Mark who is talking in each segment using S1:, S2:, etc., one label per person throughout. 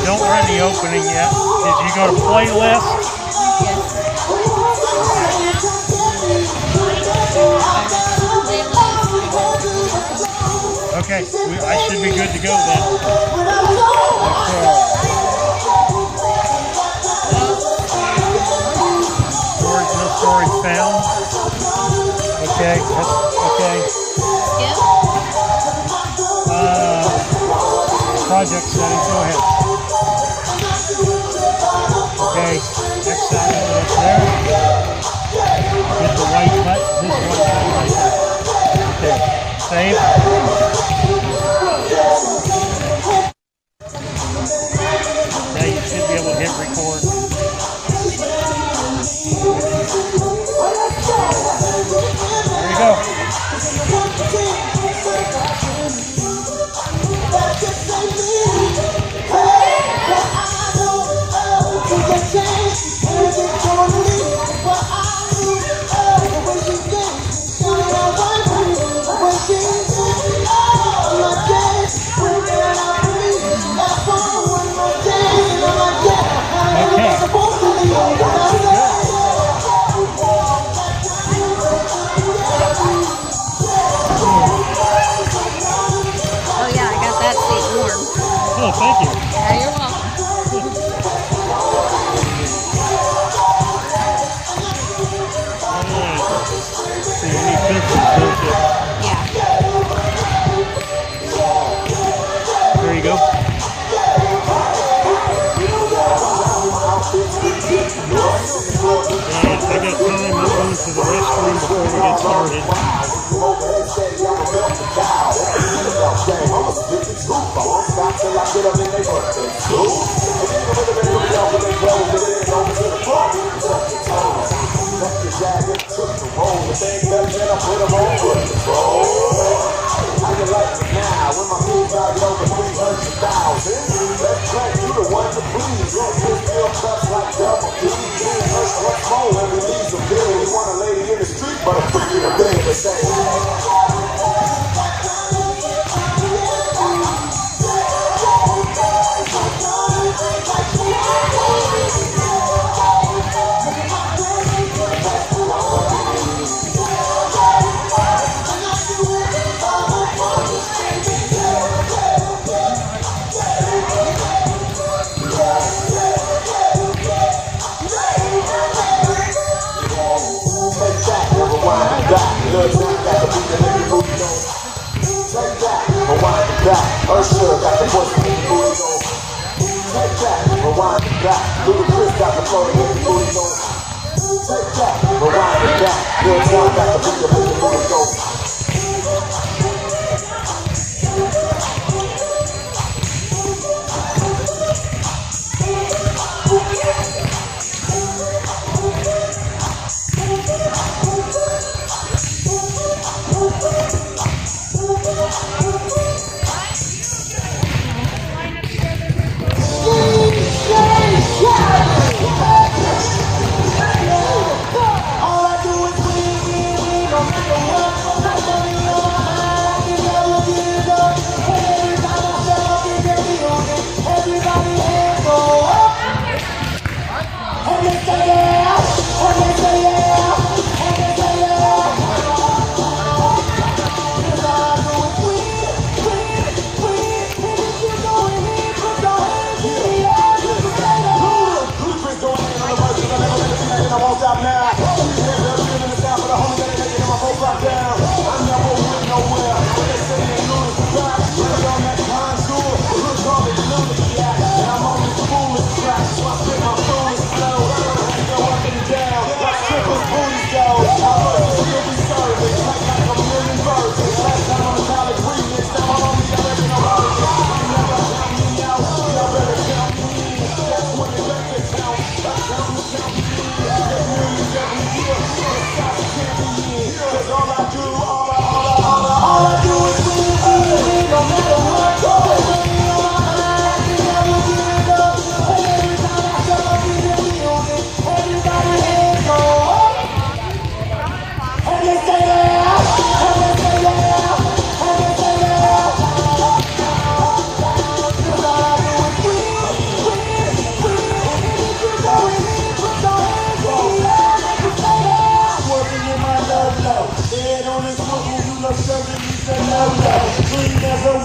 S1: Don't run the opening yet. Did you go to playlist? Okay, I should be good to go then. Okay. No storage found. Okay, okay. Project settings, go ahead. Okay, X out that's there. Hit the white button, this white button right there. Okay, save. Now you should be able to hit record. There you go. Oh, thank you.
S2: Yeah, you're welcome.
S1: See, any fences, don't you?
S2: Yeah.
S1: There you go. And I got time. I'm going to the restroom before we get started.
S3: But a freaking thing to say. Usher got the voice of the booty on. Take that, rewind it back. Little Chris got the flow of the booty on. Take that, rewind it back. Lil John got the beat of the booty on. All I do is win, no matter what.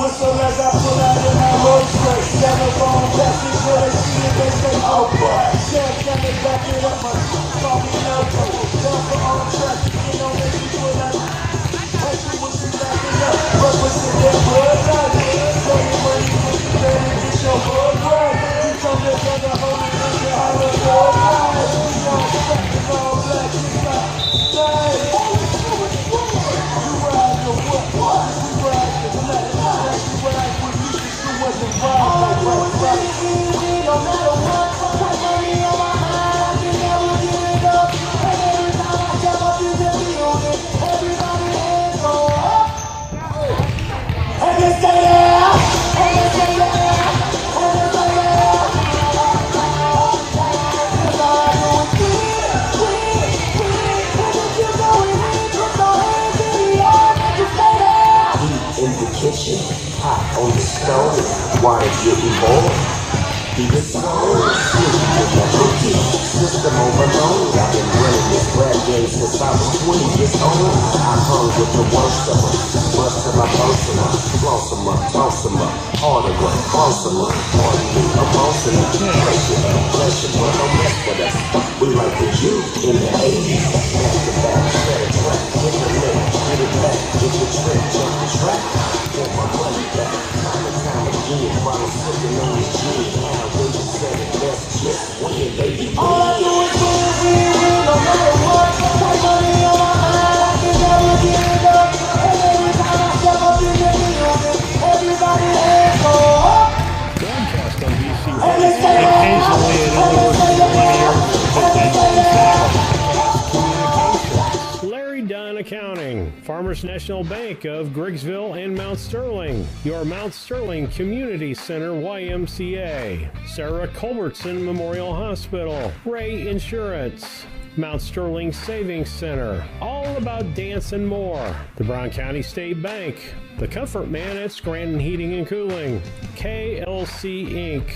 S3: muscle as I pull out in my road straight. Telephone testing till they see it, they say, oh boy. Can't stand it, back it up, my call me Nelco. Down for all tracks, you know, make me pull out. Hustle with you backing up, represent that blood life. Show you money, put you ready, get your blood right. You come together, hold it in your heart, blood life. We don't stop, it's all black, it's not nice. You ride the what? We ride the black. You ride with me, you wasn't right. All I do is get it easy, no matter what. Got money on my mind, I can never give it up. And every time I step up, you get me on it. Everybody hands go up. And they stay there. And they stay there. And they stay there. Cause all I do is win. And if you go in, put your hands in the air and you stay there. Heat in the kitchen, hot on the stove. Water getting boiled. Even so, system overload. I've been running this rap game since I was 20 years old. I hung with the worst of them. Bust till I burst them up. Floss them up, toss them up. Harder work, boss them up. Pardon me, I'm bossing up. Pressure up, pressure, but don't mess with us. We like the youth in the 80s. Master back, set a track, hit the lick, get it back, get your trick, jump the track. Get my money back. Time again, while I'm slipping on this gin. Now, when you said it, let's just win, baby. All I do is win, no matter what. Got money on my mind, I can never give it up. And every time I step up, you get me on it. Everybody hands go up.
S1: Broadcast on BC.
S3: And they say that.
S1: Occasionally it only works for 1 year. But that's Larry Dunn Accounting, Farmers National Bank of Griggsville and Mount Sterling, your Mount Sterling Community Center YMCA, Sarah Culbertson Memorial Hospital, Ray Insurance, Mount Sterling Savings Center, All About Dance and More, the Brown County State Bank, the Comfort Man at Scranton Heating and Cooling, KLC Inc.,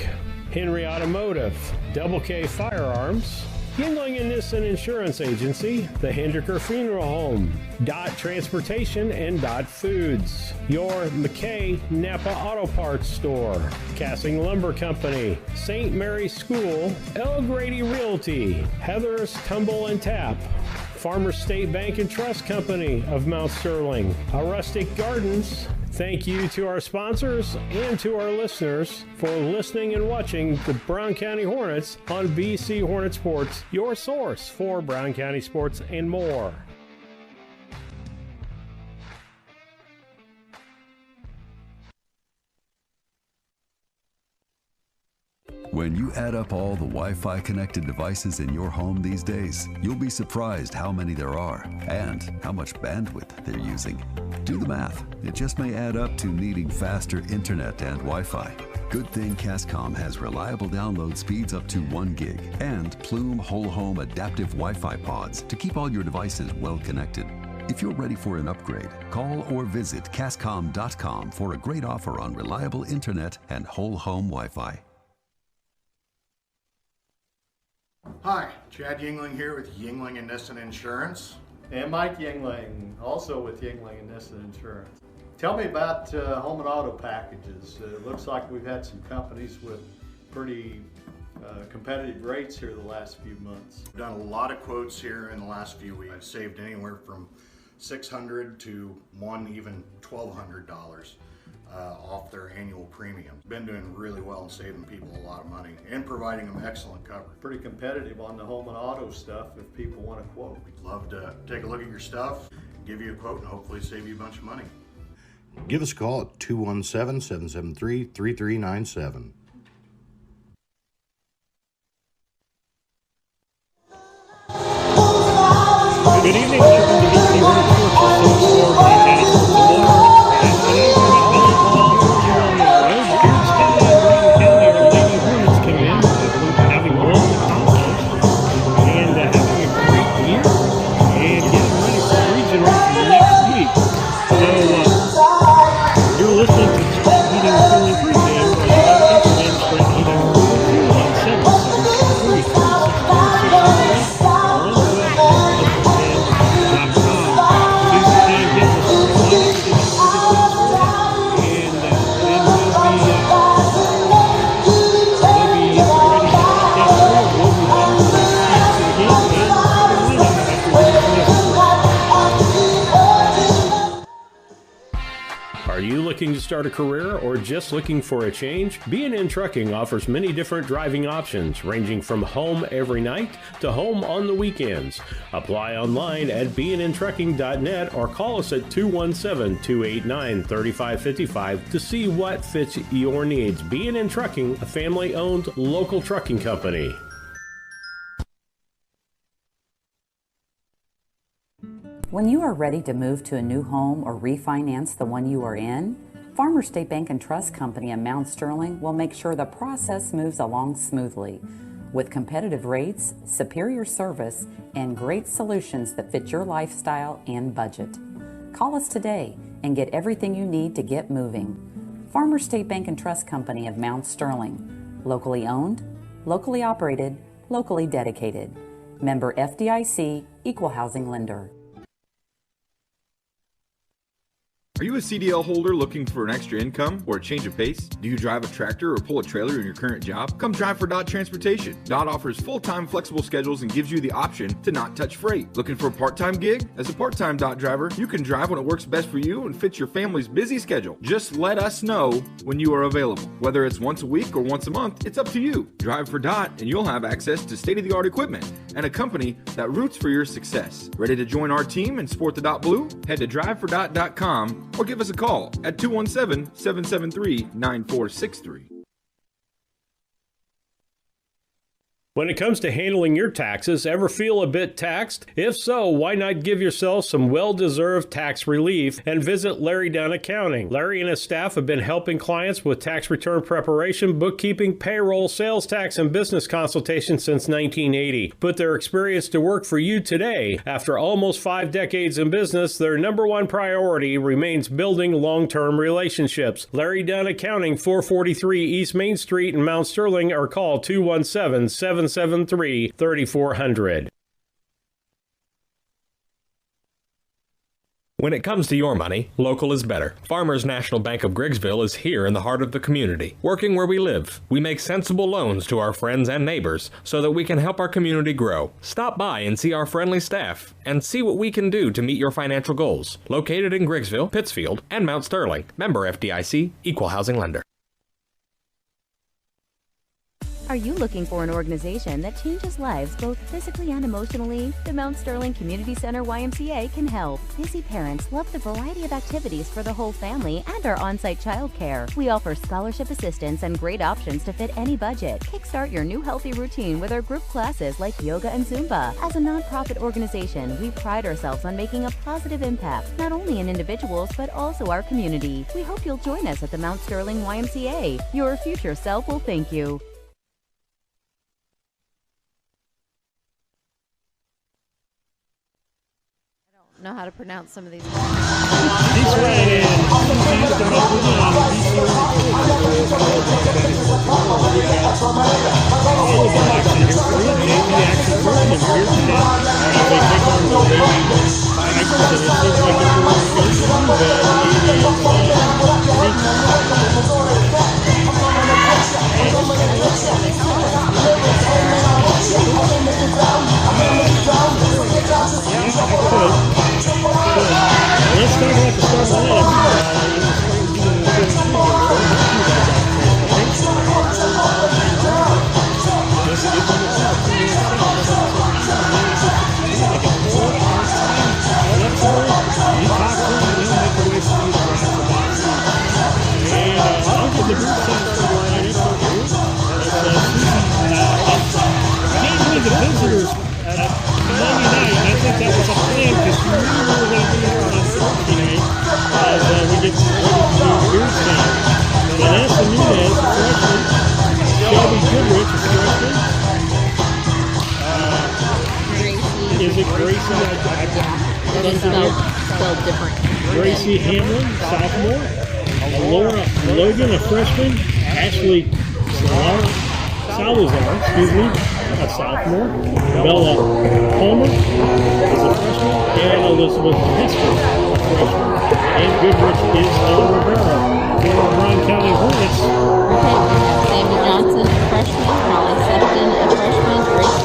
S1: Henry Automotive, Double K Firearms, Yingling and Nissen Insurance Agency, the Hendricker Funeral Home, Dot Transportation and Dot Foods, your McKay Napa Auto Parts Store, Cassing Lumber Company, St. Mary's School, El Grady Realty, Heather's Tumble and Tap, Farmers State Bank and Trust Company of Mount Sterling, A Rustic Gardens. Thank you to our sponsors and to our listeners for listening and watching the Brown County Hornets on BC Hornet Sports, your source for Brown County sports and more.
S2: When you add up all the Wi-Fi connected devices in your home these days, you'll be surprised how many there are and how much bandwidth they're using. Do the math. It just may add up to needing faster internet and Wi-Fi. Good thing Cascom has reliable download speeds up to 1 gig and Plume Whole Home Adaptive Wi-Fi pods to keep all your devices well connected. If you're ready for an upgrade, call or visit Cascom.com for a great offer on reliable internet and whole home Wi-Fi.
S4: Hi, Chad Yingling here with Yingling and Nissen Insurance.
S5: And Mike Yingling, also with Yingling and Nissen Insurance. Tell me about home and auto packages. It looks like we've had some companies with pretty competitive rates here the last few months.
S4: We've done a lot of quotes here in the last few weeks. I've saved anywhere from $600 to even $1,200 off their annual premium. Been doing really well and saving people a lot of money and providing them excellent coverage.
S5: Pretty competitive on the home and auto stuff if people want to quote.
S4: We'd love to take a look at your stuff, give you a quote, and hopefully save you a bunch of money.
S6: Give us a call at 217-773-3397.
S1: Good evening, welcome to BC Hornet Sports, your source for Brown County sports and more. And today we're going to volleyball here on the road. Beardstown and Brown County, our Lady Hornets come in, having won the conference and having a great year and getting ready for regional next week. So you're listening to Scranton Heating and Cooling Pregame on the and Scranton Heating and Cooling on 773-3646. looking to start a career or just looking for a change? B&N Trucking offers many different driving options, ranging from home every night to home on the weekends. Apply online at bnntrucking.net or call us at 217-289-3555 to see what fits your needs. B&N Trucking, a family-owned local trucking company.
S7: When you are ready to move to a new home or refinance the one you are in, Farmers State Bank and Trust Company in Mount Sterling will make sure the process moves along smoothly. With competitive rates, superior service, and great solutions that fit your lifestyle and budget. Call us today and get everything you need to get moving. Farmers State Bank and Trust Company of Mount Sterling. Locally owned, locally operated, locally dedicated. Member FDIC, Equal Housing Lender.
S8: Are you a CDL holder looking for an extra income or a change of pace? Do you drive a tractor or pull a trailer in your current job? Come drive for Dot Transportation. Dot offers full-time flexible schedules and gives you the option to not touch freight. Looking for a part-time gig? As a part-time Dot driver, you can drive when it works best for you and fits your family's busy schedule. Just let us know when you are available. Whether it's once a week or once a month, it's up to you. Drive for Dot and you'll have access to state-of-the-art equipment and a company that roots for your success. Ready to join our team and sport the Dot Blue? Head to drivefordot.com or give us a call at 217-773-9463.
S1: When it comes to handling your taxes, ever feel a bit taxed? If so, why not give yourself some well-deserved tax relief and visit Larry Dunn Accounting. Larry and his staff have been helping clients with tax return preparation, bookkeeping, payroll, sales tax, and business consultation since 1980. Put their experience to work for you today. After almost 5 decades in business, their number one priority remains building long-term relationships. Larry Dunn Accounting, 443 East Main Street in Mount Sterling, or call 217-773-3400.
S9: When it comes to your money, local is better. Farmers National Bank of Griggsville is here in the heart of the community, working where we live. We make sensible loans to our friends and neighbors so that we can help our community grow. Stop by and see our friendly staff and see what we can do to meet your financial goals. Located in Griggsville, Pittsfield, and Mount Sterling. Member FDIC, Equal Housing Lender.
S10: Are you looking for an organization that changes lives both physically and emotionally? The Mount Sterling Community Center YMCA can help. Busy parents love the variety of activities for the whole family and our on-site childcare. We offer scholarship assistance and great options to fit any budget. Kickstart your new healthy routine with our group classes like yoga and Zumba. As a nonprofit organization, we pride ourselves on making a positive impact, not only in individuals, but also our community. We hope you'll join us at the Mount Sterling YMCA. Your future self will thank you.
S11: Know how to pronounce some of these words.
S1: Let's talk about the start of the visitors Monday night, and I think that was a plan because we knew we were going to be here on Thursday night as we get ready to do Beardstown. Vanessa Nunez, a freshman. Shelby Goodrich, a freshman. Is it Gracie?
S11: It is spelled different.
S1: Gracie Hamlin, sophomore. Laura Logan, a freshman. Ashley Salazar, a sophomore. Bella Palmer is a freshman. And Elizabeth Hester, a freshman. And Goodrich is Ella Rivera. For Brown County Hornets.
S11: Sammy Johnson, a freshman. Molly Sefton, a freshman. Grace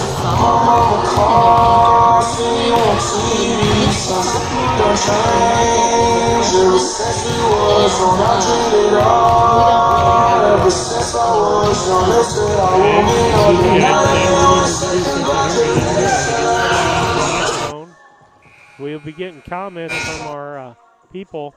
S11: Boylan, a sophomore. And
S1: We'll be getting comments from our people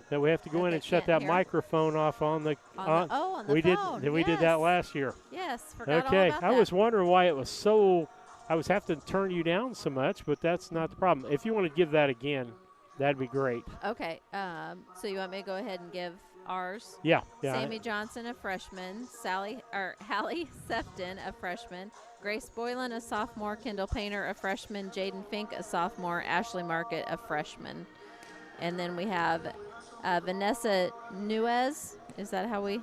S1: that we have to go in and shut that microphone off on the
S12: on the phone.
S1: We did that last year.
S12: Yes, forgot
S1: okay.
S12: all about that.
S1: I was wondering why it was so. I was having to turn you down so much, but that's not the problem. If you want to give that again, that'd be great.
S12: Okay. So you want me to go ahead and give ours?
S1: Yeah.
S12: Sammy Johnson, a freshman. Hallie Sefton, a freshman. Grace Boylan, a sophomore. Kendall Painter, a freshman. Jaden Fink, a sophomore. Ashley Market, a freshman. And then we have Vanessa Nuez. Is that how we?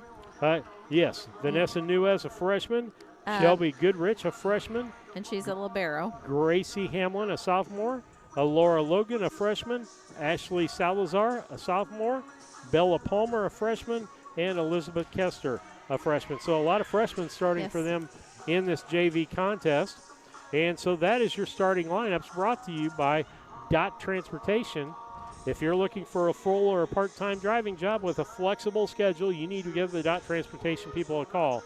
S1: Yes. Vanessa Nuez, a freshman. Shelby Goodrich, a freshman.
S12: And she's a libero.
S1: Gracie Hamlin, a sophomore. Laura Logan, a freshman. Ashley Salazar, a sophomore. Bella Palmer, a freshman. And Elizabeth Kester, a freshman. So a lot of freshmen starting for them in this JV contest. And so that is your starting lineups, brought to you by Dot Transportation. If you're looking for a full or a part-time driving job with a flexible schedule, you need to give the Dot Transportation people a call.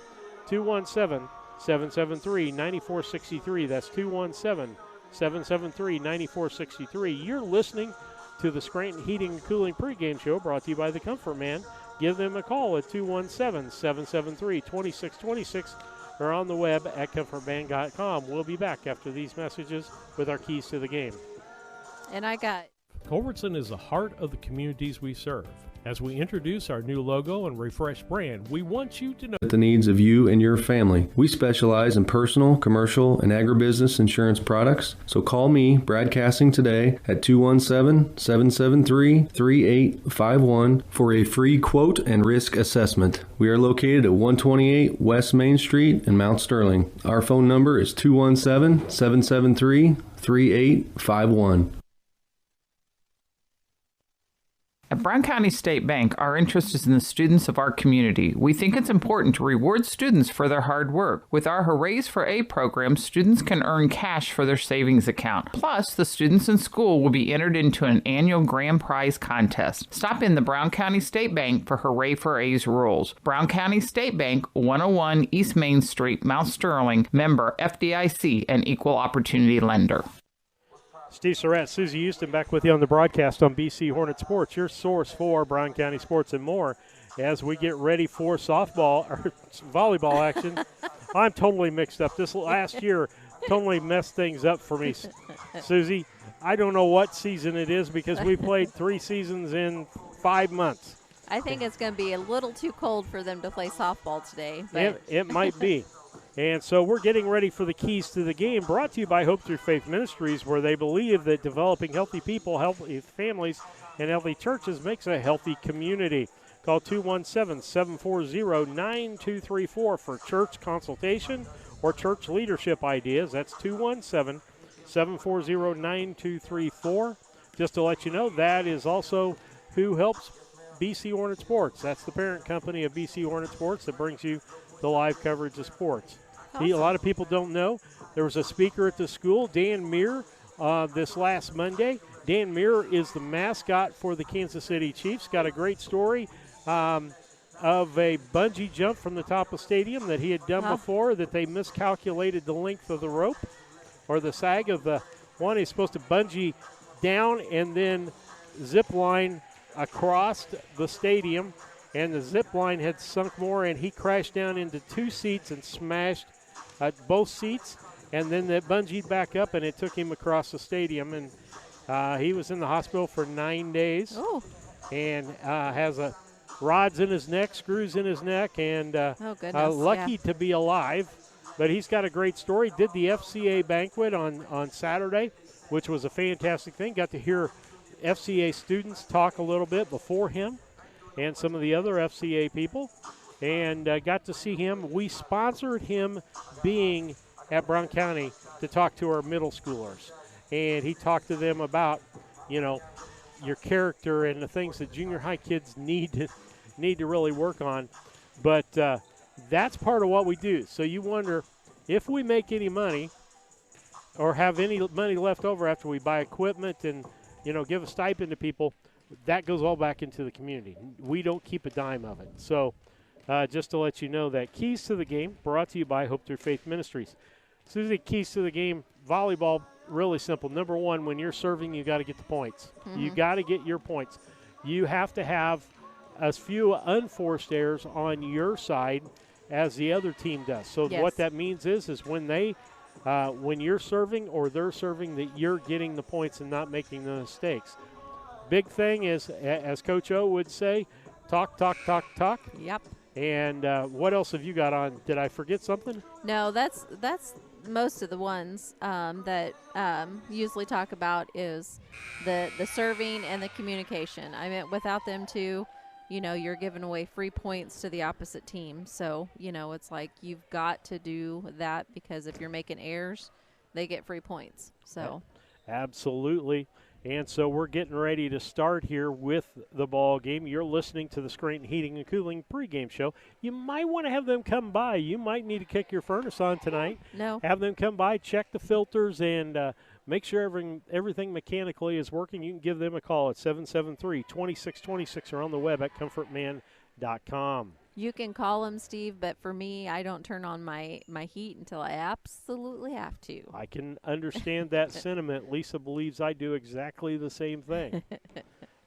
S1: 217-773-9463. That's 217-773-9463. You're listening to the Scranton Heating and Cooling pregame show, brought to you by the Comfort Man. Give them a call at 217-773-2626 or on the web at comfortman.com. We'll be back after these messages with our keys to the game.
S12: And I got...
S1: Culbertson is the heart of the communities we serve. As we introduce our new logo and refreshed brand, we want you to know
S13: the needs of you and your family. We specialize in personal, commercial, and agribusiness insurance products. So call me, Brad Cassing, today at 217-773-3851 for a free quote and risk assessment. We are located at 128 West Main Street in Mount Sterling. Our phone number is 217-773-3851.
S14: At Brown County State Bank, our interest is in the students of our community. We think it's important to reward students for their hard work. With our Hoorays for A program, students can earn cash for their savings account. Plus, the students in school will be entered into an annual grand prize contest. Stop in the Brown County State Bank for Hooray for A's rules. Brown County State Bank, 101 East Main Street, Mount Sterling, member FDIC, and equal opportunity lender.
S1: Steve Surratt, Susie Houston back with you on the broadcast on BC Hornet Sports, your source for Brown County sports and more. As we get ready for softball or volleyball action, I'm totally mixed up. This last year totally messed things up for me, Susie. I don't know what season it is because we played 3 seasons in 5 months.
S12: I think it's going to be a little too cold for them to play softball today. But
S1: it might be. And so we're getting ready for the keys to the game, brought to you by Hope Through Faith Ministries, where they believe that developing healthy people, healthy families, and healthy churches makes a healthy community. Call 217-740-9234 for church consultation or church leadership ideas. That's 217-740-9234. Just to let you know, that is also who helps BC Hornet Sports. That's the parent company of BC Hornet Sports that brings you the live coverage of sports.
S12: Awesome.
S1: A lot of people don't know there was a speaker at the school, Dan Muir, this last Monday. Dan Muir is the mascot for the Kansas City Chiefs. Got a great story of a bungee jump from the top of the stadium that he had done before, that they miscalculated the length of the rope or the sag of the one. He's supposed to bungee down and then zip line across the stadium, and the zip line had sunk more, and he crashed down into 2 seats and smashed both seats, and then that bungeed back up, and it took him across the stadium, and he was in the hospital for 9 days.
S12: Oh.
S1: And has rods in his neck, screws in his neck, and lucky to be alive. But he's got a great story. Did the FCA banquet on Saturday, which was a fantastic thing. Got to hear FCA students talk a little bit before him and some of the other FCA people, and got to see him. We sponsored him being at Brown County to talk to our middle schoolers, and he talked to them about, your character and the things that junior high kids need to really work on. But that's part of what we do. So you wonder if we make any money or have any money left over after we buy equipment and give a stipend to people, that goes all back into the community. We don't keep a dime of it. So just to let you know that Keys to the Game, brought to you by Hope Through Faith Ministries. Susie, keys to the game, volleyball, really simple. Number one, when you're serving, you got to get the points. You got to get your points. You have to have as few unforced errors on your side as the other team does. So what that means is when they, when you're serving or they're serving, that you're getting the points and not making the mistakes. Big thing is, as Coach O would say, talk, talk, talk, talk.
S12: Yep.
S1: And what else have you got on? Did I forget something?
S12: No, that's most of the ones that usually talk about is the serving and the communication. I mean, without them two, you're giving away free points to the opposite team. So, it's like you've got to do that, because if you're making errors, they get free points. So,
S1: absolutely. And so we're getting ready to start here with the ball game. You're listening to the Scranton Heating and Cooling pregame show. You might want to have them come by. You might need to kick your furnace on tonight.
S12: No.
S1: Have them come by, check the filters, and make sure everything mechanically is working. You can give them a call at 773-2626 or on the web at comfortman.com.
S12: You can call them, Steve, but for me, I don't turn on my heat until I absolutely have to.
S1: I can understand that sentiment. Lisa believes I do exactly the same thing.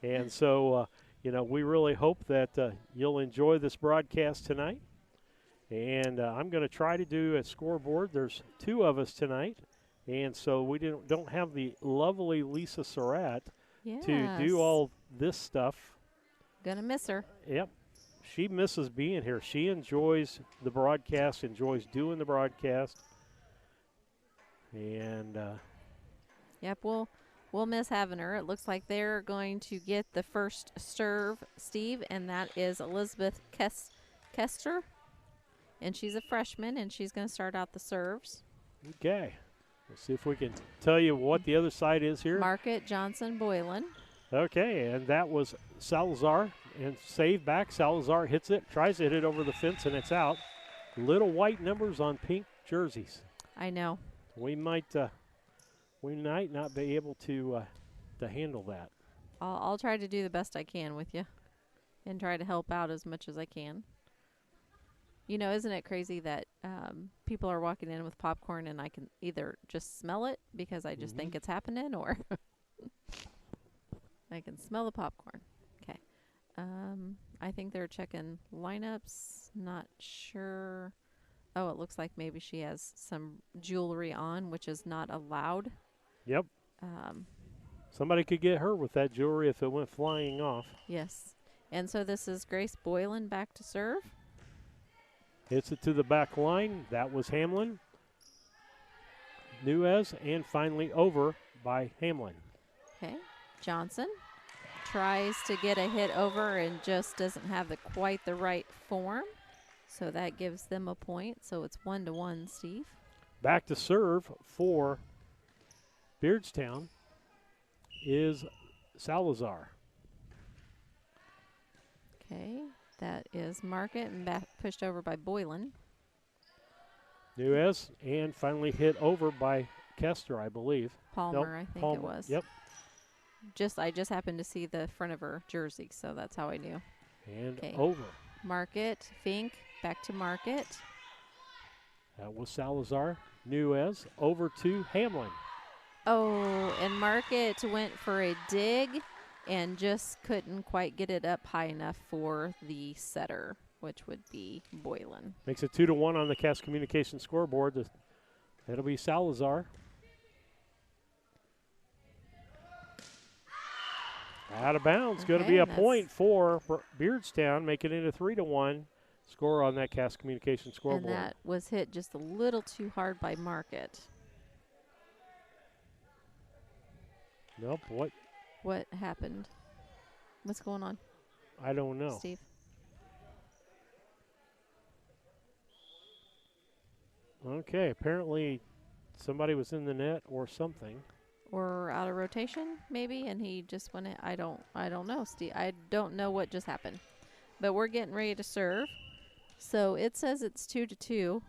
S1: And so, we really hope that you'll enjoy this broadcast tonight. And I'm going to try to do a scoreboard. There's two of us tonight. And so we don't have the lovely Lisa Surratt to do all this stuff.
S12: Gonna miss her.
S1: Yep. She misses being here. She enjoys the broadcast, enjoys doing the broadcast. And
S12: yep, we'll miss having her. It looks like they're going to get the first serve, Steve, and that is Elizabeth Kester. And she's a freshman, and she's going to start out the serves.
S1: Okay. Let's see if we can tell you what the other side is here.
S12: Market, Johnson, Boylan.
S1: Okay, and that was Salazar. And save back. Salazar hits it, tries to hit it over the fence, and it's out. Little white numbers on pink jerseys.
S12: I know.
S1: We might not be able to handle that.
S12: I'll try to do the best I can with you, and try to help out as much as I can. Isn't it crazy that people are walking in with popcorn, and I can either just smell it because I just think it's happening, or I can smell the popcorn. Okay. I think they're checking lineups. Not sure. Oh, it looks like maybe she has some jewelry on, which is not allowed.
S1: Yep. Somebody could get her with that jewelry if it went flying off.
S12: Yes. And so this is Grace Boylan back to serve.
S1: Hits it to the back line. That was Hamlin. Nuez, and finally over by Hamlin.
S12: Okay. Johnson tries to get a hit over and just doesn't have quite the right form. So that gives them a point. So it's 1-1, Steve.
S1: Back to serve for Beardstown is Salazar.
S12: Okay, that is Market and pushed over by Boylan.
S1: Nuez, and finally hit over by Kester, I believe.
S12: Palmer, I think it was.
S1: Yep.
S12: I just happened to see the front of her jersey, so that's how I knew.
S1: And over.
S12: Market, Fink, back to Market.
S1: That was Salazar. Nuez over to Hamlin.
S12: Oh, and Market went for a dig and just couldn't quite get it up high enough for the setter, which would be Boylan.
S1: Makes it 2-1 on the Cass Communication scoreboard. That'll be Salazar. Out of bounds. Going to be a point for Beardstown, making it a 3-1 score on that Cass Communication scoreboard.
S12: And that was hit just a little too hard by Market.
S1: Nope.
S12: What happened? What's going on?
S1: I don't know.
S12: Steve?
S1: Okay. Apparently somebody was in the net or something.
S12: Or out of rotation, maybe, and he just went. I don't know, Steve. I don't know what just happened, but we're getting ready to serve. So it says it's 2-2.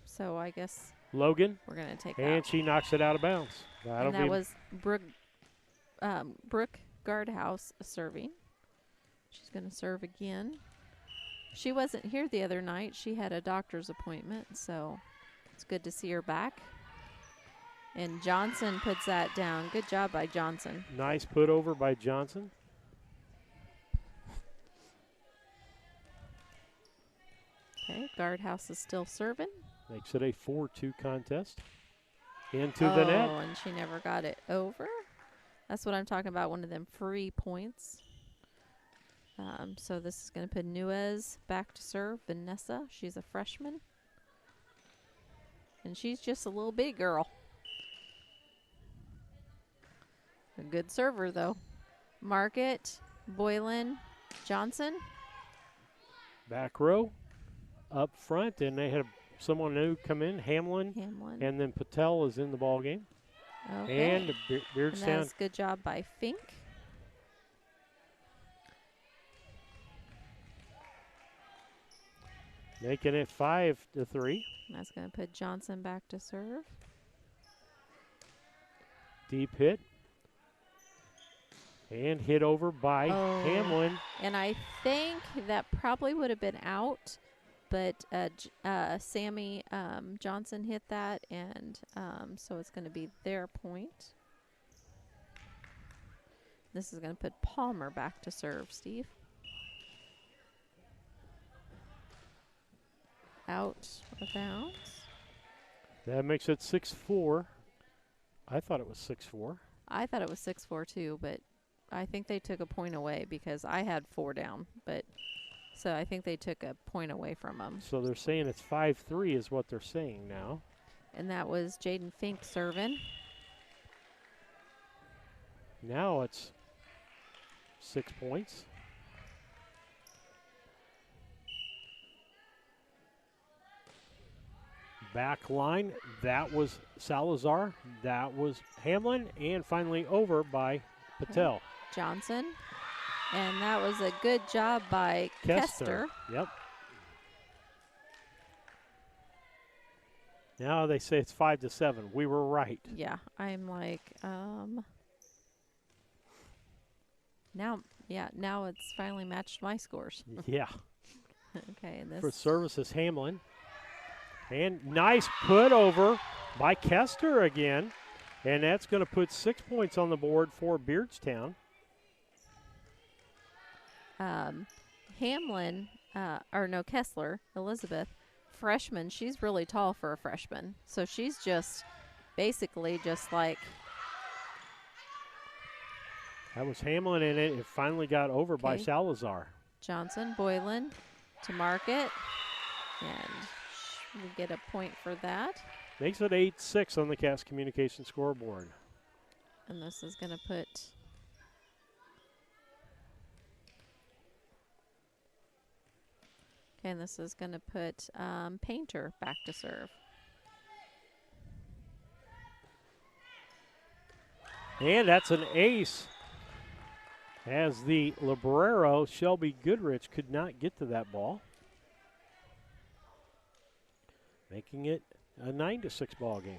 S12: So I guess
S1: Logan.
S12: We're gonna take
S1: and
S12: that.
S1: She knocks it out of bounds.
S12: And that was Brooke Guardhouse serving. She's gonna serve again. She wasn't here the other night. She had a doctor's appointment, so it's good to see her back. And Johnson puts that down. Good job by Johnson.
S1: Nice put over by Johnson.
S12: Okay, Guardhouse is still serving.
S1: Makes it a 4-2 contest. Into the net.
S12: Oh, and she never got it over. That's what I'm talking about, one of them free points. So this is going to put Nuez back to serve. Vanessa, she's a freshman. And she's just a little big girl. A good server, though. Market, Boylan, Johnson.
S1: Back row, up front, and they had someone new come in, Hamlin. And then Patel is in the ball game.
S12: Okay.
S1: And Beardstown.
S12: And that's good job by Fink.
S1: Making it 5-3.
S12: That's going to put Johnson back to serve.
S1: Deep hit. And hit over by Hamlin.
S12: And I think that probably would have been out, but Sammy Johnson hit that, and so it's going to be their point. This is going to put Palmer back to serve, Steve. Out of bounds.
S1: That makes it 6-4. I thought it was 6-4.
S12: I thought it was 6-4 too, but I think they took a point away because I had 4 down. But so I think they took a point away from them.
S1: So they're saying it's 5-3 is what they're saying now.
S12: And that was Jaden Fink serving.
S1: Now it's 6 points. Back line, that was Salazar, that was Hamlin, and finally over by Patel.
S12: Johnson, and that was a good job by Kester.
S1: Yep. Now they say it's 5-7. We were right.
S12: Yeah, I'm like, now it's finally matched my scores.
S1: Yeah.
S12: Okay, and this
S1: for service is Hamlin. And nice put over by Kester again. And that's going to put 6 points on the board for Beardstown.
S12: Hamlin, Kessler, Elizabeth, freshman. She's really tall for a freshman. So she's just basically just like.
S1: That was Hamlin in it. It finally got over by Salazar.
S12: Johnson, Boylan to Market. And we get a point for that.
S1: Makes it 8-6 on the Cass Communication scoreboard.
S12: And this is going to put and this is going to put Painter back to serve.
S1: And that's an ace. As the libero, Shelby Goodrich, could not get to that ball. Making it a 9-6 ball game.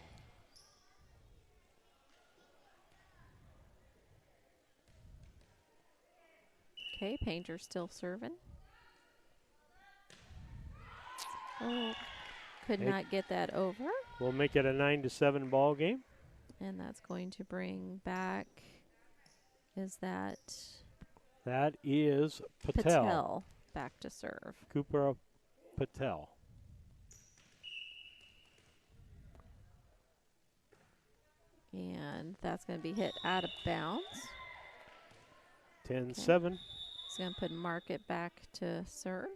S12: Okay, Painter still serving. Oh, could not get that over.
S1: We'll make it a 9-7 ball game.
S12: And that's going to bring back,
S1: that is Patel.
S12: Patel back to serve.
S1: Cooper Patel.
S12: And that's going to be hit out of bounds.
S1: 10-7.
S12: It's going to put Market back to serve.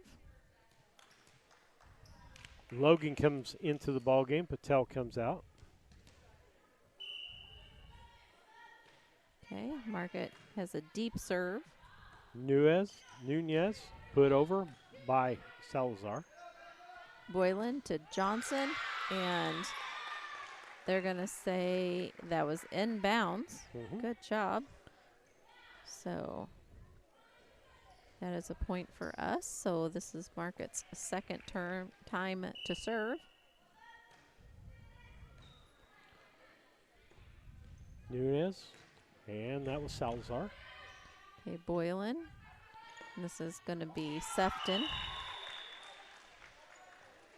S1: Logan comes into the ball game. Patel comes out.
S12: Okay, Market has a deep serve.
S1: Nunez put over by Salazar.
S12: Boylan to Johnson, and they're going to say that was in bounds. Good job. So that is a point for us. So this is Market's second time to serve.
S1: Nunez, and that was Salazar.
S12: Okay, Boylan. And this is going to be Sefton.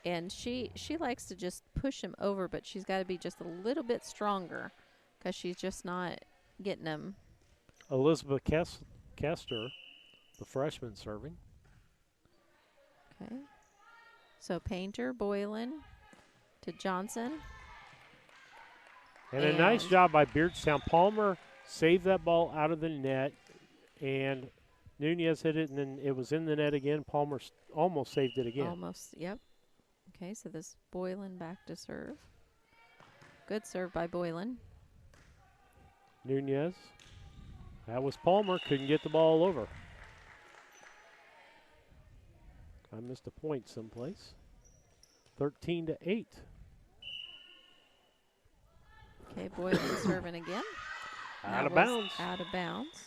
S12: And she likes to just push him over, but she's got to be just a little bit stronger because she's just not getting him.
S1: Elizabeth Kester, the freshman, serving.
S12: Okay. So Painter, Boylan to Johnson.
S1: And a nice job by Beardstown. Palmer saved that ball out of the net, and Nunez hit it, and then it was in the net again. Palmer almost saved it again.
S12: Almost, yep. Okay, so this Boylan back to serve. Good serve by Boylan.
S1: Nunez. That was Palmer. Couldn't get the ball over. I missed a point someplace. 13-8.
S12: Okay, Boylan serving again.
S1: Out of bounds.
S12: Out of bounds.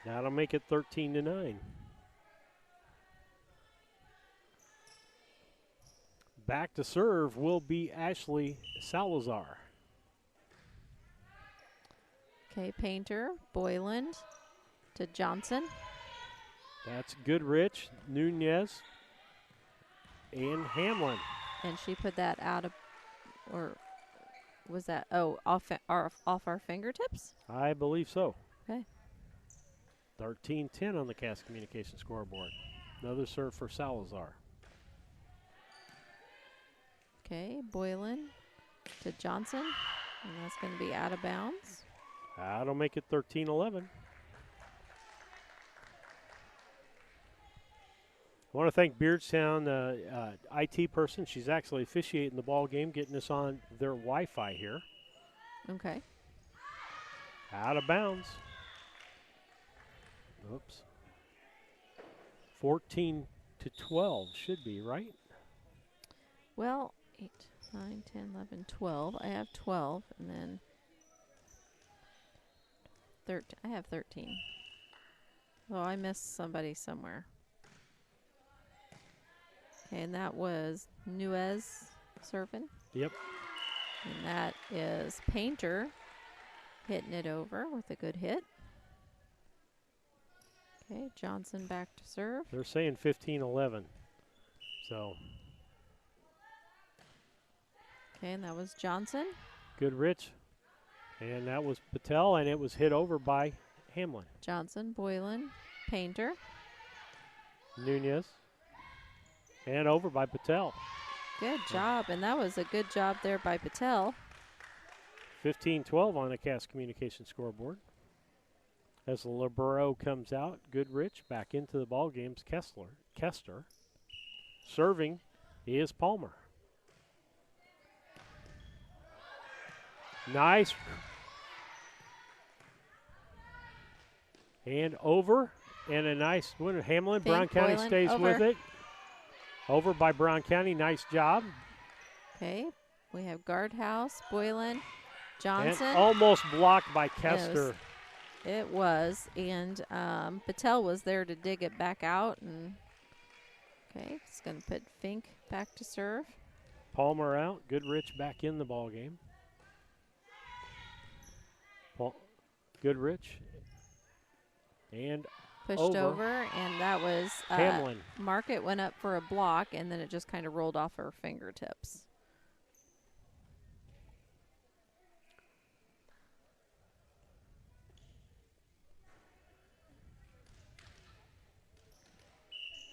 S1: That'll make it 13-9. Back to serve will be Ashley Salazar.
S12: Okay, Painter, Boylan to Johnson.
S1: That's Goodrich, Nunez, and Hamlin.
S12: And she put that out of, or was that, off our fingertips?
S1: I believe so.
S12: Okay.
S1: 13-10 on the Cass Communication scoreboard. Another serve for Salazar.
S12: Okay, Boylan to Johnson, and that's going to be out of bounds.
S1: That'll make it 13-11. I want to thank Beardstown, IT person. She's actually officiating the ball game, getting us on their Wi-Fi here.
S12: Okay.
S1: Out of bounds. Oops. 14-12 should be, right?
S12: Well, 8, 9, 10, 11, 12. I have 12, and then 13. I have 13. Oh, I missed somebody somewhere. Okay, and that was Nuez serving.
S1: Yep.
S12: And that is Painter hitting it over with a good hit. Okay, Johnson back to serve.
S1: They're saying 15-11. So.
S12: Okay, and that was Johnson.
S1: Goodrich. And that was Patel, and it was hit over by Hamlin.
S12: Johnson, Boylan, Painter.
S1: Nunez. And over by Patel.
S12: Good job, and that was a good job there by Patel.
S1: 15-12 on the Cass Communication scoreboard. As the libero comes out, Goodrich back into the ball game's Kester. Serving is Palmer. Nice. And over, and a nice win. Hamlin, Brown County stays with it. Over by Brown County, nice job.
S12: Okay, we have Guardhouse, Boylan, Johnson.
S1: And almost blocked by Kester.
S12: It was, and Patel was there to dig it back out. And okay, it's going to put Fink back to serve.
S1: Palmer out, Goodrich back in the ball game. Goodrich and
S12: pushed over, and that was
S1: Hamlin.
S12: Market went up for a block, and then it just kind of rolled off her fingertips.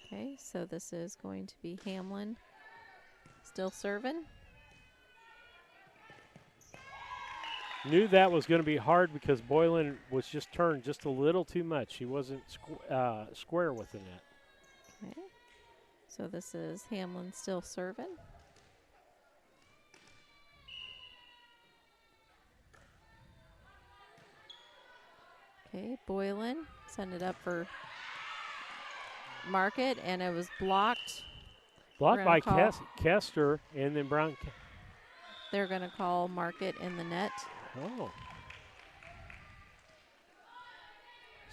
S12: Okay, so this is going to be Hamlin still serving.
S1: Knew that was going to be hard because Boylan was just turned just a little too much. He wasn't square with the net.
S12: Okay, so this is Hamlin still serving. Okay, Boylan send it up for Market, and it was blocked.
S1: Blocked by Kester, and then Brown.
S12: They're going to call Market in the net.
S1: Oh.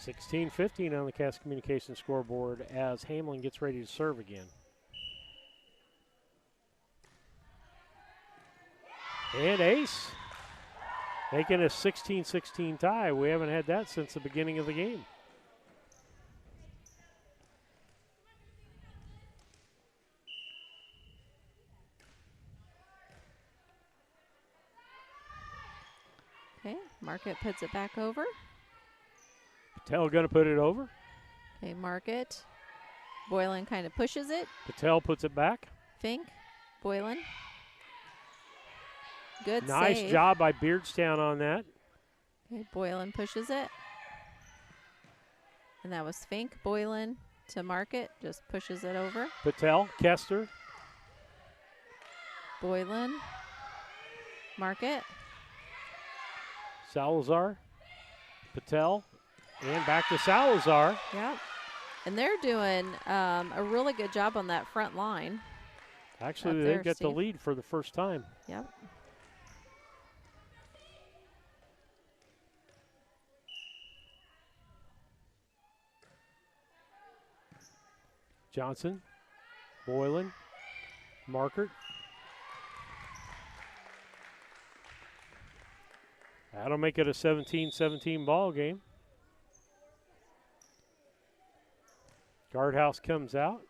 S1: 16-15 on the Cass Communication scoreboard as Hamlin gets ready to serve again. And ace. Making a 16-16 tie. We haven't had that since the beginning of the game.
S12: Market puts it back over.
S1: Patel going to put it over.
S12: Okay, Market. Boylan kind of pushes it.
S1: Patel puts it back.
S12: Fink. Boylan. Good
S1: Nice
S12: save.
S1: job by Beardstown on that.
S12: Okay, Boylan pushes it. And that was Fink. Boylan to Market. Just pushes it over.
S1: Patel, Kester.
S12: Boylan. Market.
S1: Salazar. Patel. And back to Salazar.
S12: Yep. And they're doing a really good job on that front line.
S1: Actually, they get the lead for the first time.
S12: Yep.
S1: Johnson, Boylan, Markert. That'll make it a 17-17 ball game. Guardhouse comes out.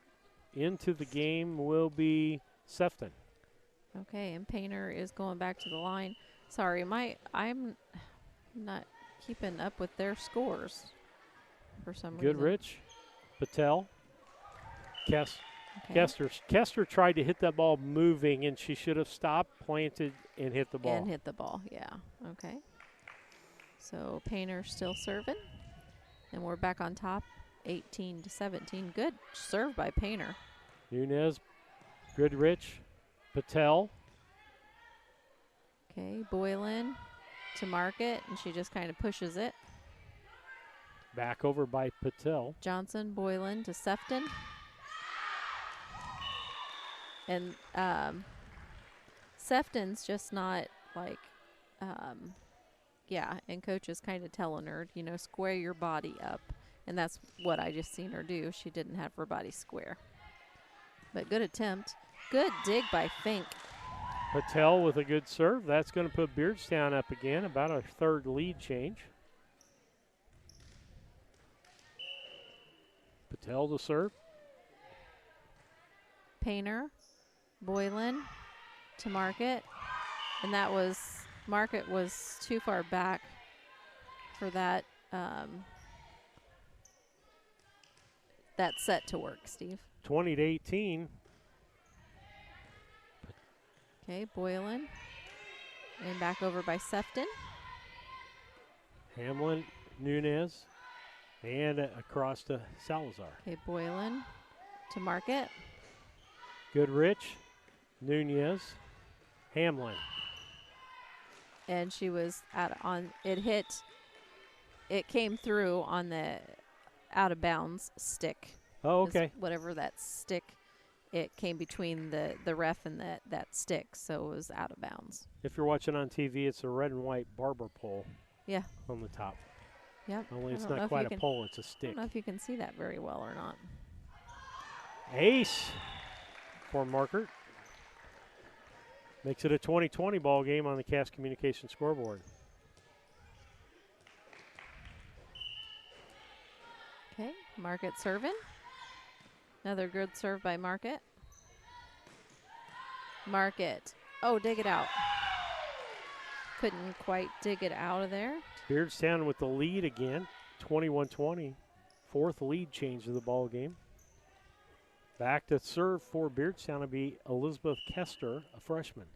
S1: Into the game will be Sefton.
S12: Okay, and Painter is going back to the line. Sorry, I'm not keeping up with their scores for some reason.
S1: Goodrich, Patel, Kester tried to hit that ball moving, and she should have stopped, planted, and hit the ball.
S12: And hit the ball, yeah. Okay. So Painter still serving, and we're back on top, 18-17. Good serve by Painter.
S1: Nunez, Goodrich, Patel.
S12: Okay, Boylan to Market, and she just kind of pushes it.
S1: Back over by Patel.
S12: Johnson, Boylan to Sefton. And Sefton's just not like, and Coach is kind of telling her, square your body up. And that's what I just seen her do. She didn't have her body square. But good attempt. Good dig by Fink.
S1: Patel with a good serve. That's going to put Beardstown up again, about a third lead change. Patel to serve.
S12: Painter, Boylan to Market. And that was, Market was too far back for that that set to work, Steve.
S1: 20-18.
S12: Okay, Boylan. And back over by Sefton.
S1: Hamlin, Nunez, and across to Salazar.
S12: Okay, Boylan to Market.
S1: Goodrich, Nunez, Hamlin.
S12: And she was it came through on the out of bounds stick.
S1: Oh, okay.
S12: Whatever that stick, it came between the ref and that stick, so it was out of bounds.
S1: If you're watching on TV, it's a red and white barber pole.
S12: Yeah.
S1: On the top.
S12: Yep.
S1: Only it's not quite a pole, it's a stick.
S12: I don't know if you can see that very well or not.
S1: Ace for Markert. Makes it a 20-20 ball game on the Cass Communication scoreboard.
S12: Okay, Market serving. Another good serve by Market. Market. Oh, dig it out. Couldn't quite dig it out of there.
S1: Beardstown with the lead again, 21-20. Fourth lead change of the ball game. Back to serve for Beardstown will be Elizabeth Kester, a freshman.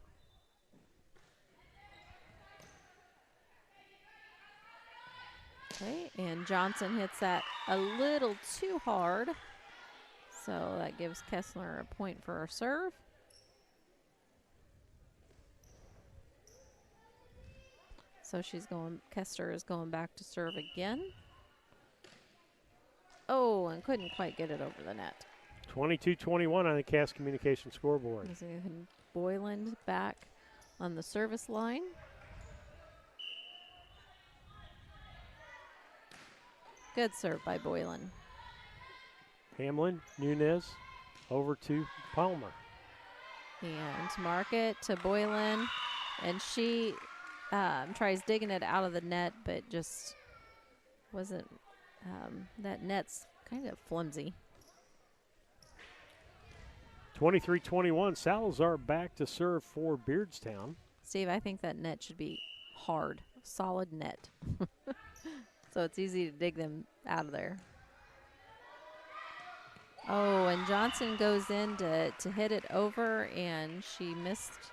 S12: Okay, and Johnson hits that a little too hard. So that gives Kessler a point for her serve. So Kester is going back to serve again. Oh, and couldn't quite get it over the net.
S1: 22-21 on the Cass Communication scoreboard.
S12: Boylan back on the service line. Good serve by Boylan.
S1: Hamlin, Nunez, over to Palmer.
S12: And Market to Boylan. And she tries digging it out of the net, but just wasn't, that net's kind of flimsy.
S1: 23-21, Salazar back to serve for Beardstown.
S12: Steve, I think that net should be hard. solid net. So it's easy to dig them out of there. Oh, and Johnson goes in to hit it over, and she missed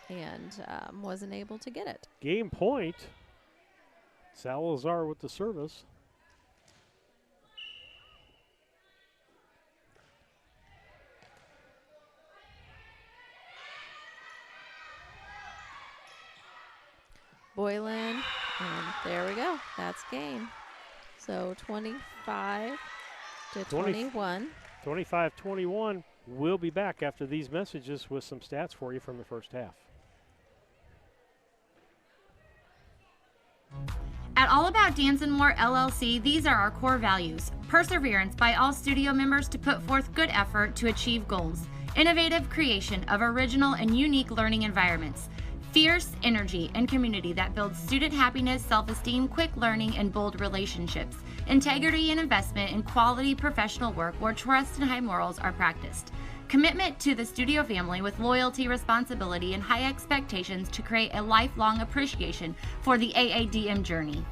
S12: and wasn't able to get it.
S1: Game point. Salazar with the service.
S12: Boylan, and there we go. That's game. So 25 to 21.
S1: 25-21. We'll be back after these messages with some stats for you from the first half.
S15: At All About Dance and More LLC, these are our core values. Perseverance by all studio members to put forth good effort to achieve goals. Innovative creation of original and unique learning environments. Fierce energy and community that builds student happiness, self-esteem, quick learning, and bold relationships. Integrity and investment in quality professional work where trust and high morals are practiced. Commitment to the studio family with loyalty, responsibility, and high expectations to create a lifelong appreciation for the AADM journey.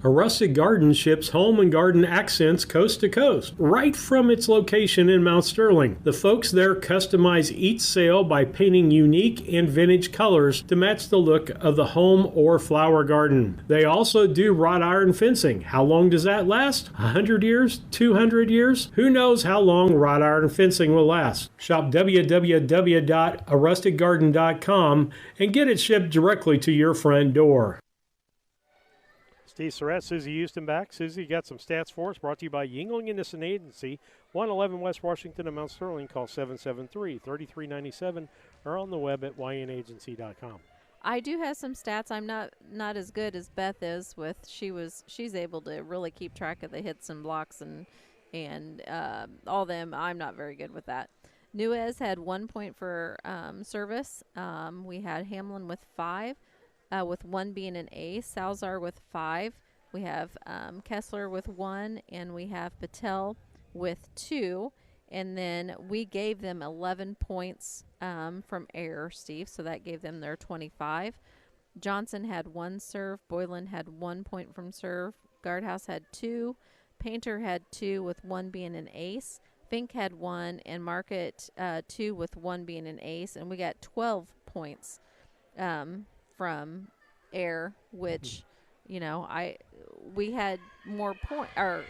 S1: A Rustic Garden ships home and garden accents coast to coast, right from its location in Mount Sterling. The folks there customize each sail by painting unique and vintage colors to match the look of the home or flower garden. They also do wrought iron fencing. How long does that last? 100 years? 200 years? Who knows how long wrought iron fencing will last? Shop www.arusticgarden.com and get it shipped directly to your front door. Steve Surratt, Susie Houston back. Susie, you got some stats for us, brought to you by Yingling Innocent Agency, 111 West Washington and Mount Sterling. Call 773-3397 or on the web at ynagency.com.
S12: I do have some stats. I'm not as good as Beth is with. She's able to really keep track of the hits and blocks and all them. I'm not very good with that. Nuez had 1 point for service. We had Hamlin with 5. With 1 being an ace, Salazar with 5. We have Kessler with 1, and we have Patel with 2. And then we gave them 11 points from error, Steve, so that gave them their 25. Johnson had 1 serve. Boylan had 1 point from serve. Guardhouse had 2. Painter had 2 with 1 being an ace. Fink had 1, and Market 2 with 1 being an ace. And we got 12 points from air, which, we had more or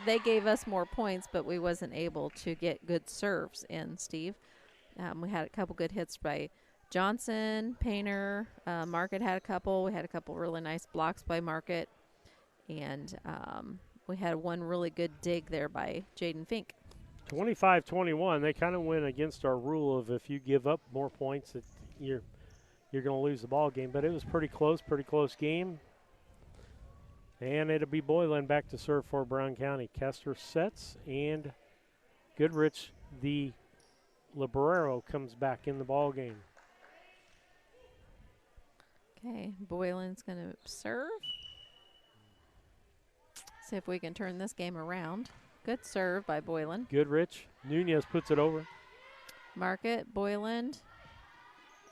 S12: they gave us more points, but we wasn't able to get good serves in, Steve. We had a couple good hits by Johnson, Painter, Market had a couple. We had a couple really nice blocks by Market, and we had 1 really good dig there by Jaden Fink.
S1: 25-21, they kind of went against our rule of if you give up more points, that you're going to lose the ball game. But it was pretty close game. And it'll be Boylan back to serve for Brown County. Kester sets, and Goodrich, the libero, comes back in the ball game.
S12: Okay, Boylan's going to serve. See if we can turn this game around. Good serve by Boylan.
S1: Goodrich. Nunez puts it over.
S12: Market, Boylan,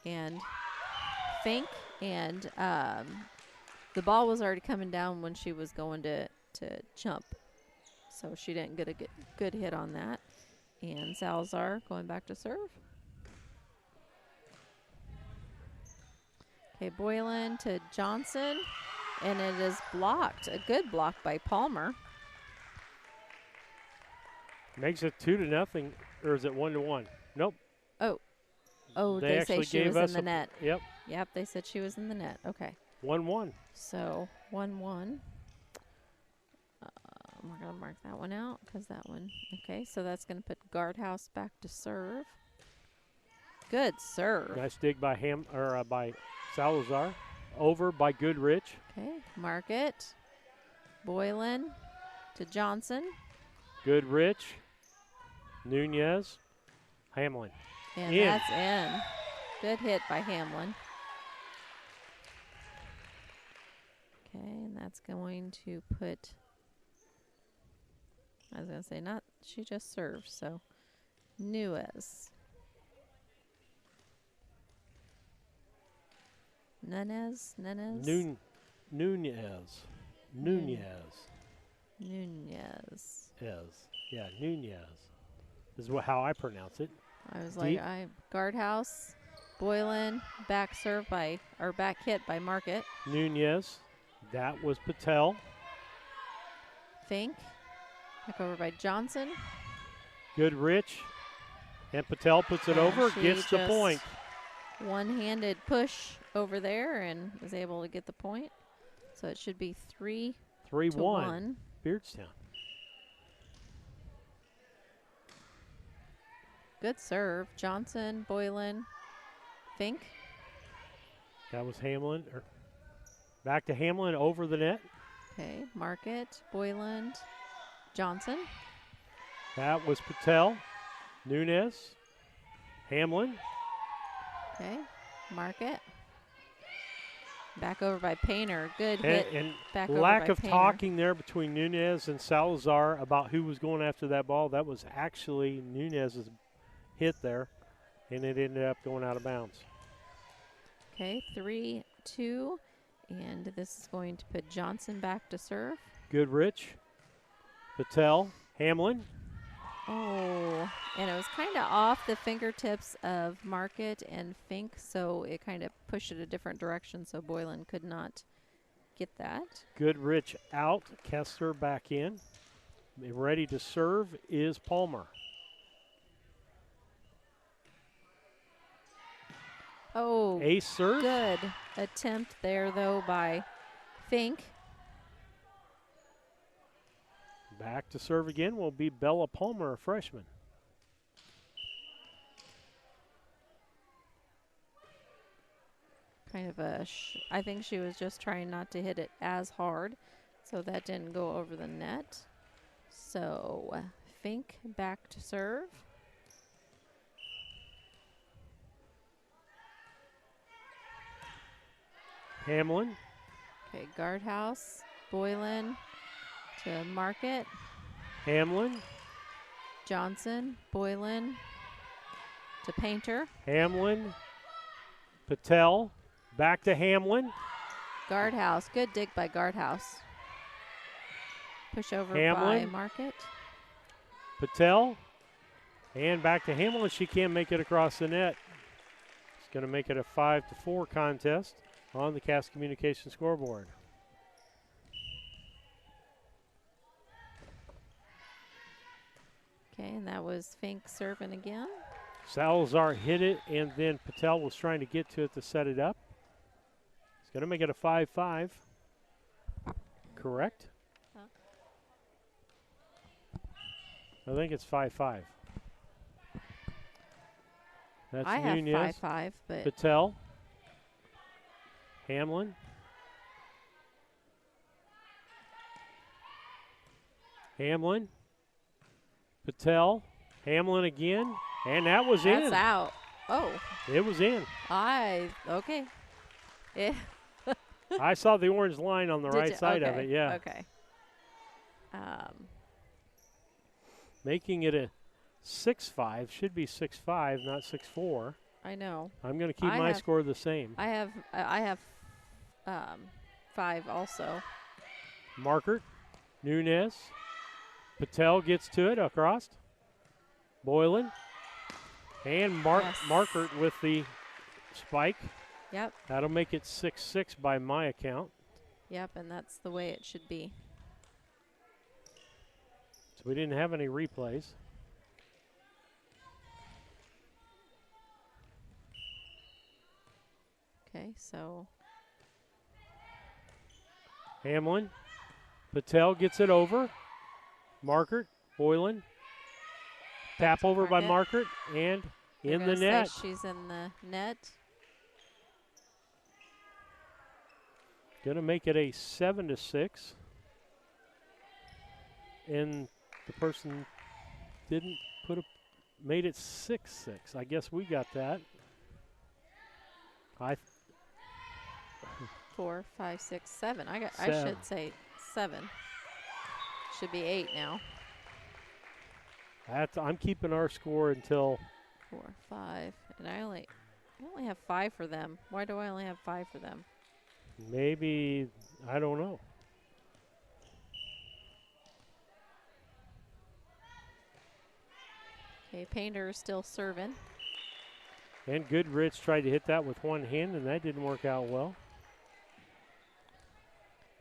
S12: and Fink, and the ball was already coming down when she was going to jump, so she didn't get a good hit on that. And Salazar going back to serve. Okay, Boylan to Johnson, and it is blocked. A good block by Palmer.
S1: Makes it 2-0, or is it 1-1? Nope.
S12: Oh, they say she was in the net.
S1: Yep.
S12: Yep, they said she was in the net. Okay.
S1: 1-1.
S12: So 1-1. We're going to mark that one out because that one. Okay, so that's going to put Guardhouse back to serve. Good serve.
S1: Nice dig by by Salazar. Over by Goodrich.
S12: Okay, Market. Boylan to Johnson.
S1: Goodrich. Nunez. Hamlin.
S12: And that's in. Good hit by Hamlin. Okay, and that's going to put, I was going to say, she just served, so Nuez. Nunez?
S1: Nunez. Yeah, Nunez is how I pronounce it.
S12: I was like, guardhouse, Boylan, back hit by Market.
S1: Nunez, that was Patel.
S12: Fink, back over by Johnson.
S1: Good Rich, and Patel puts it over, gets the point.
S12: One-handed push over there and was able to get the point. So it should be 3-1.
S1: Beardstown.
S12: Good serve. Johnson, Boylan, Fink.
S1: That was Hamlin. Back to Hamlin over the net.
S12: Okay, Market, Boylan, Johnson.
S1: That was Patel, Nunez, Hamlin.
S12: Okay, Market. Back over by Painter. Good hit.
S1: And
S12: back over
S1: lack
S12: by
S1: of
S12: Painter.
S1: talking there between Nunez and Salazar about who was going after that ball. That was actually Nunez's hit there, and it ended up going out of bounds.
S12: Okay, 3-2, and this is going to put Johnson back to serve.
S1: Good Rich, Patel, Hamlin.
S12: Oh, and it was kind of off the fingertips of Market and Fink, so it kind of pushed it a different direction, so Boylan could not get that.
S1: Good Rich out, Kessler back in. Ready to serve is Palmer.
S12: Oh,
S1: ace serve.
S12: Good attempt there, though, by Fink.
S1: Back to serve again will be Bella Palmer, a freshman.
S12: Kind of I think she was just trying not to hit it as hard, so that didn't go over the net. So Fink back to serve.
S1: Hamlin.
S12: Okay, guardhouse, Boylan to Market.
S1: Hamlin.
S12: Johnson, Boylan to Painter.
S1: Hamlin. Patel. Back to Hamlin.
S12: Guardhouse, good dig by Guardhouse. Push over
S1: Hamlin.
S12: by Market.
S1: Patel. And back to Hamlin. She can't make it across the net. It's going to make it a 5-4 contest on the Cass Communication scoreboard.
S12: Okay, and that was Fink serving again.
S1: Salazar hit it, and then Patel was trying to get to it to set it up. It's going to make it a 5-5. Correct?
S12: Huh?
S1: I think it's 5-5. That's
S12: I have
S1: Nunez.
S12: 5-5, but
S1: Patel. Hamlin. Hamlin. Patel. Hamlin again. And that was in.
S12: that's out. Oh.
S1: It was in.
S12: Okay. Yeah.
S1: I saw the orange line on the right side of it, yeah.
S12: Okay.
S1: Making it a 6-5. Should be 6-5, not 6-4.
S12: I know.
S1: I'm going to keep my score the same.
S12: I have 5 also.
S1: Markert, Nunez, Patel gets to it across. Boylan, and Markert with the spike.
S12: Yep.
S1: That'll make it 6-6 by my account.
S12: Yep, and that's the way it should be.
S1: So we didn't have any replays.
S12: Okay, so
S1: Hamlin, Patel gets it over. Markert, Boylan. Tap over by Markert, and in the net.
S12: She's in the net.
S1: Going to make it a 7-6. And the person didn't made it 6-6. I guess we got that.
S12: 4, 5, 6, 7. I should say 7. Should be 8 now.
S1: I'm keeping our score until
S12: 4, 5, and I only I only have 5 for them. Why do I only have 5 for them?
S1: Maybe, I don't know.
S12: Okay, Painter is still serving.
S1: And Goodrich tried to hit that with one hand, and that didn't work out well.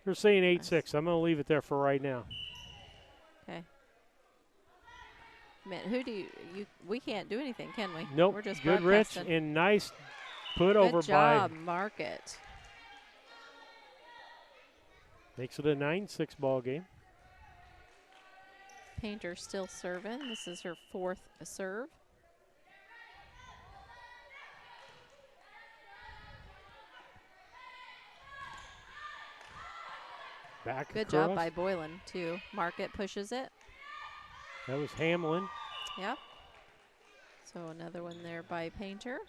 S1: You're saying 8-6. I'm going to leave it there for right now.
S12: Okay. Man, who do you we can't do anything, can we?
S1: Nope.
S12: We're just
S1: Goodrich
S12: broadcasting.
S1: and nice put
S12: Good
S1: over
S12: job,
S1: by.
S12: Market.
S1: Makes it a 9-6 ball game.
S12: Painter still serving. This is her 4th serve.
S1: Back
S12: Good
S1: across.
S12: job by Boylan, too. Market pushes it.
S1: That was Hamlin.
S12: Yep. So another one there by Painter.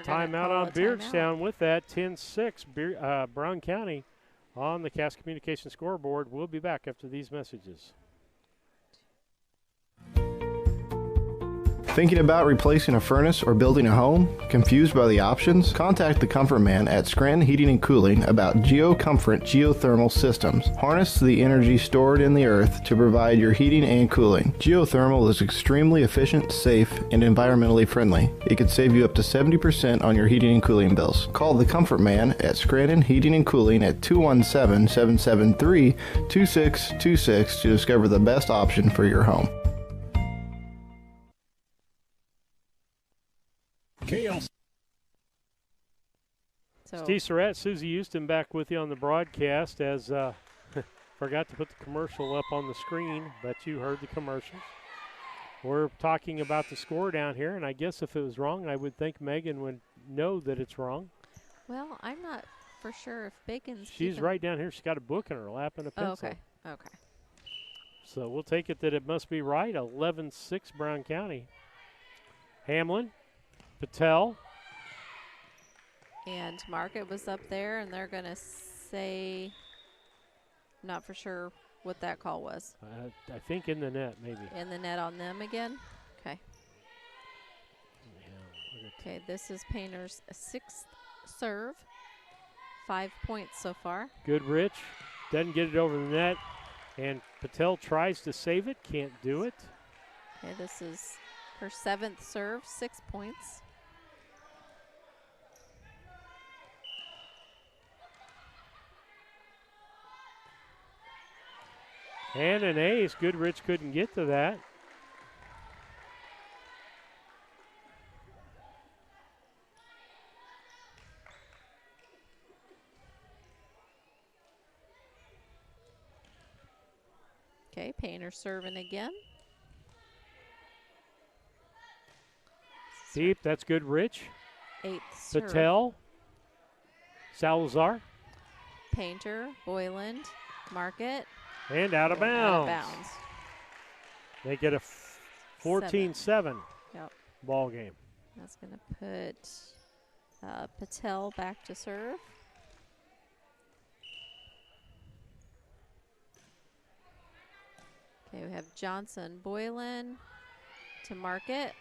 S1: Timeout on Beardstown with that 10-6 Brown County on the Cass Communication scoreboard. We'll be back after these messages.
S16: Thinking about replacing a furnace or building a home? Confused by the options? Contact the Comfort Man at Scranton Heating and Cooling about GeoComfort geothermal systems. Harness the energy stored in the earth to provide your heating and cooling. Geothermal is extremely efficient, safe, and environmentally friendly. It could save you up to 70% on your heating and cooling bills. Call the Comfort Man at Scranton Heating and Cooling at 217-773-2626 to discover the best option for your home.
S1: Steve Surratt, Susie Houston back with you on the broadcast as forgot to put the commercial up on the screen, but you heard the commercials. We're talking about the score down here, and I guess if it was wrong, I would think Megan would know that it's wrong.
S12: Well, I'm not for sure if Bacon's
S1: She's right down here. She's got a book in her lap and a pencil.
S12: Okay, okay.
S1: So we'll take it that it must be right, 11-6 Brown County. Hamlin, Patel.
S12: And Market was up there, and they're going to say, not for sure what that call was.
S1: I think in the net, maybe.
S12: In the net on them again? Okay.
S1: Yeah,
S12: okay, this is Painter's 6th serve. 5 points so far.
S1: Goodrich doesn't get it over the net, and Patel tries to save it, can't do it.
S12: Okay, this is her 7th serve, 6 points.
S1: And an ace. Goodrich couldn't get to that.
S12: Okay, Painter serving again.
S1: Deep, that's Goodrich.
S12: 8th serve.
S1: Patel. Salazar.
S12: Painter, Boyland, Market.
S1: And out of bounds.
S12: Out of bounds.
S1: They get a 14-7 ball game.
S12: That's going to put Patel back to serve. Okay, we have Johnson, Boylan to Market.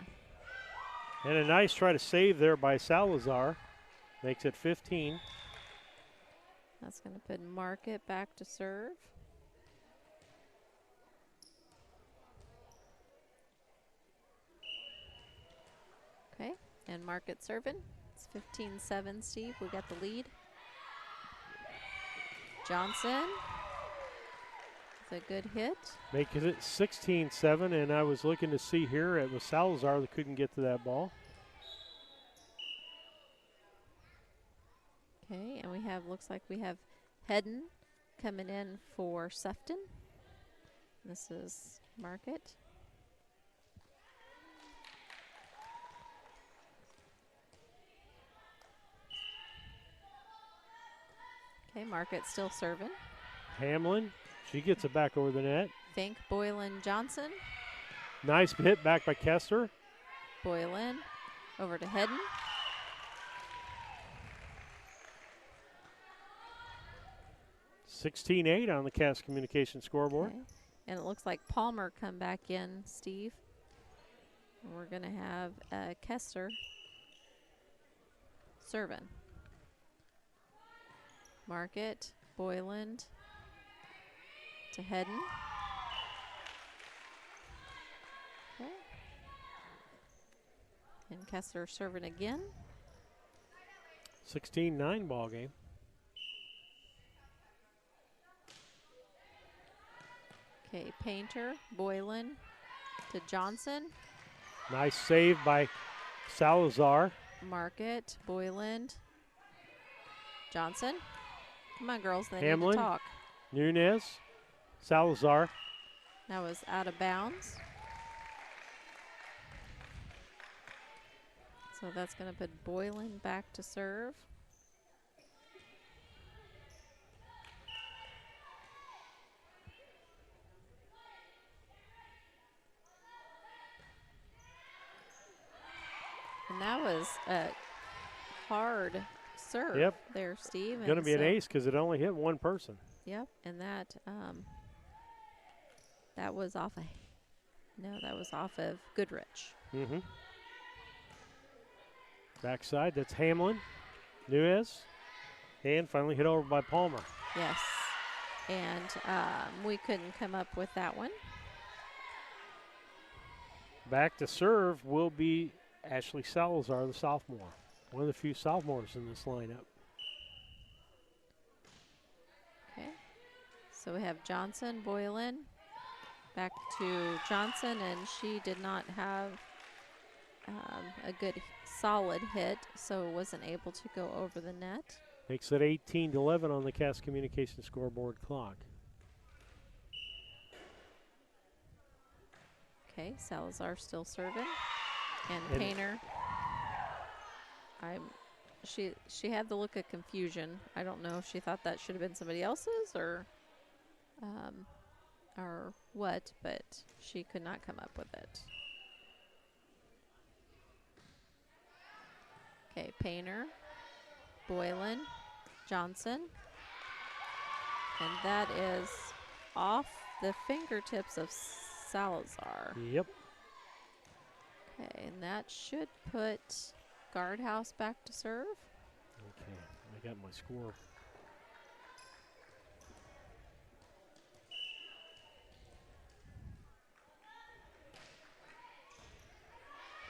S1: And a nice try to save there by Salazar. Makes it 15.
S12: That's going to put Market back to serve. Okay, and Market serving. It's 15-7, Steve. We got the lead. Johnson with a good hit.
S1: Making it 16-7, and I was looking to see here, it was Salazar that couldn't get to that ball.
S12: Okay, and we have, looks like we have Hedden coming in for Sefton. This is Market. Okay, Market still serving.
S1: Hamlin, she gets it back over the net.
S12: Fink, Boylan, Johnson.
S1: Nice hit back by Kester.
S12: Boylan over to Hedden.
S1: $16-8 on the Cass Communication scoreboard.
S12: Okay. And it looks like Palmer come back in, Steve. And we're going to have Kester serving. Market, Boyland to Hedden. Okay. And Kessler serving again.
S1: 16-9 ball game.
S12: Okay, Painter, Boylan to Johnson.
S1: Nice save by Salazar.
S12: Market, Boyland, Johnson. Come on, girls, they
S1: Hamlin,
S12: need to talk.
S1: Nunez, Salazar.
S12: That was out of bounds. So that's going to put Boylan back to serve. And that was a hard serve there, Steve.
S1: Going to be an ace because it only hit one person.
S12: Yep, and that that was off of Goodrich.
S1: Mm-hmm. Backside, that's Hamlin, Nunez, and finally hit over by Palmer.
S12: Yes, and we couldn't come up with that one.
S1: Back to serve will be Ashley Salazar, the sophomore. One of the few sophomores in this lineup.
S12: Okay, so we have Johnson, Boylan. Back to Johnson, and she did not have a good solid hit, so wasn't able to go over the net.
S1: Makes it 18-11 on the Cass Communication scoreboard clock.
S12: Okay, Salazar still serving, and Painter. She had the look of confusion. I don't know if she thought that should have been somebody else's or what, but she could not come up with it. Okay, Painter, Boylan, Johnson, and that is off the fingertips of Salazar.
S1: Yep.
S12: Okay, and that should put Guardhouse back to serve.
S1: Okay, I got my score.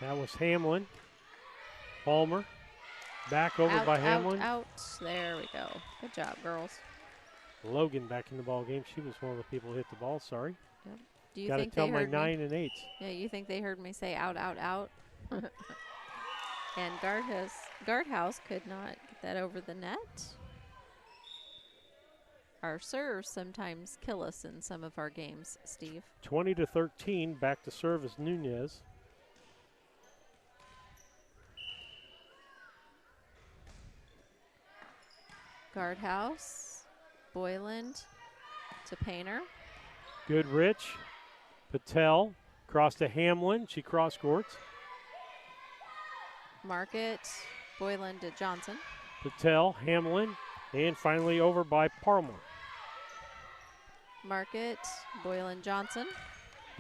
S1: That was Hamlin. Palmer. Back over by Hamlin.
S12: Out. There we go. Good job, girls.
S1: Logan back in the ball game. She was one of the people who hit the ball. Sorry.
S12: Yep. Do you
S1: Gotta
S12: think
S1: tell
S12: they
S1: my
S12: heard
S1: 9
S12: me?
S1: and 8s.
S12: Yeah, you think they heard me say out. And Guardhouse could not get that over the net. Our serves sometimes kill us in some of our games, Steve.
S1: 20-13. Back to serve is Nunez.
S12: Guardhouse, Boyland to Painter.
S1: Goodrich, Patel, cross to Hamlin. She cross courts.
S12: Market, Boyland to Johnson.
S1: Patel, Hamlin, and finally over by Palmer.
S12: Market, Boyland, Johnson.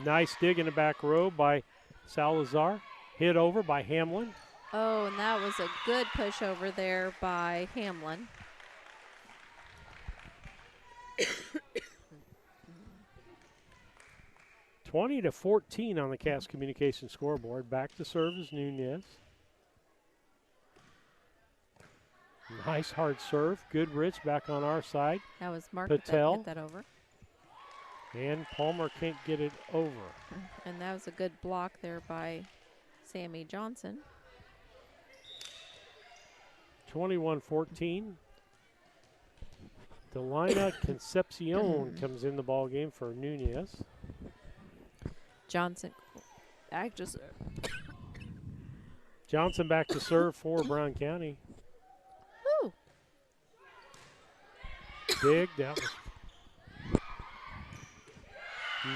S1: Nice dig in the back row by Salazar. Hit over by Hamlin.
S12: Oh, and that was a good push over there by Hamlin.
S1: 20-14 on the Cass Communication scoreboard. Back to serve is Nunez. Nice hard serve. Goodrich back on our side.
S12: That was Market that hit that over.
S1: And Palmer can't get it over.
S12: And that was a good block there by Sammy Johnson.
S1: 21-14. Delina Concepcion comes in the ball game for Nunez.
S12: Johnson
S1: back to serve for Brown County.
S12: Woo.
S1: Big, that was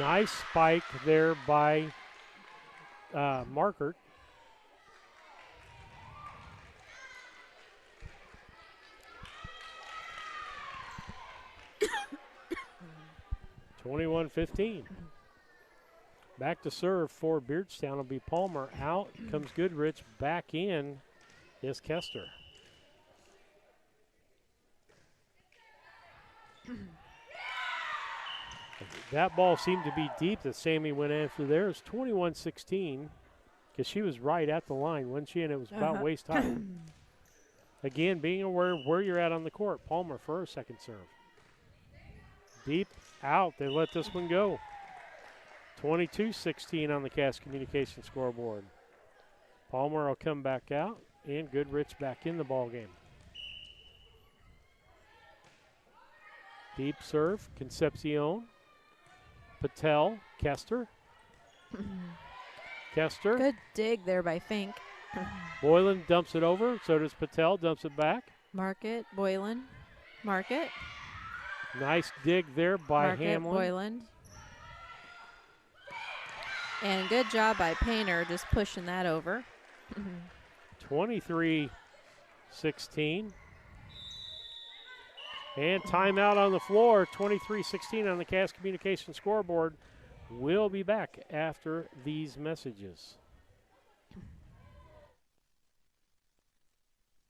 S1: nice spike there by Markert. (21-15). Back to serve for Beardstown will be Palmer. Out comes Goodrich. Back in is Kester. That ball seemed to be deep that Sammy went after there. It's 21-16 because she was right at the line, wasn't she? And it was about waist high. Again, being aware of where you're at on the court. Palmer for her second serve. Deep out. They let this one go. 22-16 on the Cass Communication scoreboard. Palmer will come back out, and Goodrich back in the ball game. Deep serve, Concepcion. Patel, Kester. Kester.
S12: Good dig there by Fink.
S1: Boylan dumps it over. So does Patel, dumps it back.
S12: Market, Boylan. Market.
S1: Nice dig there by
S12: Market,
S1: Hamlin.
S12: Boylan. And good job by Painter just pushing that over.
S1: 23-16. And timeout on the floor, 23-16 on the Cass Communication scoreboard. We'll be back after these messages.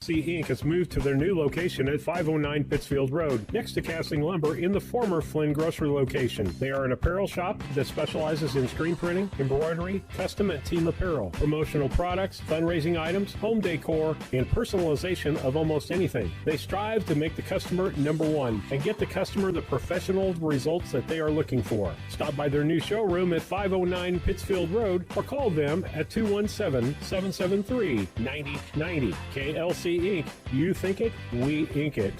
S1: Inc. has moved to their new location at 509 Pittsfield Road, next to Casting Lumber in the former Flynn grocery location. They are an apparel shop that specializes in screen printing, embroidery, custom and team apparel, promotional products, fundraising items, home decor, and personalization of almost anything. They strive to make the customer number one and get the customer the professional results that they are looking for. Stop by their new showroom at 509 Pittsfield Road or call them at 217-773-9090. KLC Inc. You think it, we ink it.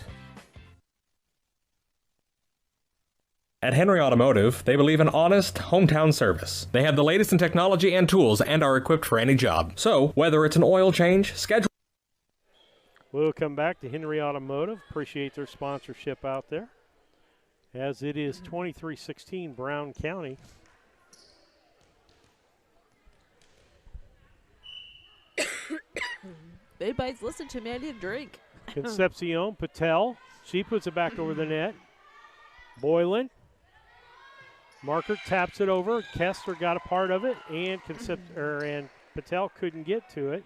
S9: At Henry Automotive, they believe in honest, hometown service. They have the latest in technology and tools and are equipped for any job. So, whether it's an oil change, schedule...
S1: We'll come back to Henry Automotive. Appreciate their sponsorship out there. As it is 23-16 Brown County.
S12: Everybody's listening to me. I need a drink.
S1: Concepcion, Patel. She puts it back over the net. Boylan. Marker taps it over. Kester got a part of it, and and Patel couldn't get to it.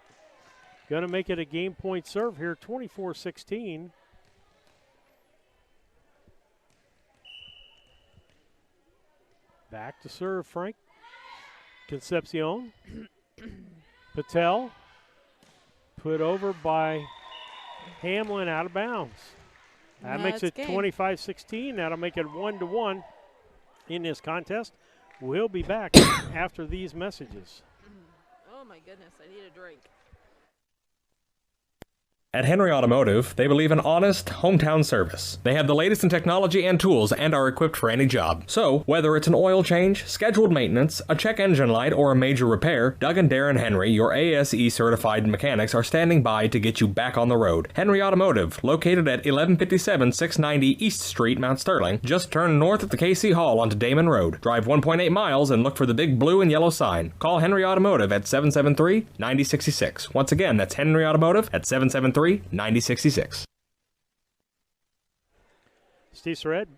S1: Going to make it a game point serve here, 24-16. Back to serve, Frank. Concepcion. Patel. Put over by Hamlin, out of bounds. That makes it 25-16. That'll make it 1-1 in this contest. We'll be back after these messages.
S12: Oh, my goodness. I need a drink.
S9: At Henry Automotive, they believe in honest, hometown service. They have the latest in technology and tools and are equipped for any job. So, whether it's an oil change, scheduled maintenance, a check engine light, or a major repair, Doug and Darren Henry, your ASE certified mechanics, are standing by to get you back on the road. Henry Automotive, located at 1157 690 East Street, Mount Sterling. Just turn north at the KC Hall onto Damon Road. Drive 1.8 miles and look for the big blue and yellow sign. Call Henry Automotive at 773-9066. Once again, that's Henry Automotive at 773-9066.
S1: Steve Surratt,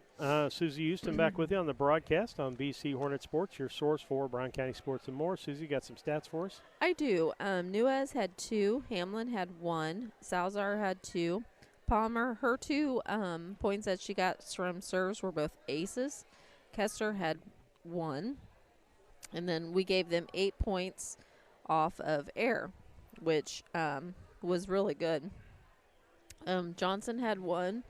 S1: Susie Houston back with you on the broadcast on BC Hornet Sports, your source for Brown County sports and more. Susie, got some stats for us?
S12: I do. Nuez had 2. Hamlin had 1. Salazar had 2. Palmer, her 2 points that she got from serves were both aces. Kester had 1. And then we gave them 8 points off of air, which was really good. Johnson had 1.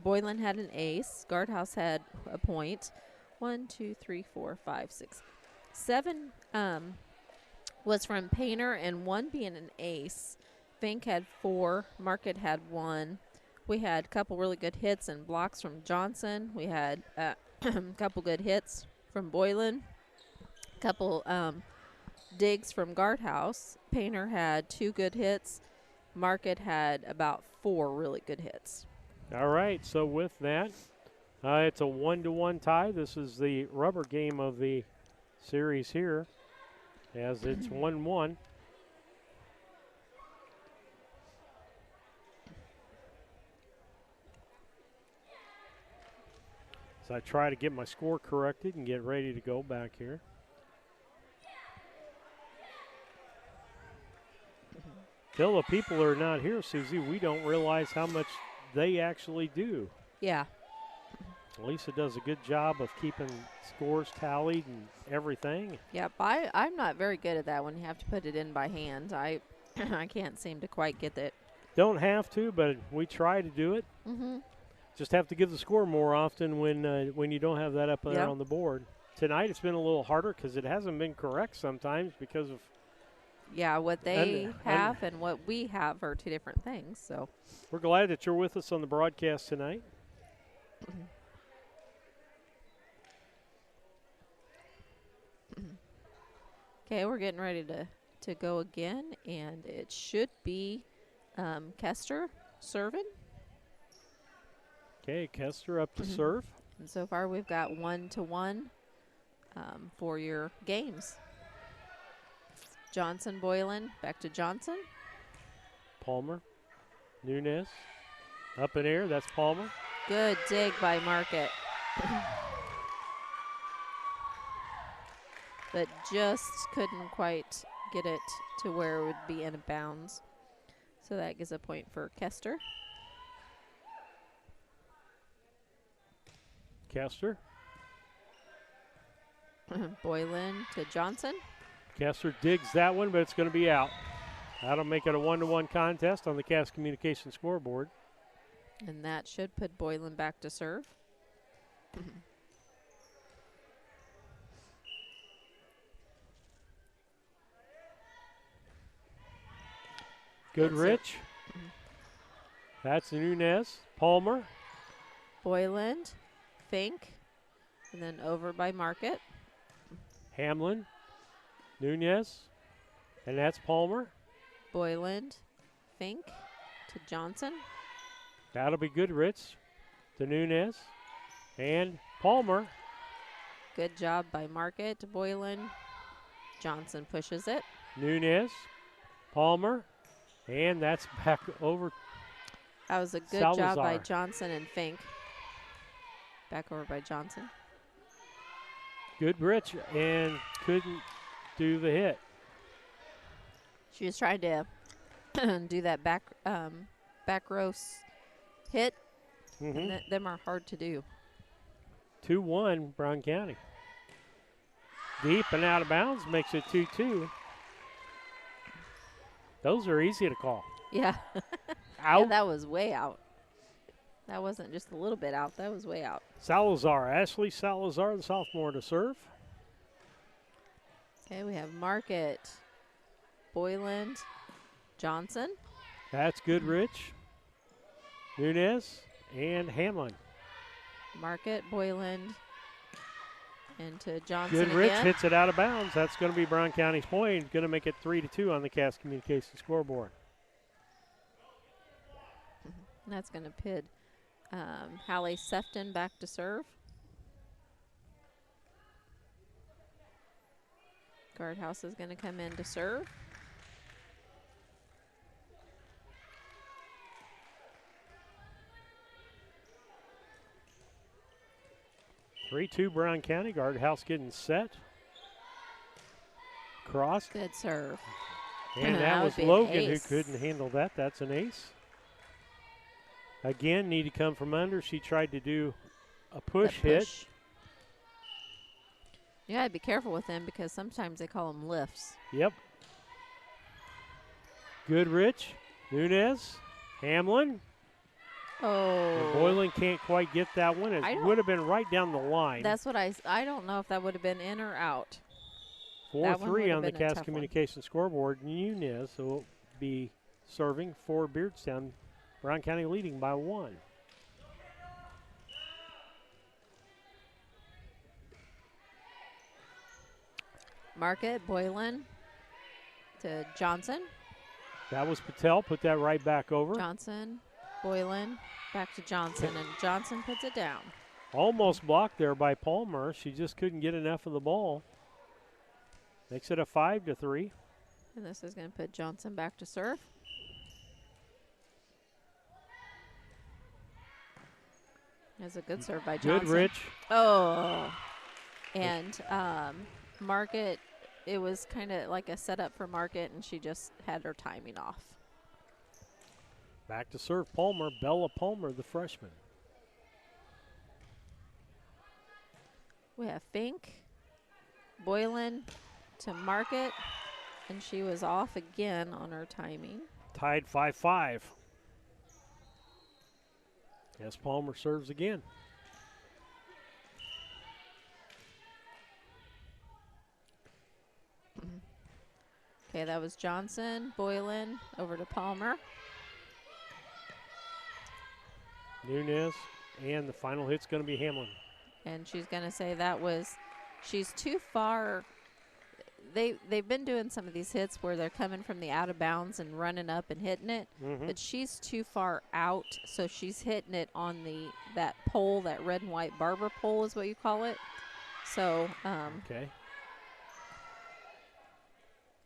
S12: Boylan had an ace. Guardhouse had a point. 1, 2, 3, 4, 5, 6, 7 was from Painter, and 1 being an ace. Fink had 4. Market had 1. We had a couple really good hits and blocks from Johnson. We had a couple good hits from Boylan. A couple digs from Guardhouse. Painter had 2 good hits. Market had about 4 really good hits.
S1: All right, so with that, it's a 1-1 tie. This is the rubber game of the series here, as it's 1-1. So I try to get my score corrected and get ready to go back here. Till the people are not here, Susie, we don't realize how much they actually do.
S12: Yeah.
S1: Lisa does a good job of keeping scores tallied and everything.
S12: Yep, I'm not very good at that when you have to put it in by hand. I can't seem to quite get it.
S1: Don't have to, but we try to do it.
S12: Mm-hmm.
S1: Just have to give the score more often when you don't have that up there on the board. Tonight it's been a little harder because it hasn't been correct sometimes because of.
S12: Yeah, what they have and what we have are two different things. So
S1: we're glad that you're with us on the broadcast tonight.
S12: Okay, we're getting ready to go again, and it should be Kester serving.
S1: Okay, Kester up to serve.
S12: And so far we've got 1-1 for your games. Johnson, Boylan, back to Johnson.
S1: Palmer, Nunez, up in air, that's Palmer.
S12: Good dig by Market. But just couldn't quite get it to where it would be in bounds. So that gives a point for Kester.
S1: Kester.
S12: Boylan to Johnson.
S1: Kester digs that one, but it's going to be out. That'll make it a 1-1 contest on the Cass Communication scoreboard.
S12: And that should put Boylan back to serve.
S1: Good Rich. That's Nunez. Palmer.
S12: Boylan, Fink, and then over by Market.
S1: Hamlin, Nunez, and that's Palmer.
S12: Boylan, Fink to Johnson.
S1: That'll be good, Ritz, to Nunez, and Palmer.
S12: Good job by Market to Boylan. Johnson pushes it.
S1: Nunez, Palmer, and that's back over.
S12: That was a good
S1: Salazar.
S12: job by Johnson and Fink. Back over by Johnson.
S1: Good Rich, and couldn't do the hit.
S12: She was trying to do that back row hit. And them are hard to do.
S1: 2-1 Brown County. Deep and out of bounds makes it 2-2. Those are easy to call.
S12: Yeah.
S1: Out.
S12: Yeah, that was way out. That wasn't just a little bit out. That was way out.
S1: Salazar, Ashley Salazar, the sophomore, to serve.
S12: Okay, we have Market, Boylan, Johnson.
S1: That's good, Rich. Nunez and Hamlin.
S12: Market, Boylan, and to Johnson
S1: Good Rich
S12: again.
S1: hits it out of bounds. That's going to be Brown County's point. Going to make it 3-2 on the Cass Communication scoreboard.
S12: And that's going to pit Hallie Sefton back to serve. Guardhouse is going to come in to serve.
S1: (3-2) Brown County. Guardhouse getting set. Cross.
S12: Good serve.
S1: And that was Logan who couldn't handle that. That's an ace. Again, need to come from under. She tried to do a push hit.
S12: You got to be careful with them because sometimes they call them lifts.
S1: Yep. Good Rich. Nunez. Hamlin.
S12: Oh.
S1: And Boylan can't quite get that one. It would have been right down the line.
S12: That's what I don't know if that would have been in or out.
S1: 4-3 on the Cass Communication scoreboard. Nunez will be serving for Beardstown. Brown County leading by 1.
S12: Market, Boylan to Johnson.
S1: That was Patel. Put that right back over.
S12: Johnson, Boylan, back to Johnson, and Johnson puts it down.
S1: Almost blocked there by Palmer. She just couldn't get enough of the ball. Makes it a 5-3.
S12: And this is going to put Johnson back to serve. That's a good serve by Johnson.
S1: Good Rich.
S12: Oh. And Market, it was kind of like a setup for Market, and she just had her timing off.
S1: Back to serve Palmer. Bella Palmer, the freshman.
S12: We have Fink, Boylan to Market, and she was off again on her timing.
S1: Tied 5-5. As Palmer serves again.
S12: Okay, that was Johnson, Boylan, over to Palmer.
S1: Nunez, and the final hit's going to be Hamlin.
S12: And she's going to say that was, she's too far. They've been doing some of these hits where they're coming from the out of bounds and running up and hitting it, but she's too far out, so she's hitting it on that pole, that red and white barber pole is what you call it. So
S1: okay.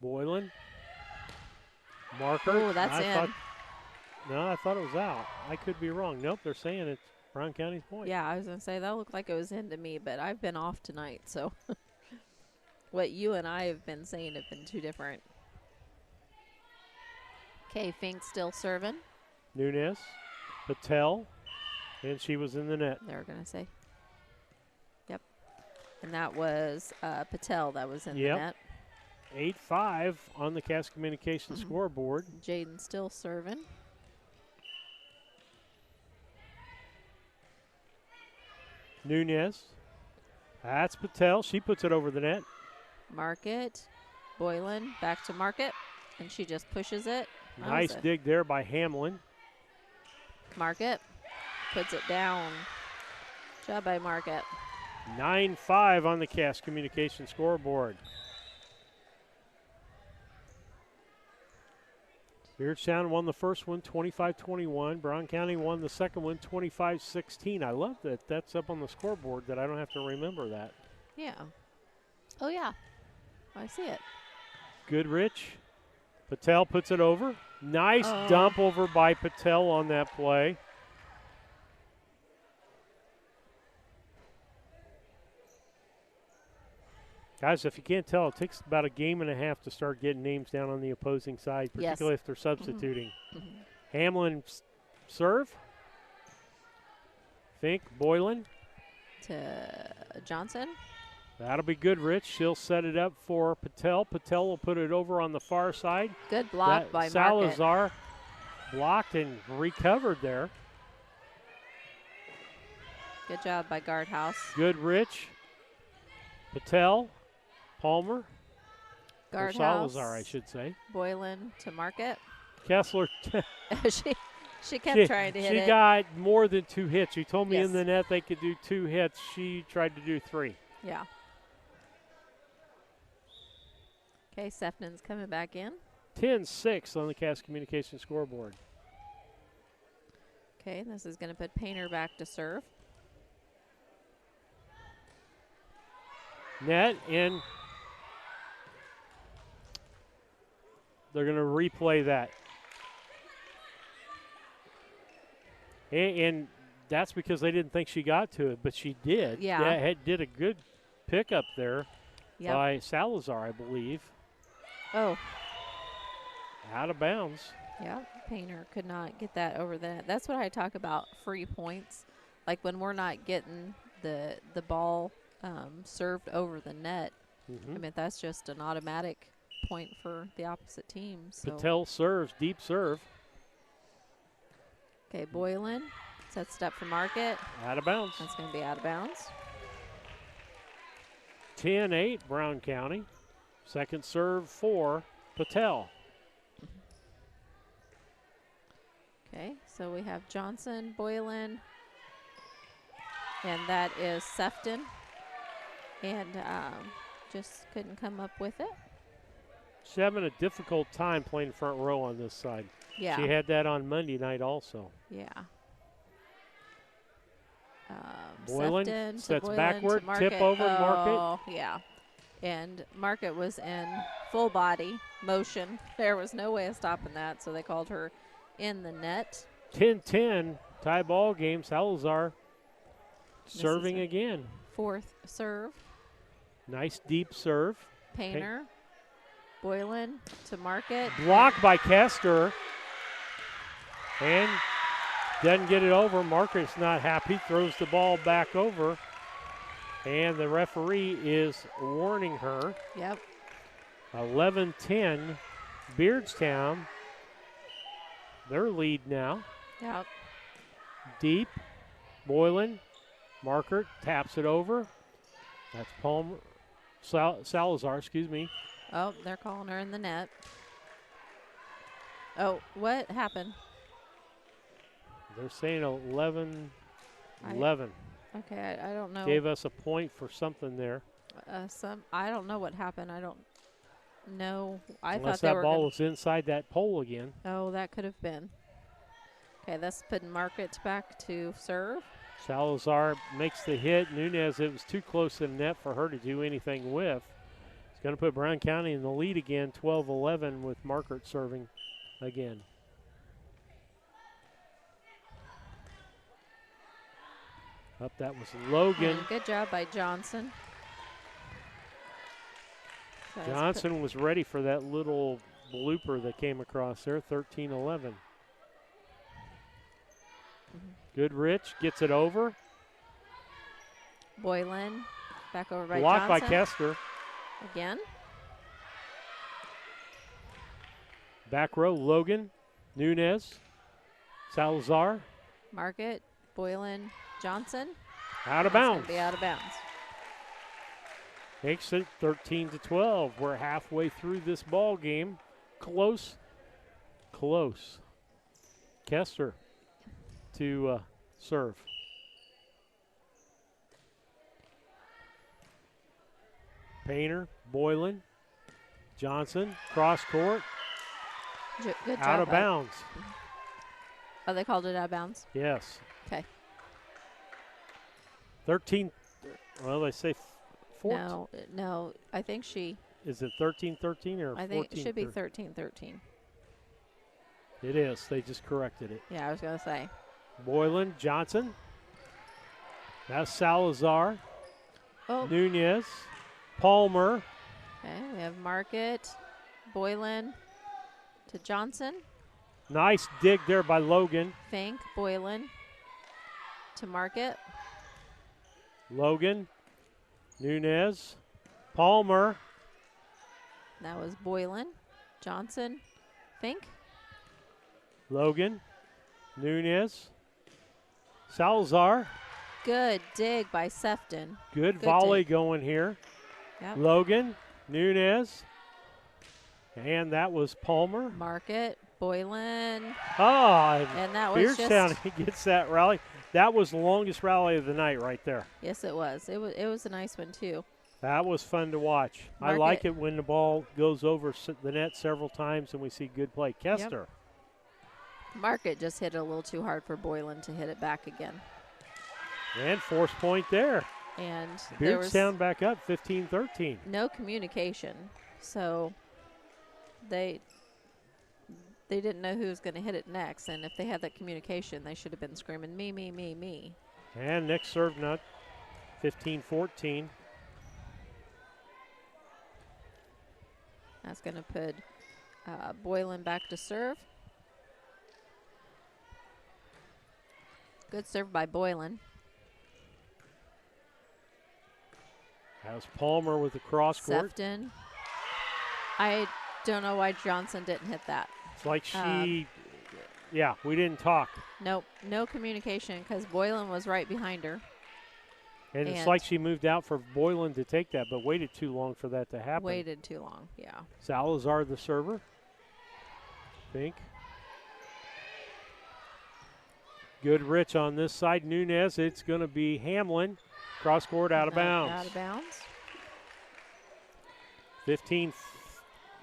S1: Boylan. Marker.
S12: Oh, that's in.
S1: I thought it was out. I could be wrong. Nope, they're saying it's Brown County's point.
S12: Yeah, I was going to say that looked like it was in to me, but I've been off tonight, so what you and I have been saying have been two different. Okay, Fink still serving.
S1: Nunez, Patel, and she was in the net.
S12: They were going to say. Yep. And that was Patel that was in the net.
S1: 8-5 on the Cass Communications scoreboard.
S12: Jaden still serving.
S1: Nunez. That's Patel. She puts it over the net.
S12: Market. Boylan back to Market. And she just pushes it.
S1: Nice dig there by Hamlin.
S12: Market puts it down. Job by Market.
S1: 9-5 on the Cass Communications scoreboard. Beardstown won the first one 25-21. Brown County won the second one 25-16. I love that that's up on the scoreboard that I don't have to remember that.
S12: Yeah. Oh, yeah. I see it.
S1: Goodrich. Patel puts it over. Nice dump over by Patel on that play. Guys, if you can't tell, it takes about a game and a half to start getting names down on the opposing side, particularly if they're substituting. Hamlin serve. Fink, Boylan.
S12: To Johnson.
S1: That'll be Goodrich. She'll set it up for Patel. Patel will put it over on the far side.
S12: Good block by
S1: Salazar blocked and recovered there.
S12: Good job by Guardhouse.
S1: Goodrich. Patel. Palmer.
S12: Guardhouse.
S1: Salazar, I should say.
S12: Boylan to Market.
S1: Kessler.
S12: she kept trying to hit it.
S1: She got more than 2 hits. You told me in the net they could do 2 hits. She tried to do 3.
S12: Yeah. Okay, Sefton's coming back in.
S1: 10-6 on the Cass Communications scoreboard.
S12: Okay, this is going to put Painter back to serve.
S1: Net, and they're going to replay that. And that's because they didn't think she got to it, but she did.
S12: Yeah.
S1: Did a good pickup there by Salazar, I believe.
S12: Oh.
S1: Out of bounds.
S12: Yeah, Painter could not get that over the net. That's what I talk about, free points. Like when we're not getting the ball served over the net. I mean, that's just an automatic point for the opposite team. So.
S1: Patel serves, deep serve.
S12: Okay, Boylan sets it up for Market.
S1: Out of bounds.
S12: That's going to be out of bounds.
S1: 10-8, Brown County. Second serve for Patel.
S12: Okay, so we have Johnson, Boylan, and that is Sefton. And just couldn't come up with it.
S1: She's having a difficult time playing front row on this side.
S12: Yeah.
S1: She had that on Monday night also.
S12: Yeah.
S1: Boylan
S12: Sefton
S1: sets
S12: Boylan
S1: backward,
S12: to
S1: tip over Market.
S12: Oh, yeah. And Market was in full body motion. There was no way of stopping that, so they called her in the net.
S1: 10-10, tie ball game. Salazar serving again.
S12: Fourth serve.
S1: Nice deep serve.
S12: Painter. Boylan to Market.
S1: Blocked by Kester. And doesn't get it over. Market's not happy. Throws the ball back over. And the referee is warning her.
S12: Yep.
S1: 11-10, Beardstown. Their lead now.
S12: Yep.
S1: Deep. Boylan. Markert taps it over. That's Palmer. Salazar, excuse me.
S12: Oh, they're calling her in the net. Oh, what happened?
S1: They're saying 11.
S12: Okay, I don't know.
S1: Gave us a point for something there.
S12: I don't know what happened. I don't know.
S1: Unless
S12: thought they
S1: that
S12: were
S1: ball was inside that pole again.
S12: Oh, that could have been. Okay, that's putting Market back to serve.
S1: Salazar makes the hit. Nunez, it was too close to the net for her to do anything with. It's going to put Brown County in the lead again, 12-11, with Markert serving again. Up, that was Logan.
S12: And good job by Johnson. So
S1: Johnson was ready for that little blooper that came across there, 13-11. Goodrich gets it over.
S12: Boylan back over by
S1: Blocked
S12: Johnson.
S1: by Kester.
S12: Again.
S1: Back row, Logan, Nunez, Salazar.
S12: Market, Boylan, Johnson.
S1: Out of
S12: That's
S1: bounds.
S12: gonna be out of bounds.
S1: Makes it 13-12. We're halfway through this ball game. Close. Kester to serve. Painter, Boylan, Johnson, cross court.
S12: Good job.
S1: Out of bounds.
S12: Oh, they called it out of bounds?
S1: Yes.
S12: Okay.
S1: 13. Well, they say 14.
S12: No, I think she.
S1: Is it 13-13 or 14-13?
S12: I think it should be 13-13.
S1: It is. They just corrected it.
S12: Yeah, I was going to say.
S1: Boylan, Johnson. That's Salazar.
S12: Oh.
S1: Nunez. Palmer.
S12: Okay, we have Market, Boylan to Johnson.
S1: Nice dig there by Logan.
S12: Fink, Boylan to Market.
S1: Logan. Nunez. Palmer.
S12: That was Boylan, Johnson, Fink.
S1: Logan. Nunez. Salazar.
S12: Good dig by Sefton.
S1: Good volley going here.
S12: Yep.
S1: Logan. Nunez. And that was Palmer.
S12: Market, Boylan.
S1: And
S12: that was
S1: Beardstown gets that rally. That was the longest rally of the night right there.
S12: Yes, it was. It was a nice one, too.
S1: That was fun to watch. I like it when the ball goes over the net several times and we see good play. Kester.
S12: Yep. Market just hit it a little too hard for Boylan to hit it back again.
S1: And force point there.
S12: And
S1: Beardstown back up 15-13.
S12: No communication. So they didn't know who was going to hit it next. And if they had that communication, they should have been screaming, me, me, me, me.
S1: And next serve nut, 15-14.
S12: That's going to put Boylan back to serve. Good serve by Boylan.
S1: That was Palmer with the cross court.
S12: Sefton. I don't know why Johnson didn't hit that.
S1: It's like she, we didn't talk.
S12: Nope, no communication because Boylan was right behind her.
S1: And it's like she moved out for Boylan to take that, but waited too long for that to happen.
S12: Waited too long, yeah.
S1: Salazar, the server. Fink. Good Rich on this side. Nunez, it's going to be Hamlin. Cross court out of bounds.
S12: Out of bounds.
S1: 15.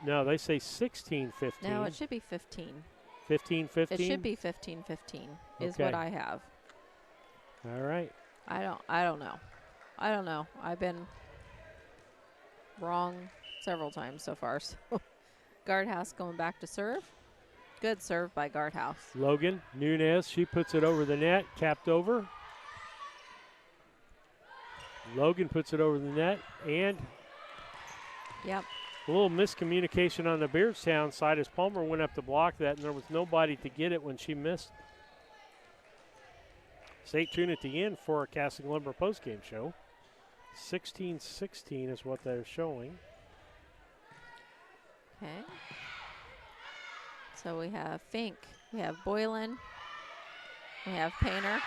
S1: No, they say 16-15.
S12: No, it should be 15.
S1: 15-15?
S12: It should be 15-15 is what I have.
S1: All right.
S12: I don't know. I've been wrong several times so far. So Guardhouse going back to serve. Good serve by Guardhouse.
S1: Logan, Nunez, she puts it over the net, capped over. Logan puts it over the net, and
S12: a
S1: little miscommunication on the Beardstown side as Palmer went up to block that, and there was nobody to get it when she missed. Stay tuned at the end for our Casting Lumber postgame show. 16-16 is what they're showing.
S12: Okay. So we have Fink, we have Boylan, we have Painter.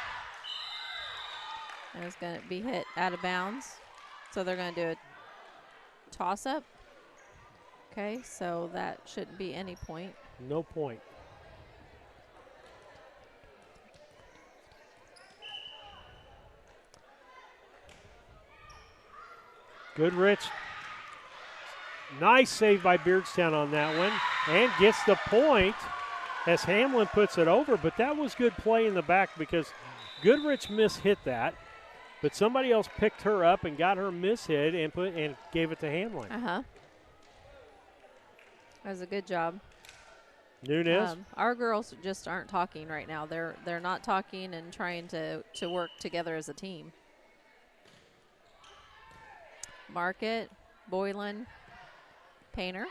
S12: And it's going to be hit out of bounds. So they're going to do a toss-up. Okay, so that shouldn't be any point.
S1: No point. Goodrich. Nice save by Beardstown on that one. And gets the point as Hamlin puts it over. But that was good play in the back because Goodrich mishit that. But somebody else picked her up and got her mishit and gave it to Hamlin.
S12: That was a good job.
S1: Nunez.
S12: Our girls just aren't talking right now. They're not talking and trying to work together as a team. Market, Boylan, Painter.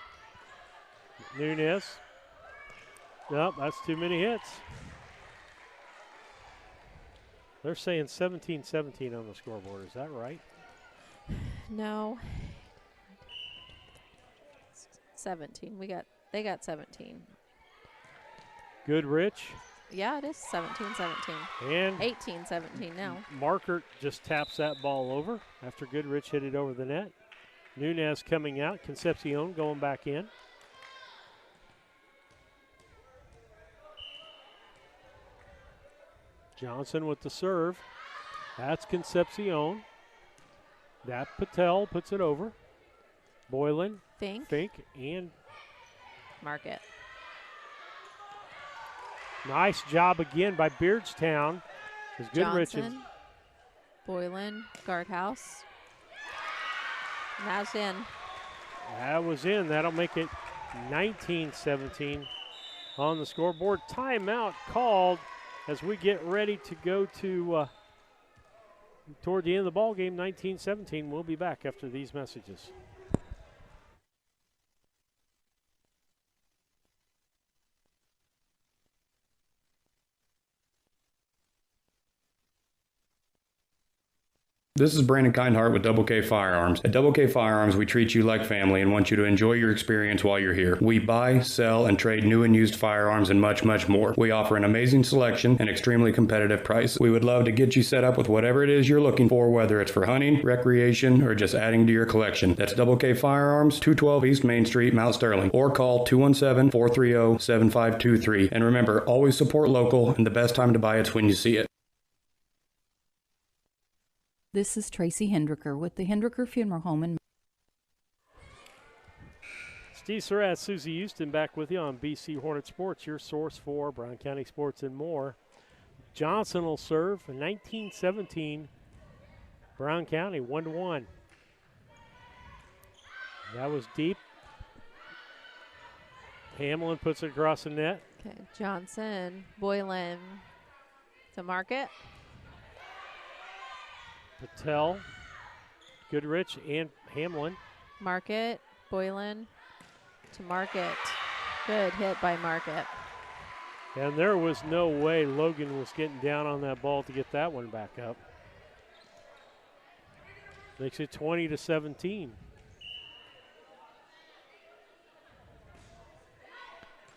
S1: Nunez. Nope, that's too many hits. They're saying 17-17 on the scoreboard. Is that right?
S12: No. 17. They got 17.
S1: Goodrich.
S12: Yeah, it is 17-17.
S1: And
S12: 18-17 now.
S1: Markert just taps that ball over after Goodrich hit it over the net. Nunez coming out. Concepcion going back in. Johnson with the serve. That's Concepcion. That Patel puts it over. Boylan,
S12: Fink,
S1: and
S12: Market.
S1: Nice job again by Beardstown. As Goodrich
S12: Johnson, Boylan, guardhouse. And that's in.
S1: That was in. That'll make it 19-17 on the scoreboard. Timeout called as we get ready to go to toward the end of the ball game. 19-17. We'll be back after these messages.
S17: This is Brandon Kindheart with Double K Firearms. At Double K Firearms, we treat you like family and want you to enjoy your experience while you're here. We buy, sell, and trade new and used firearms and much, much more. We offer an amazing selection and extremely competitive price. We would love to get you set up with whatever it is you're looking for, whether it's for hunting, recreation, or just adding to your collection. That's Double K Firearms, 212 East Main Street, Mount Sterling, or call 217-430-7523. And remember, always support local, and the best time to buy it's when you see it.
S18: This is Tracy Hendricker with the Hendricker Funeral Home in
S1: Steve Surratt, Susie Houston back with you on BC Hornet Sports, your source for Brown County sports and more. Johnson will serve 19-17. Brown County 1-1. That was deep. Hamlin puts it across the net.
S12: Okay, Johnson, Boylan to Market.
S1: Patel, Goodrich, and Hamlin.
S12: Market, Boylan to Market. Good hit by Market.
S1: And there was no way Logan was getting down on that ball to get that one back up. Makes it 20-17.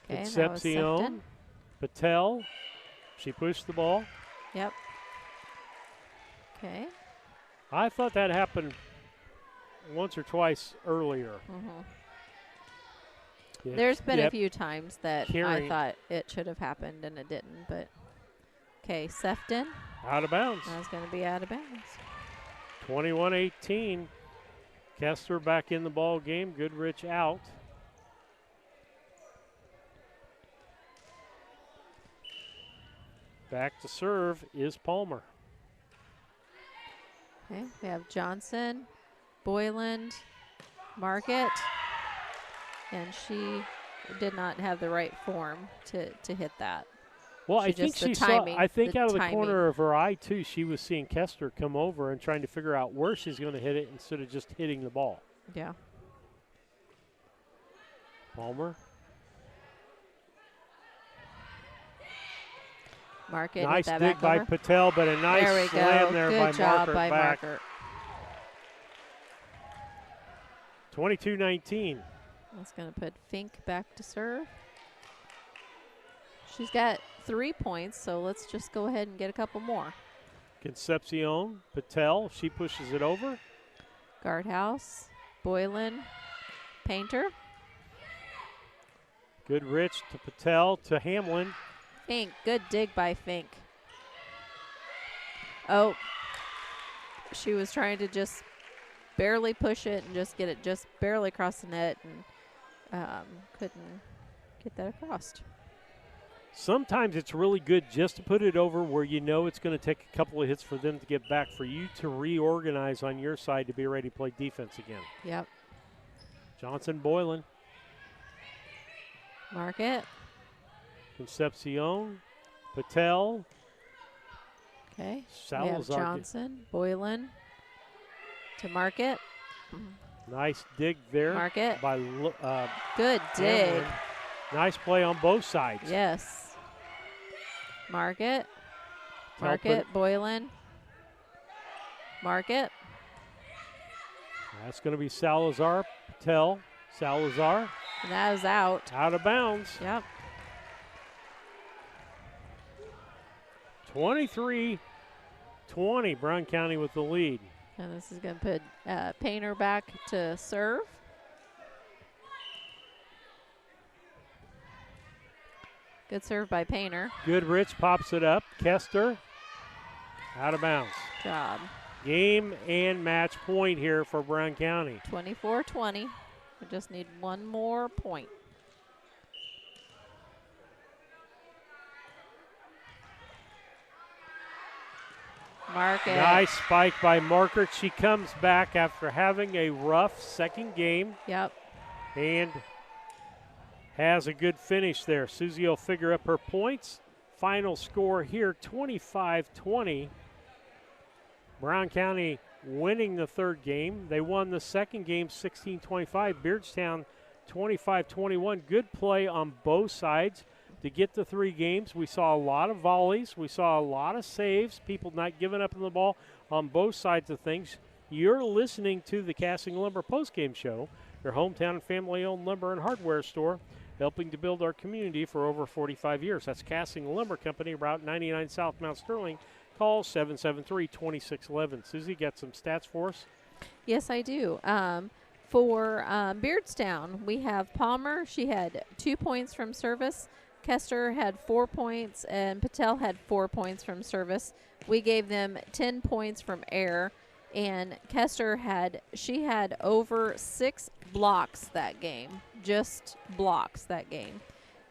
S12: Okay,
S1: Concepcion, Patel. She pushed the ball.
S12: Yep. Okay.
S1: I thought that happened once or twice earlier.
S12: Mm-hmm. There's been a few times that I thought it should have happened and it didn't, but okay, Sefton.
S1: Out of bounds.
S12: That was going to be out of bounds.
S1: 21-18. Kessler back in the ball game. Goodrich out. Back to serve is Palmer.
S12: Okay, we have Johnson, Boyland, Market, and she did not have the right form to hit that.
S1: Well, I think she saw. I think out of the corner of her eye too, she was seeing Kester come over and trying to figure out where she's going to hit it instead of just hitting the ball.
S12: Yeah.
S1: Palmer.
S12: Market.
S1: Nice dig by Patel, but a nice slam there by Market back. 22-19.
S12: That's going to put Fink back to serve. She's got 3 points, so let's just go ahead and get a couple more.
S1: Concepcion, Patel, she pushes it over.
S12: Guardhouse, Boylan, Painter.
S1: Goodrich to Patel to Hamlin.
S12: Fink, good dig by Fink. Oh, she was trying to just barely push it and just get it just barely across the net and couldn't get that across.
S1: Sometimes it's really good just to put it over where you know it's going to take a couple of hits for them to get back, for you to reorganize on your side to be ready to play defense again.
S12: Yep.
S1: Johnson, Boylan.
S12: Market.
S1: Concepcion, Patel.
S12: Okay.
S1: Salazar.
S12: We have Johnson, Boylan to Market.
S1: Nice dig there.
S12: Market.
S1: By
S12: good dig.
S1: Hamlin. Nice play on both sides.
S12: Yes. Market. Market, Boylan. Market.
S1: That's going to be Salazar, Patel, Salazar.
S12: And that was out.
S1: Out of bounds.
S12: Yep.
S1: 23-20, Brown County with the lead.
S12: And this is going to put Painter back to serve. Good serve by Painter.
S1: Goodrich pops it up. Kester out of bounds.
S12: Job.
S1: Game and match point here for Brown County.
S12: 24-20. We just need one more point. Market.
S1: Nice spike by Marker. She comes back after having a rough second game.
S12: Yep.
S1: And has a good finish there. Susie will figure up her points. Final score here, 25-20. Brown County winning the third game. They won the second game 16-25. Beardstown 25-21. Good play on both sides to get the 3 games. We saw a lot of volleys. We saw a lot of saves. People not giving up on the ball on both sides of things. You're listening to the Casting Lumber Postgame Show, your hometown family-owned lumber and hardware store, helping to build our community for over 45 years. That's Casting Lumber Company, Route 99 South, Mount Sterling. Call 773-2611. Susie, got some stats for us?
S12: Yes, I do. For Beardstown, we have Palmer. She had 2 points from service. Kester had 4 points, and Patel had 4 points from service. We gave them 10 points from air, and Kester had over 6 blocks that game, just blocks that game.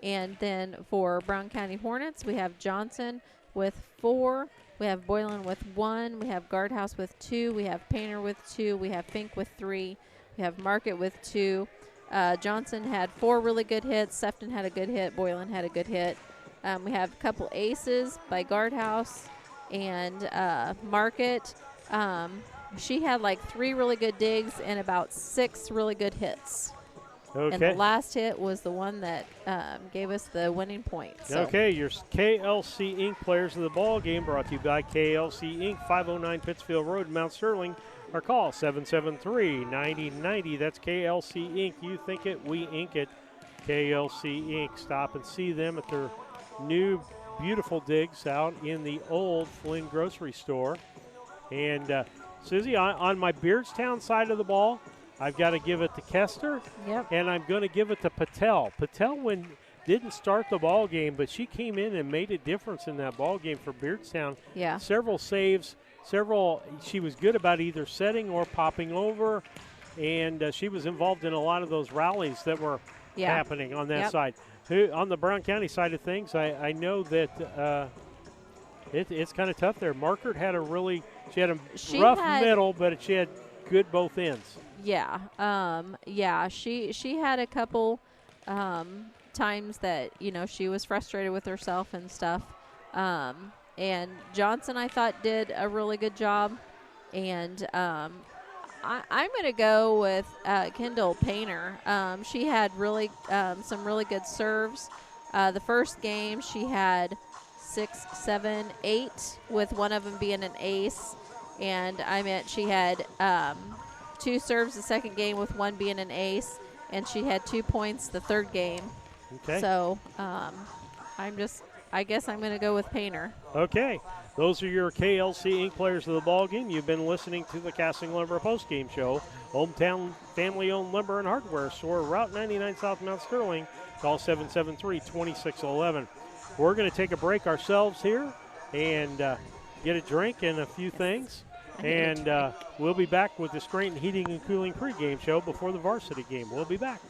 S12: And then for Brown County Hornets, we have Johnson with 4. We have Boylan with 1. We have Guardhouse with 2. We have Painter with 2. We have Fink with 3. We have Market with 2. Johnson had 4 really good hits. Sefton had a good hit. Boylan had a good hit. We have a couple aces by Guardhouse and Market. She had like 3 really good digs and about 6 really good hits.
S1: Okay.
S12: And the last hit was the one that gave us the winning point. So.
S1: Okay, your KLC Inc. players of the ball game brought to you by KLC Inc. 509 Pittsfield Road, Mount Sterling. Our call, 773-9090. That's KLC Inc. You think it, we ink it. KLC Inc. Stop and see them at their new beautiful digs out in the old Flynn grocery store. And Susie, on my Beardstown side of the ball, I've got to give it to Kester.
S12: Yep.
S1: And I'm going to give it to Patel. Patel didn't start the ball game, but she came in and made a difference in that ball game for Beardstown.
S12: Yeah.
S1: Several saves. She was good about either setting or popping over, and she was involved in a lot of those rallies that were happening on that side. On the Brown County side of things, I know that it's kind of tough there. Markert had she had a rough middle, but she had good both ends.
S12: Yeah, she had a couple times that she was frustrated with herself and stuff. And Johnson, I thought, did a really good job. And I'm going to go with Kendall Painter. She had some really good serves. The first game, she had 6, 7, 8, with one of them being an ace. And she had 2 serves the second game with 1 being an ace, and she had 2 points the third game.
S1: Okay.
S12: So I guess I'm going to go with Painter.
S1: Okay. Those are your KLC Inc. players of the ballgame. You've been listening to the Casting Lumber Postgame Show. Hometown family-owned lumber and hardware store, Route 99 South Mount Sterling. Call 773-2611. We're going to take a break ourselves here and get a drink and a few things. And we'll be back with the Scranton Heating and Cooling pregame show before the varsity game. We'll be back.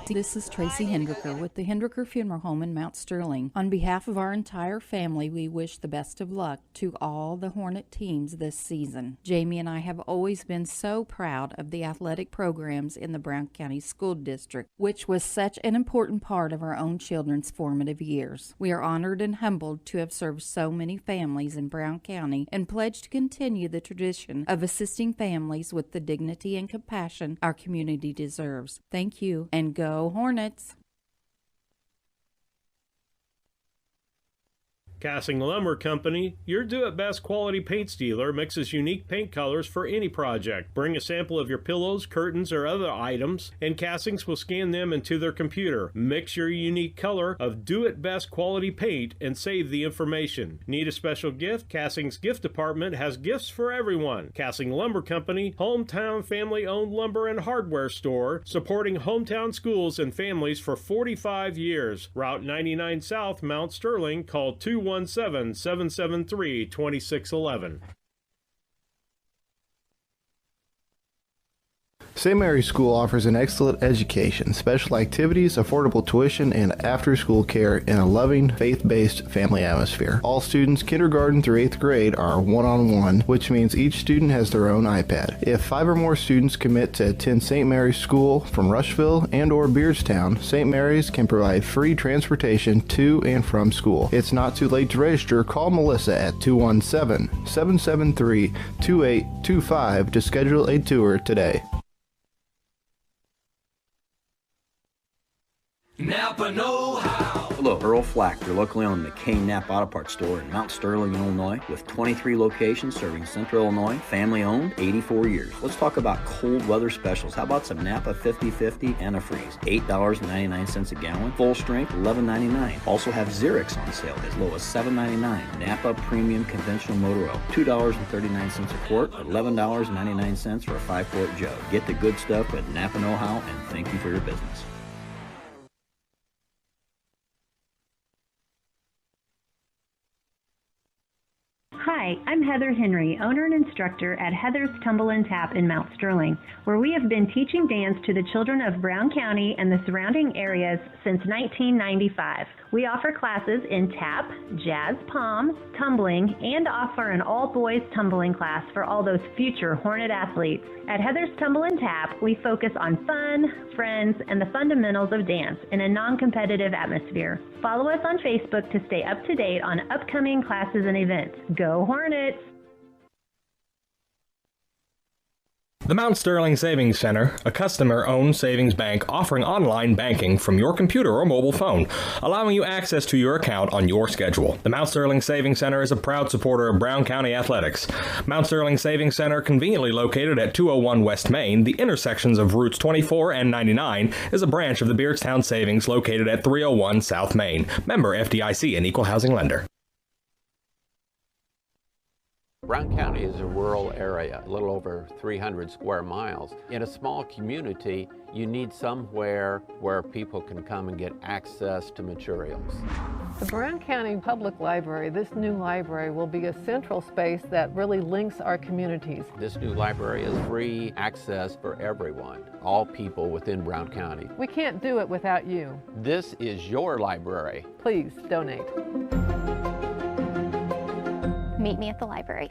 S18: This is Tracy Hendricker with the Hendricker Funeral Home in Mount Sterling. On behalf of our entire family, we wish the best of luck to all the Hornet teams this season. Jamie and I have always been so proud of the athletic programs in the Brown County School District, which was such an important part of our own children's formative years. We are honored and humbled to have served so many families in Brown County and pledge to continue the tradition of assisting families with the dignity and compassion our community deserves. Thank you, and go Hornets!
S1: Casting Lumber Company, your do-it-best quality paint dealer, mixes unique paint colors for any project. Bring a sample of your pillows, curtains, or other items, and Castings will scan them into their computer. Mix your unique color of do-it-best quality paint and save the information. Need a special gift? Castings Gift Department has gifts for everyone. Casting Lumber Company, hometown family-owned lumber and hardware store, supporting hometown schools and families for 45 years. Route 99 South, Mount Sterling. Call 217-773-2611.
S16: St. Mary's School offers an excellent education, special activities, affordable tuition, and after-school care in a loving, faith-based family atmosphere. All students, kindergarten through 8th grade, are one-on-one, which means each student has their own iPad. If 5 or more students commit to attend St. Mary's School from Rushville and or Beardstown, St. Mary's can provide free transportation to and from school. It's not too late to register. Call Melissa at 217-773-2825 to schedule a tour today.
S19: Napa know-how. Hello, Earl Flack, your locally owned McCain Napa Auto Parts store in Mount Sterling, Illinois, with 23 locations serving Central Illinois, family-owned, 84 years. Let's talk about cold weather specials. How about some Napa 50/50 antifreeze, $8.99 a gallon, full strength, $11.99. Also have Xerox on sale as low as $7.99. Napa Premium Conventional Motor Oil, $2.39 a quart, $11.99 for a 5-quart jug. Get the good stuff with Napa know-how, and thank you for your business.
S20: Hi, I'm Heather Henry, owner and instructor at Heather's Tumble and Tap in Mount Sterling, where we have been teaching dance to the children of Brown County and the surrounding areas since 1995. We offer classes in tap, jazz palm, tumbling, and offer an all-boys tumbling class for all those future Hornet athletes. At Heather's Tumble and Tap, we focus on fun, friends, and the fundamentals of dance in a non-competitive atmosphere. Follow us on Facebook to stay up to date on upcoming classes and events. Go Hornets!
S9: The Mount Sterling Savings Center, a customer-owned savings bank offering online banking from your computer or mobile phone, allowing you access to your account on your schedule. The Mount Sterling Savings Center is a proud supporter of Brown County athletics. Mount Sterling Savings Center, conveniently located at 201 West Main, the intersections of routes 24 and 99, is a branch of the Beardstown Savings located at 301 South Main. Member FDIC, an equal housing lender.
S21: Brown County is a rural area, a little over 300 square miles. In a small community, you need somewhere where people can come and get access to materials.
S22: The Brown County Public Library, this new library, will be a central space that really links our communities.
S21: This new library is free access for everyone, all people within Brown County.
S22: We can't do it without you.
S21: This is your library.
S22: Please donate.
S23: Meet me at the library.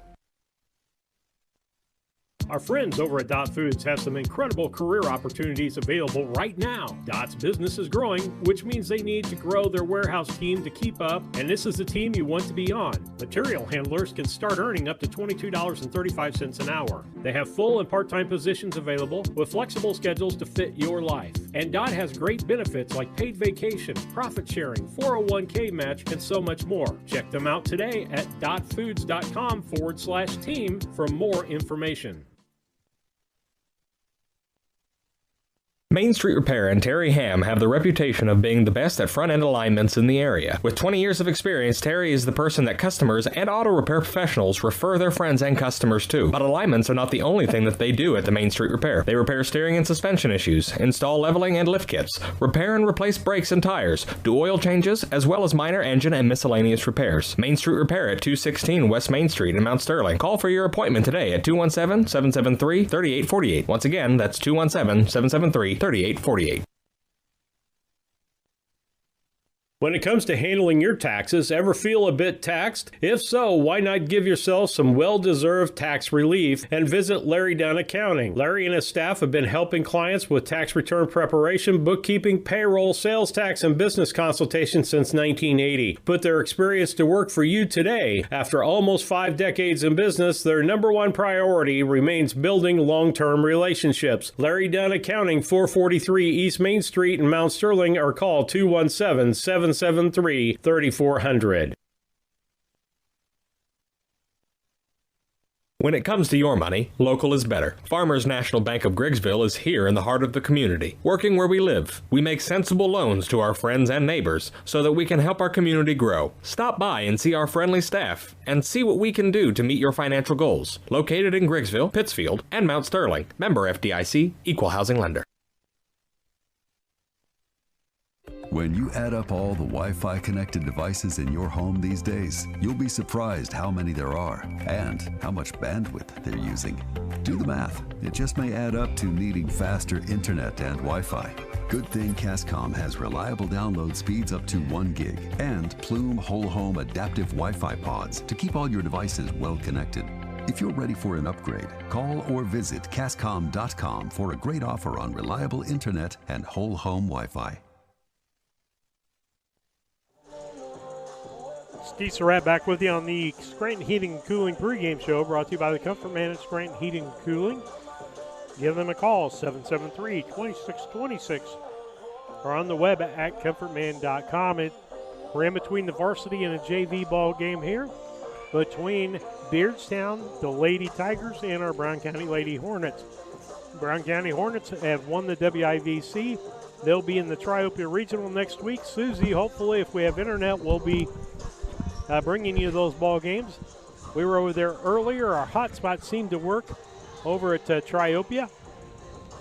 S1: Our friends over at Dot Foods have some incredible career opportunities available right now. Dot's business is growing, which means they need to grow their warehouse team to keep up, and this is the team you want to be on. Material handlers can start earning up to $22.35 an hour. They have full and part-time positions available with flexible schedules to fit your life. And Dot has great benefits like paid vacation, profit sharing, 401k match, and so much more. Check them out today at dotfoods.com/team for more information.
S9: Main Street Repair and Terry Ham have the reputation of being the best at front-end alignments in the area. With 20 years of experience, Terry is the person that customers and auto repair professionals refer their friends and customers to. But alignments are not the only thing that they do at the Main Street Repair. They repair steering and suspension issues, install leveling and lift kits, repair and replace brakes and tires, do oil changes, as well as minor engine and miscellaneous repairs. Main Street Repair at 216 West Main Street in Mount Sterling. Call for your appointment today at 217-773-3848. Once again, that's 217-773-3848.
S1: When it comes to handling your taxes, ever feel a bit taxed? If so, why not give yourself some well-deserved tax relief and visit Larry Dunn Accounting. Larry and his staff have been helping clients with tax return preparation, bookkeeping, payroll, sales tax, and business consultation since 1980. Put their experience to work for you today. After almost 5 decades in business, their number one priority remains building long-term relationships. Larry Dunn Accounting, 443 East Main Street in Mount Sterling, or call 217-773-3400.
S9: When it comes to your money, local is better. Farmers National Bank of Griggsville is here in the heart of the community, working where we live. We make sensible loans to our friends and neighbors so that we can help our community grow. Stop by and see our friendly staff and see what we can do to meet your financial goals. Located in Griggsville, Pittsfield, and Mount Sterling. Member FDIC, Equal Housing Lender.
S2: When you add up all the Wi-Fi connected devices in your home these days, you'll be surprised how many there are and how much bandwidth they're using. Do the math. It just may add up to needing faster internet and Wi-Fi. Good thing Cascom has reliable download speeds up to 1 gig and Plume Whole Home Adaptive Wi-Fi pods to keep all your devices well connected. If you're ready for an upgrade, call or visit Cascom.com for a great offer on reliable internet and whole home Wi-Fi.
S3: Steve Surratt back with you on the Scranton Heating and Cooling pregame show, brought to you by the Comfort Man at Scranton Heating and Cooling. Give them a call, 773-2626, or on the web at comfortman.com. We're in between the varsity and a JV ball game here between Beardstown, the Lady Tigers, and our Brown County Lady Hornets. Brown County Hornets have won the WIVC. They'll be in the Triopia Regional next week. Susie, hopefully, if we have internet, will be bringing you those ball games. We were over there earlier. Our hotspot seemed to work over at Triopia.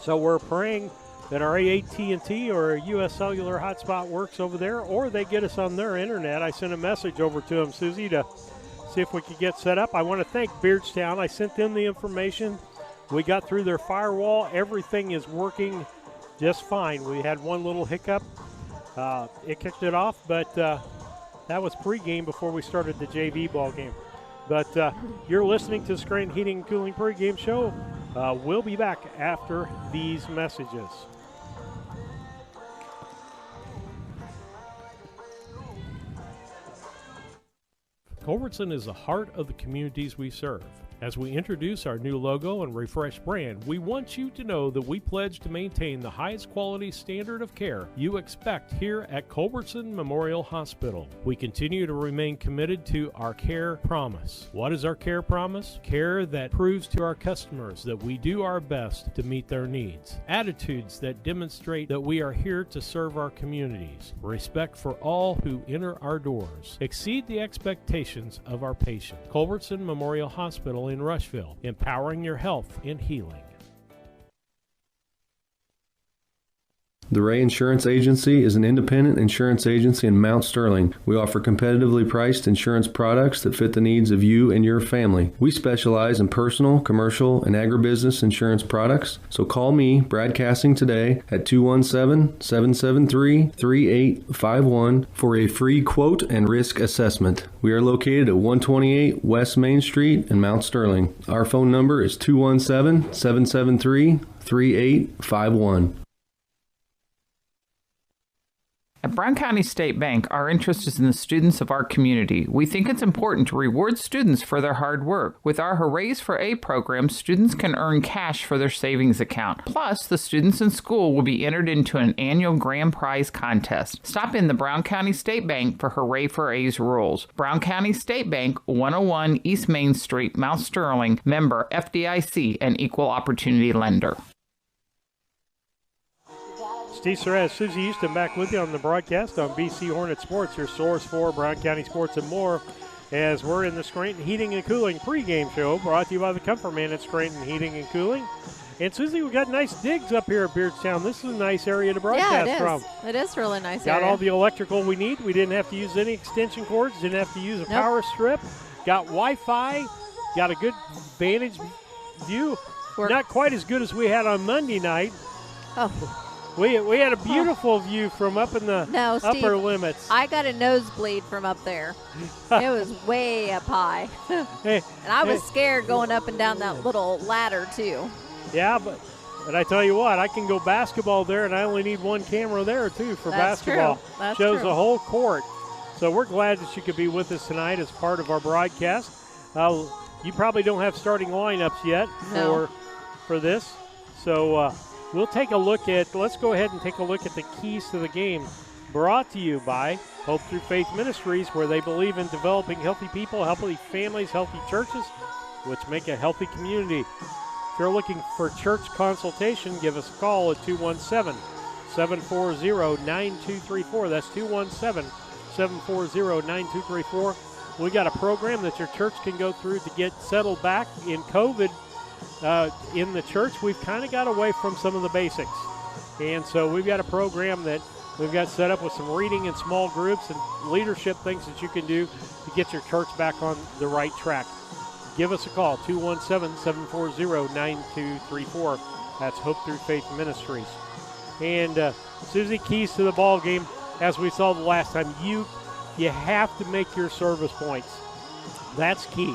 S3: So we're praying that our AT&T or US Cellular hotspot works over there, or they get us on their internet. I sent a message over to them, Susie, to see if we could get set up. I want to thank Beardstown. I sent them the information. We got through their firewall. Everything is working just fine. We had one little hiccup. It kicked it off, but that was pregame before we started the JV ball game. But you're listening to the Scranton Heating and Cooling pregame show. We'll be back after these messages. Culbertson is the heart of the communities we serve. As we introduce our new logo and refreshed brand, we want you to know that we pledge to maintain the highest quality standard of care you expect here at Culbertson Memorial Hospital. We continue to remain committed to our care promise. What is our care promise? Care that proves to our customers that we do our best to meet their needs. Attitudes that demonstrate that we are here to serve our communities. Respect for all who enter our doors. Exceed the expectations of our patients. Culbertson Memorial Hospital in Rushville, empowering your health and healing.
S13: The Ray Insurance Agency is an independent insurance agency in Mount Sterling. We offer competitively priced insurance products that fit the needs of you and your family. We specialize in personal, commercial, and agribusiness insurance products. So call me, Brad Cassing, today at 217-773-3851 for a free quote and risk assessment. We are located at 128 West Main Street in Mount Sterling. Our phone number is 217-773-3851.
S14: At Brown County State Bank, our interest is in the students of our community. We think it's important to reward students for their hard work. With our Hoorays for A program, students can earn cash for their savings account. Plus, the students in school will be entered into an annual grand prize contest. Stop in the Brown County State Bank for Hooray for A's rules. Brown County State Bank, 101 East Main Street, Mount Sterling, member FDIC, and equal opportunity lender.
S3: Steve Surratt, Susie Houston back with you on the broadcast on BC Hornet Sports, your source for Brown County sports and more, as we're in the Scranton Heating and Cooling pregame show brought to you by the Comfort Man at Scranton Heating and Cooling. And Susie, we got nice digs up here at Beardstown. This is a nice area to broadcast from.
S12: It is really nice
S3: Got
S12: area.
S3: all the electrical we need. We didn't have to use any extension cords, didn't have to use a power strip. Got Wi-Fi, got a good vantage view. Not quite as good as we had on Monday night.
S12: Oh.
S3: We had a beautiful view from up in the upper limits.
S12: I got a nosebleed from up there. It was way up high. And I was scared going up and down that little ladder, too.
S3: Yeah, but I tell you what, I can go basketball there, and I only need one camera there, too, for basketball.
S12: True. That's
S3: Shows
S12: true.
S3: the whole court. So we're glad that you could be with us tonight as part of our broadcast. You probably don't have starting lineups yet for this. So we'll take a look at, let's go ahead and take a look at the keys to the game, brought to you by Hope Through Faith Ministries, where they believe in developing healthy people, healthy families, healthy churches, which make a healthy community. If you're looking for church consultation, give us a call at 217-740-9234. That's 217-740-9234. We got a program that your church can go through to get settled back in COVID. In the church, we've kind of got away from some of the basics. And so we've got a program that we've got set up with some reading in small groups and leadership things that you can do to get your church back on the right track. Give us a call, 217-740-9234. That's Hope Through Faith Ministries. And Susie, keys to the ball game, as we saw the last time, you have to make your service points. That's key.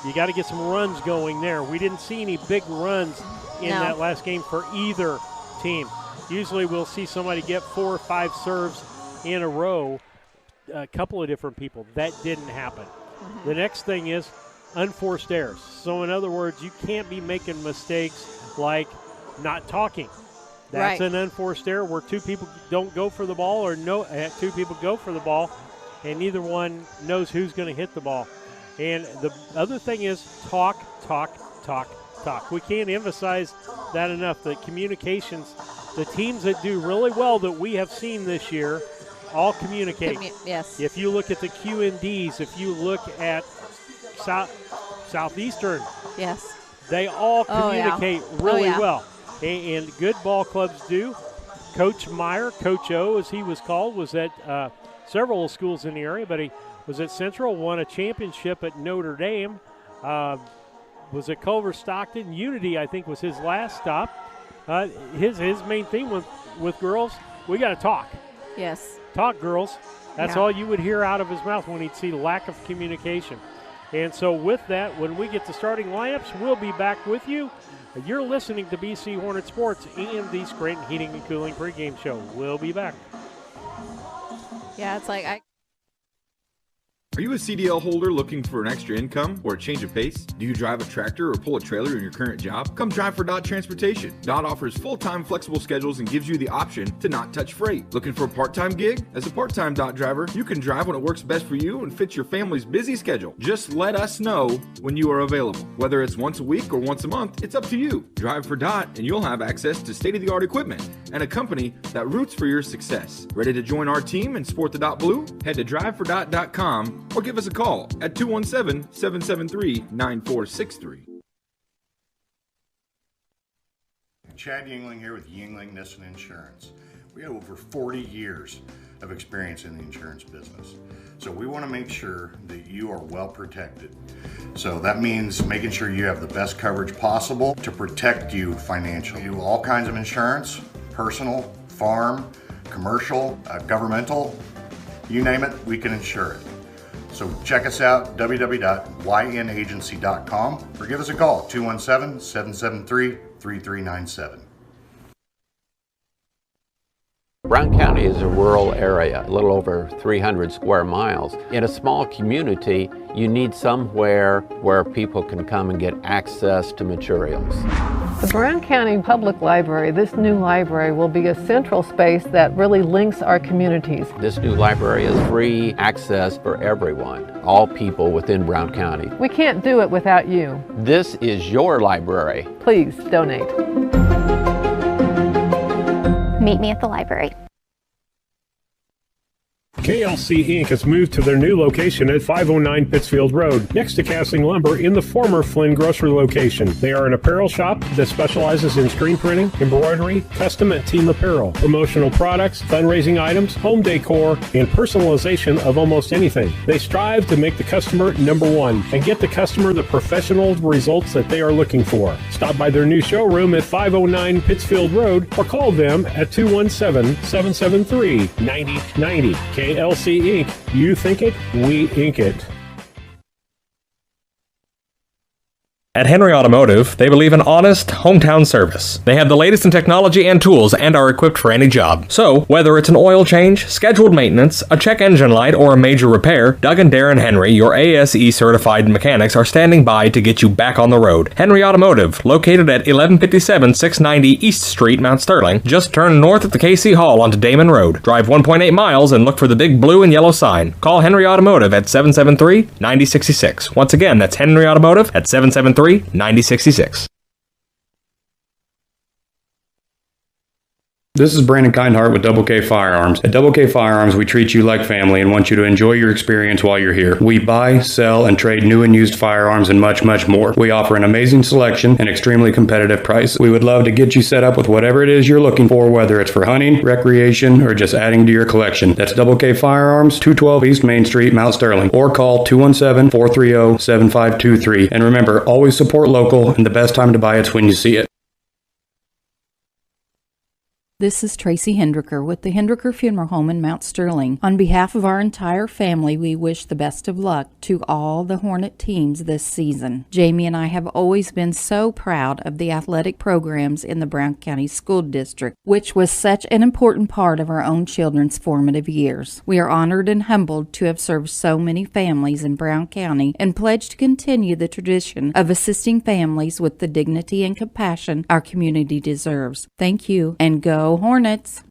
S3: You got to get some runs going there. We didn't see any big runs in that last game for either team. Usually we'll see somebody get 4 or 5 serves in a row, a couple of different people. That didn't happen. Mm-hmm. The next thing is unforced errors. So in other words, you can't be making mistakes like not talking. That's an unforced error where 2 people don't go for the ball, or 2 people go for the ball, and neither one knows who's going to hit the ball. And the other thing is talk. We can't emphasize that enough. The communications, the teams that do really well that we have seen this year, all communicate.
S12: Yes.
S3: If you look at the Q&Ds, if you look at Southeastern,
S12: yes,
S3: they all communicate really well. And good ball clubs do. Coach Meyer, Coach O, as he was called, was at several schools in the area, but he was at Central, won a championship at Notre Dame, was at Culver Stockton. Unity, I think, was his last stop. His main theme with girls, we got to talk.
S12: Yes.
S3: Talk, girls. That's all you would hear out of his mouth when he'd see lack of communication. And so with that, when we get to starting lineups, we'll be back with you. You're listening to BC Hornet Sports and the Scranton Heating and Cooling pregame show. We'll be back.
S12: Yeah, it's like
S8: Are you a CDL holder looking for an extra income or a change of pace? Do you drive a tractor or pull a trailer in your current job? Come drive for Dot Transportation. Dot offers full-time flexible schedules and gives you the option to not touch freight. Looking for a part-time gig? As a part-time Dot driver, you can drive when it works best for you and fits your family's busy schedule. Just let us know when you are available. Whether it's once a week or once a month, it's up to you. Drive for Dot and you'll have access to state-of-the-art equipment and a company that roots for your success. Ready to join our team and sport the Dot Blue? Head to drivefordot.com or give us a call at 217-773-9463.
S4: Chad Yingling here with Yingling Nissen Insurance. We have over 40 years of experience in the insurance business. So we want to make sure that you are well protected. So that means making sure you have the best coverage possible to protect you financially. We do all kinds of insurance, personal, farm, commercial, governmental, you name it, we can insure it. So check us out, www.ynagency.com, or give us a call, 217-773-3397.
S21: Brown County is a rural area, a little over 300 square miles. In a small community, you need somewhere where people can come and get access to materials.
S22: The Brown County Public Library, this new library, will be a central space that really links our communities.
S21: This new library is free access for everyone, all people within Brown County.
S22: We can't do it without you.
S21: This is your library.
S22: Please donate.
S23: Meet me at the library.
S1: KLC Inc. has moved to their new location at 509 Pittsfield Road, next to Casting Lumber in the former Flynn Grocery location. They are an apparel shop that specializes in screen printing, embroidery, custom and team apparel, promotional products, fundraising items, home decor, and personalization of almost anything. They strive to make the customer number one and get the customer the professional results that they are looking for. Stop by their new showroom at 509 Pittsfield Road or call them at 217-773-9090. KLC Inc. You think it, we ink it.
S9: At Henry Automotive, they believe in honest, hometown service. They have the latest in technology and tools and are equipped for any job. So, whether it's an oil change, scheduled maintenance, a check engine light, or a major repair, Doug and Darren Henry, your ASE certified mechanics, are standing by to get you back on the road. Henry Automotive, located at 1157 690 East Street, Mount Sterling. Just turn north at the KC Hall onto Damon Road. Drive 1.8 miles and look for the big blue and yellow sign. Call Henry Automotive at 773-9066. Once again, that's Henry Automotive at 773-9066.
S17: This is Brandon Kindhart with Double K Firearms. At Double K Firearms, we treat you like family and want you to enjoy your experience while you're here. We buy, sell, and trade new and used firearms and much, much more. We offer an amazing selection and extremely competitive prices. We would love to get you set up with whatever it is you're looking for, whether it's for hunting, recreation, or just adding to your collection. That's Double K Firearms, 212 East Main Street, Mount Sterling, or call 217-430-7523. And remember, always support local, and the best time to buy it's when you see it.
S18: This is Tracy Hendricker with the Hendricker Funeral Home in Mount Sterling. On behalf of our entire family, we wish the best of luck to all the Hornet teams this season. Jamie and I have always been so proud of the athletic programs in the Brown County School District, which was such an important part of our own children's formative years. We are honored and humbled to have served so many families in Brown County and pledge to continue the tradition of assisting families with the dignity and compassion our community deserves. Thank you, and go Hornets!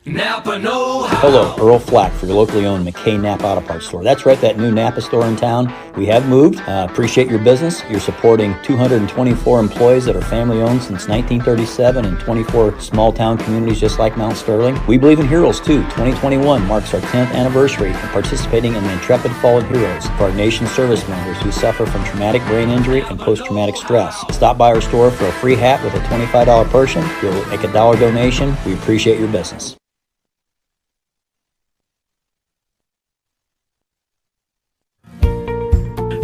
S19: Napa know-how. Hello, Earl Flack for your locally owned McKay Napa Auto Parts store. That's right, that new Napa store in town. We have moved. Appreciate your business. You're supporting 224 employees that are family owned since 1937 and 24 small town communities just like Mount Sterling. We believe in heroes too. 2021 marks our 10th anniversary of participating in the Intrepid Fallen Heroes for our nation's service members who suffer from traumatic brain injury and post-traumatic stress. Stop by our store for a free hat with a $25 person. You'll make a $1 donation. We appreciate your business.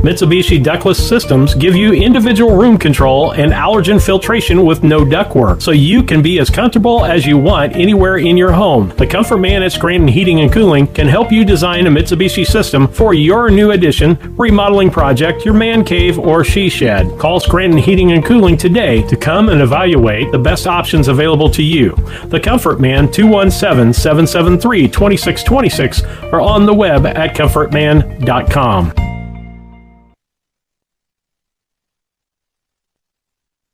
S1: Mitsubishi ductless systems give you individual room control and allergen filtration with no ductwork, so you can be as comfortable as you want anywhere in your home. The Comfort Man at Scranton Heating and Cooling can help you design a Mitsubishi system for your new addition, remodeling project, your man cave, or she shed. Call Scranton Heating and Cooling today to come and evaluate the best options available to you. The Comfort Man, 217-773-2626, or on the web at comfortman.com.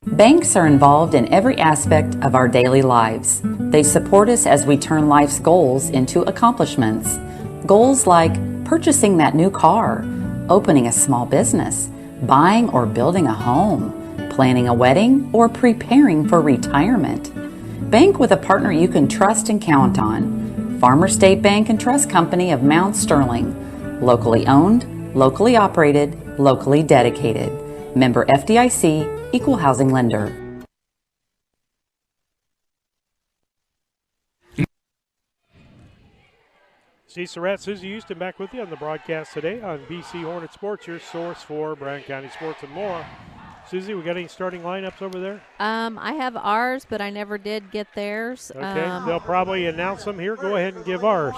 S5: Banks are involved in every aspect of our daily lives. They support us as we turn life's goals into accomplishments. Goals like purchasing that new car, opening a small business, buying or building a home, planning a wedding, or preparing for retirement. Bank with a partner you can trust and count on. Farmers State Bank and Trust Company of Mount Sterling. Locally owned, locally operated, locally dedicated. Member FDIC, Equal Housing Lender.
S3: Steve Surratt, Susie Houston back with you on the broadcast today on BC Hornet Sports, your source for Brown County sports and more. Susie, we got any starting lineups over there?
S12: I have ours, but I never did get theirs.
S3: Okay, they'll probably announce them here. Go ahead and give ours.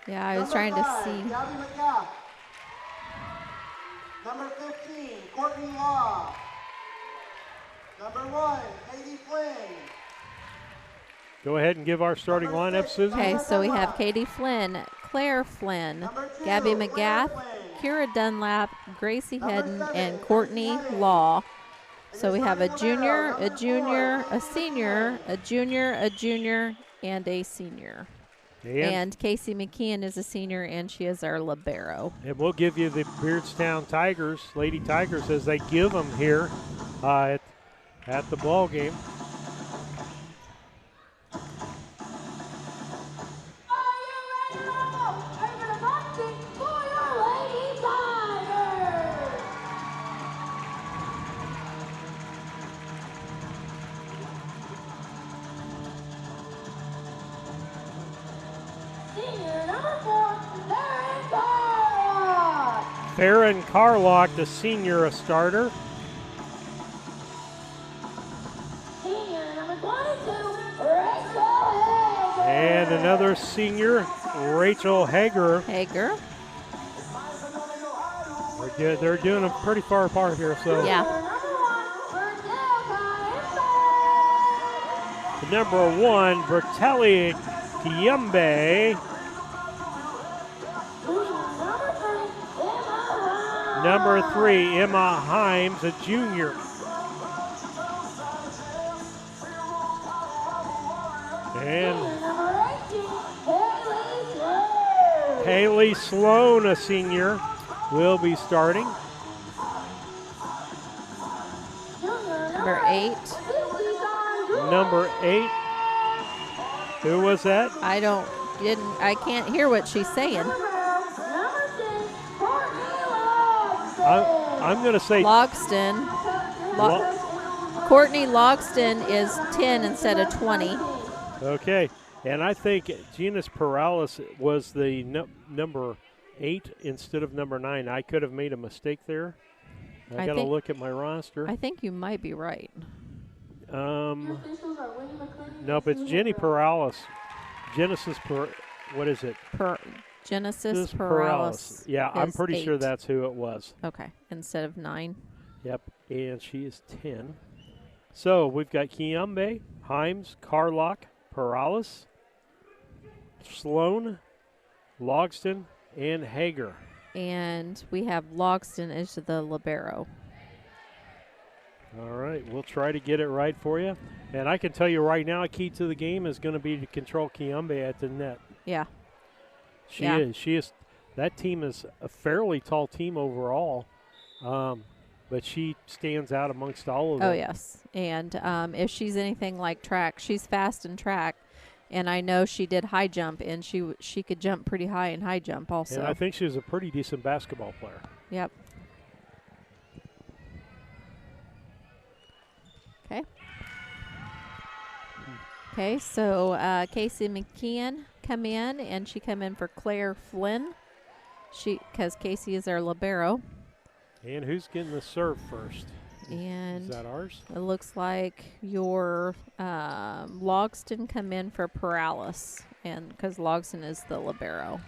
S12: Yeah, I was trying to see.
S6: Number 15, Courtney Law. Number 1, Katie Flynn.
S3: Go ahead and give our starting lineup, Susie.
S12: Okay, so we have Katie Flynn, Claire Flynn, Gabby McGath, Kira Dunlap, Gracie Hedden, and Courtney Law. So we have a junior, a senior, a junior, and a senior. And Casey McKeon is a senior, and she is our libero.
S3: And we'll give you the Beardstown Tigers, Lady Tigers, as they give them here at the ball game. Farron Carlock, the senior, a starter. And another senior, Rachel Hager. They're doing them pretty far apart here. So
S12: yeah.
S3: Number 1, Bertelli Kiembe. Number 3, Emma Himes, a junior. And Haley Sloan, a senior, will be starting.
S12: Number 8.
S3: Number 8. Who was that?
S12: I can't hear what she's saying.
S3: I'm going to say
S12: Logston. Courtney Logston is 10 instead of 20.
S3: Okay, and I think Gina's Perales was the number 8 instead of number 9. I could have made a mistake there. I got to look at my roster.
S12: I think you might be right.
S3: Nope, it's Jenny Perales. What is it?
S12: Genesis Perales.
S3: Yeah, I'm pretty sure that's who it was.
S12: Okay, instead of 9.
S3: Yep, and she is 10. So we've got Kiembe, Himes, Carlock, Perales, Sloan, Logston, and Hager.
S12: And we have Logston as the libero.
S3: All right, we'll try to get it right for you. And I can tell you right now, a key to the game is going to be to control Kiembe at the net.
S12: Yeah.
S3: She is. That team is a fairly tall team overall, but she stands out amongst all of them.
S12: Oh, yes. And if she's anything like track, she's fast in track. And I know she did high jump, and she could jump pretty high in high jump also.
S3: And I think she was a pretty decent basketball player.
S12: Yep. Okay. Okay, so Casey McKeon come in, and she come in for Claire Flynn. Because Casey is our libero.
S3: And who's getting the serve first?
S12: And
S3: is that ours?
S12: It looks like your Logston come in for Perales, and because Logston is the libero.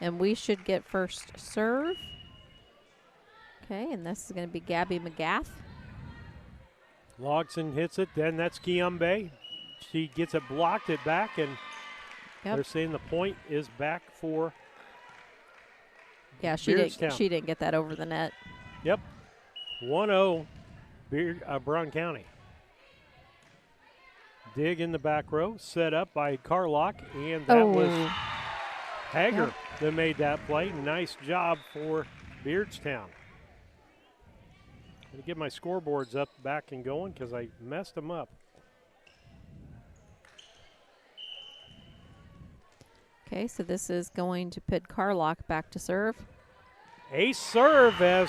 S12: And we should get first serve. Okay, and this is going to be Gabby McGath.
S3: Logston hits it, then that's Kiembe. She gets it blocked, it back, and they're saying the point is back for
S12: she didn't get that over the net.
S3: Yep. 1-0 Brown County. Dig in the back row, set up by Carlock, and that was Hager that made that play. Nice job for Beardstown. I'm going to get my scoreboards up, back and going because I messed them up.
S12: Okay, so this is going to put Carlock back to serve.
S3: Ace serve as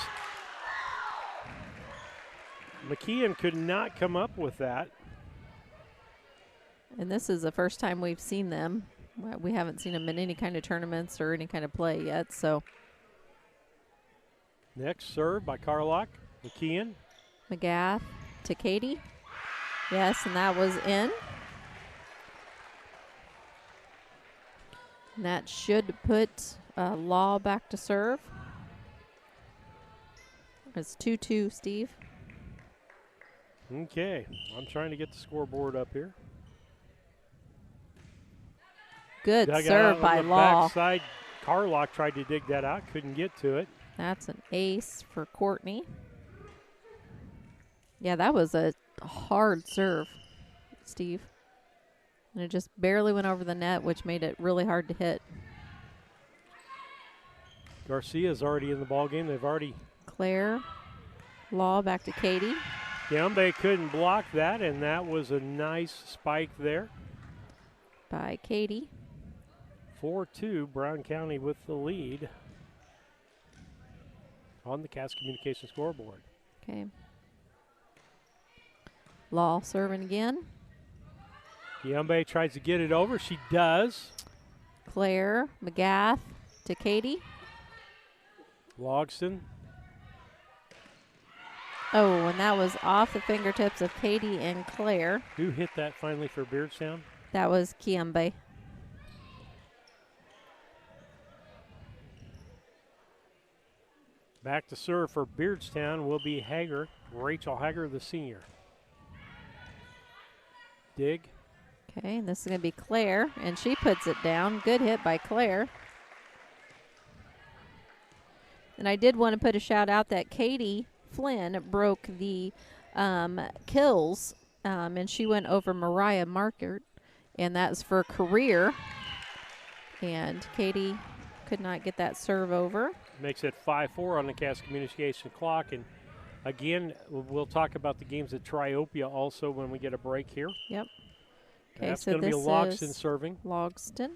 S3: McKeon could not come up with that.
S12: And this is the first time we've seen them. We haven't seen them in any kind of tournaments or any kind of play yet, so.
S3: Next serve by Carlock, McKeon.
S12: McGath to Katie. Yes, and that was in. And that should put Law back to serve. It's 2-2, Steve.
S3: Okay, I'm trying to get the scoreboard up here.
S12: Good serve by Law.
S3: Backside, Carlock tried to dig that out, couldn't get to it.
S12: That's an ace for Courtney. Yeah, that was a hard serve, Steve. And it just barely went over the net, which made it really hard to hit.
S3: Garcia's already in the ball game. They've already.
S12: Claire, Law back to Katie.
S3: Kiambe couldn't block that, and that was a nice spike there.
S12: By Katie.
S3: 4-2, Brown County with the lead on the Cass Communication scoreboard.
S12: Okay. Law serving again.
S3: Kiambe tries to get it over. She does.
S12: Claire McGath to Katie.
S3: Logston.
S12: Oh, and that was off the fingertips of Katie and Claire.
S3: Who hit that finally for Beardstown?
S12: That was Kiambe.
S3: Back to serve for Beardstown will be Hager, Rachel Hager, the senior. Dig.
S12: Okay, and this is going to be Claire, and she puts it down. Good hit by Claire. And I did want to put a shout out that Katie Flynn broke the kills, and she went over Mariah Markert, and that's for career. And Katie could not get that serve over.
S3: Makes it 5-4 on the Cass Communication clock. And again, we'll talk about the games at Triopia also when we get a break here.
S12: Yep. Okay,
S3: that's
S12: so
S3: going to be
S12: this
S3: Logston
S12: is
S3: serving.
S12: Logston.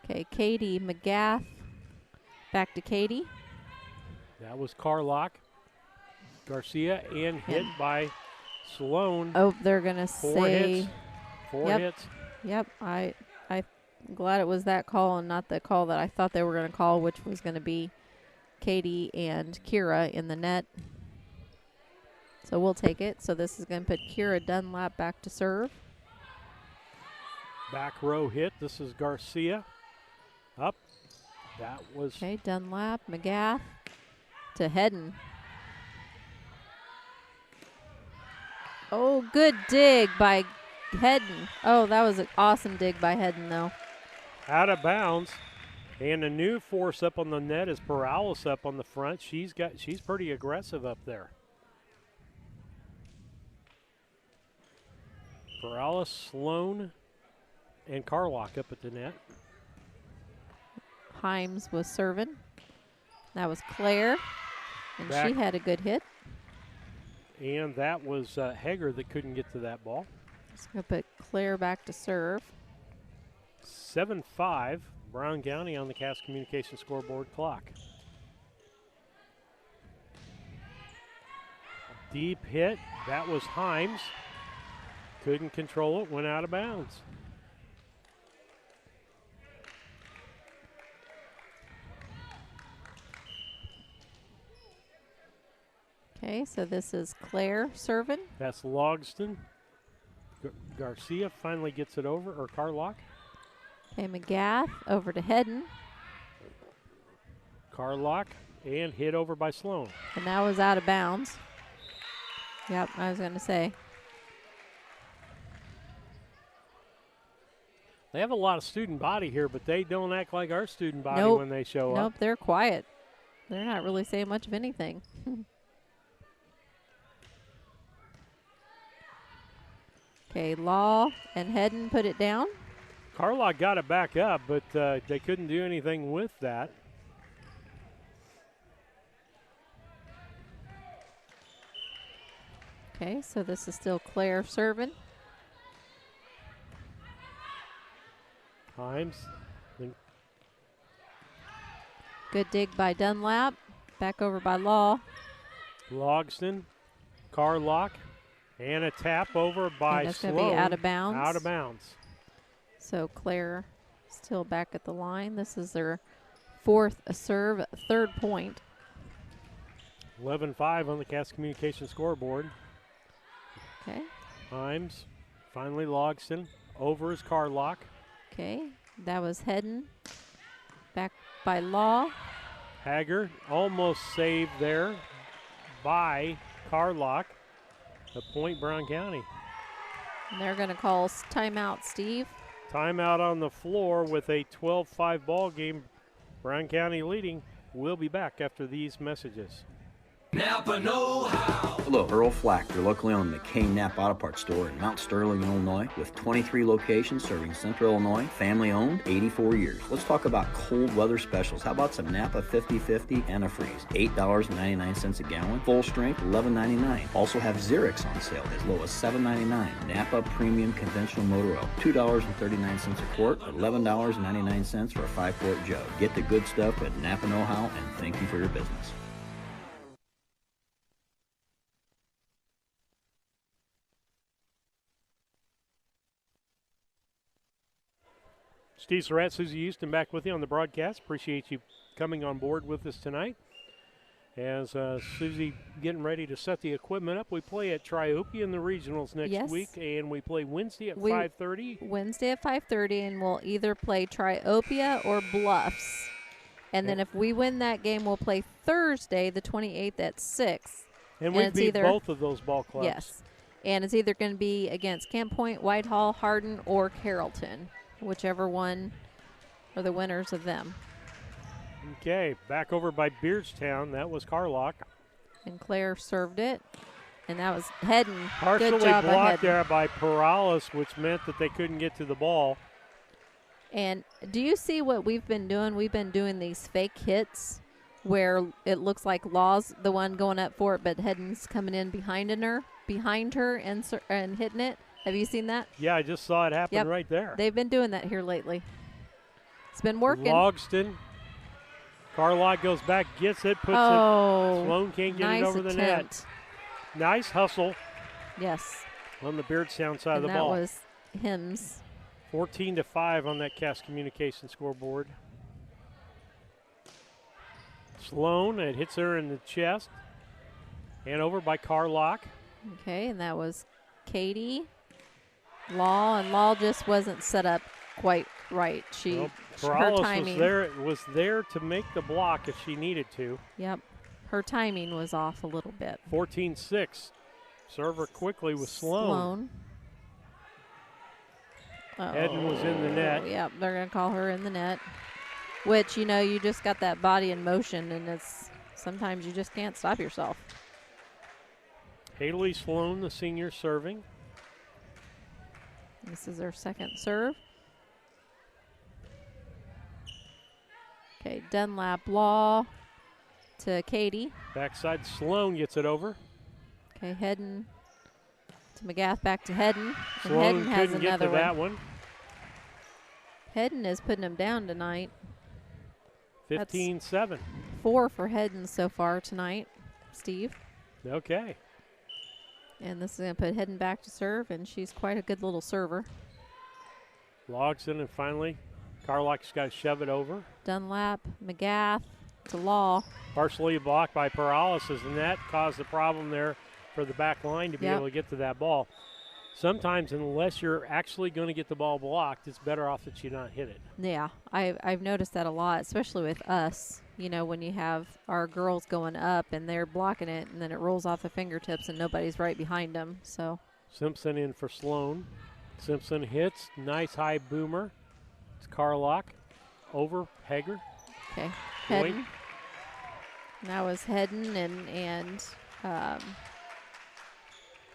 S12: Okay, Katie McGath. Back to Katie.
S3: That was Carlock. Garcia and hit by Sloan.
S12: Oh, they're going to say.
S3: 4 hits. 4
S12: yep.
S3: hits.
S12: Yep. I'm glad it was that call and not the call that I thought they were going to call, which was going to be Katie and Kira in the net. So we'll take it. So this is going to put Kira Dunlap back to serve.
S3: Back row hit. This is Garcia. Up. That was.
S12: Okay, Dunlap, McGath to Hedden. Oh, good dig by Hedden. Oh, that was an awesome dig by Hedden, though.
S3: Out of bounds. And the new force up on the net is Perales up on the front. She's pretty aggressive up there. Perales, Sloan, and Carlock up at the net.
S12: Himes was serving. That was Claire, and she had a good hit.
S3: And that was Hager that couldn't get to that ball.
S12: Just going to put Claire back to serve.
S3: 7-5, Brown County on the Cass Communication scoreboard clock. Deep hit, that was Himes. Couldn't control it, went out of bounds.
S12: Okay, so this is Claire serving.
S3: That's Logston. Garcia finally gets it over, or Carlock.
S12: Okay, McGath over to Hedden.
S3: Carlock, and hit over by Sloan.
S12: And that was out of bounds. Yep, I was going to say.
S3: They have a lot of student body here, but they don't act like our student body when they show up.
S12: Nope, they're quiet. They're not really saying much of anything. Okay, Law and Hedden put it down.
S3: Carlock got it back up, but they couldn't do anything with that.
S12: Okay, so this is still Claire serving.
S3: Himes.
S12: Good dig by Dunlap. Back over by Law.
S3: Logston, Carlock, and a tap over by
S12: and that's
S3: Sloan.
S12: going to be out of bounds.
S3: Out of bounds.
S12: So Claire still back at the line. This is their fourth serve, third point.
S3: 11-5 on the Cass Communication scoreboard.
S12: Okay.
S3: Himes, finally Logston, over is Carlock.
S12: Okay, that was Hedden. Back by Law.
S3: Hager almost saved there by Carlock. A point, Brown County.
S12: And they're going to call timeout, Steve.
S3: Timeout on the floor with a 12-5 ball game. Brown County leading. We'll be back after these messages.
S7: Napa know-how.
S19: Hello, Earl Flack, your locally owned McCain Napa Auto Parts store in Mount Sterling, Illinois, with 23 locations serving Central Illinois, family owned, 84 years. Let's talk about cold weather specials. How about some Napa 50/50 antifreeze? $8.99 a gallon. Full strength, $11.99. Also have Xerix on sale as low as $7.99. Napa Premium Conventional Motor Oil, $2.39 a quart, or $11.99 for a 5-quart jug. Get the good stuff with Napa know-how, and thank you for your business.
S3: Steve Surratt, Susie Houston back with you on the broadcast. Appreciate you coming on board with us tonight. As Susie getting ready to set the equipment up, we play at Triopia in the regionals next week, and we play Wednesday at 5:30.
S12: Wednesday at 5:30, and we'll either play Triopia or Bluffs. And then if we win that game, we'll play Thursday, the 28th at 6.
S3: And we beat both of those ball clubs.
S12: Yes. And it's either going to be against Camp Point, Whitehall, Hardin, or Carrollton, whichever one are the winners of them.
S3: Okay, back over by Beardstown. That was Carlock.
S12: And Claire served it. And that was Hedden.
S3: Partially
S12: Good job
S3: blocked there by Perales, which meant that they couldn't get to the ball.
S12: And do you see what we've been doing? We've been doing these fake hits where it looks like Law's the one going up for it, but Hedden's coming in behind her and hitting it. Have you seen that?
S3: Yeah, I just saw it happen right there.
S12: They've been doing that here lately. It's been working.
S3: Logston. Carlock goes back, gets it, puts it. Sloan can't get it over the net. Nice hustle.
S12: Yes.
S3: On the Beardstown side of the ball.
S12: That was Hims.
S3: 14-5 on that Cass Communication scoreboard. Sloan, it hits her in the chest. And over by Carlock.
S12: Okay, and that was Katie. Law, and Law just wasn't set up quite right. Her timing
S3: was there to make the block if she needed to.
S12: Yep. Her timing was off a little bit.
S3: 14-6. Server quickly with Sloan. Hedden was in the net.
S12: Yep, they're going to call her in the net. Which, you just got that body in motion, and sometimes you just can't stop yourself.
S3: Haley Sloan, the senior, serving.
S12: This is their second serve. Okay, Dunlap Law to Katie.
S3: Backside Sloan gets it over.
S12: Okay, Hedden to McGath, back to Hedden. And
S3: Sloan
S12: Hedden has
S3: couldn't get
S12: another
S3: to that one.
S12: Hedden is putting him down tonight.
S3: 15-7.
S12: 4 for Hedden so far tonight, Steve.
S3: Okay.
S12: And this is going to put Hedden back to serve, and she's quite a good little server.
S3: Logston, and finally, Carlock's got to shove it over.
S12: Dunlap, McGath to Law.
S3: Partially blocked by Paralysis, and that caused the problem there for the back line to be able to get to that ball. Sometimes, unless you're actually going to get the ball blocked, it's better off that you not hit it.
S12: Yeah, I've noticed that a lot, especially with us. When you have our girls going up and they're blocking it, and then it rolls off the fingertips and nobody's right behind them. So
S3: Simpson in for Sloan. Simpson hits. Nice high boomer. It's Carlock. Over Hager.
S12: Okay. Hedden. That was Hedden and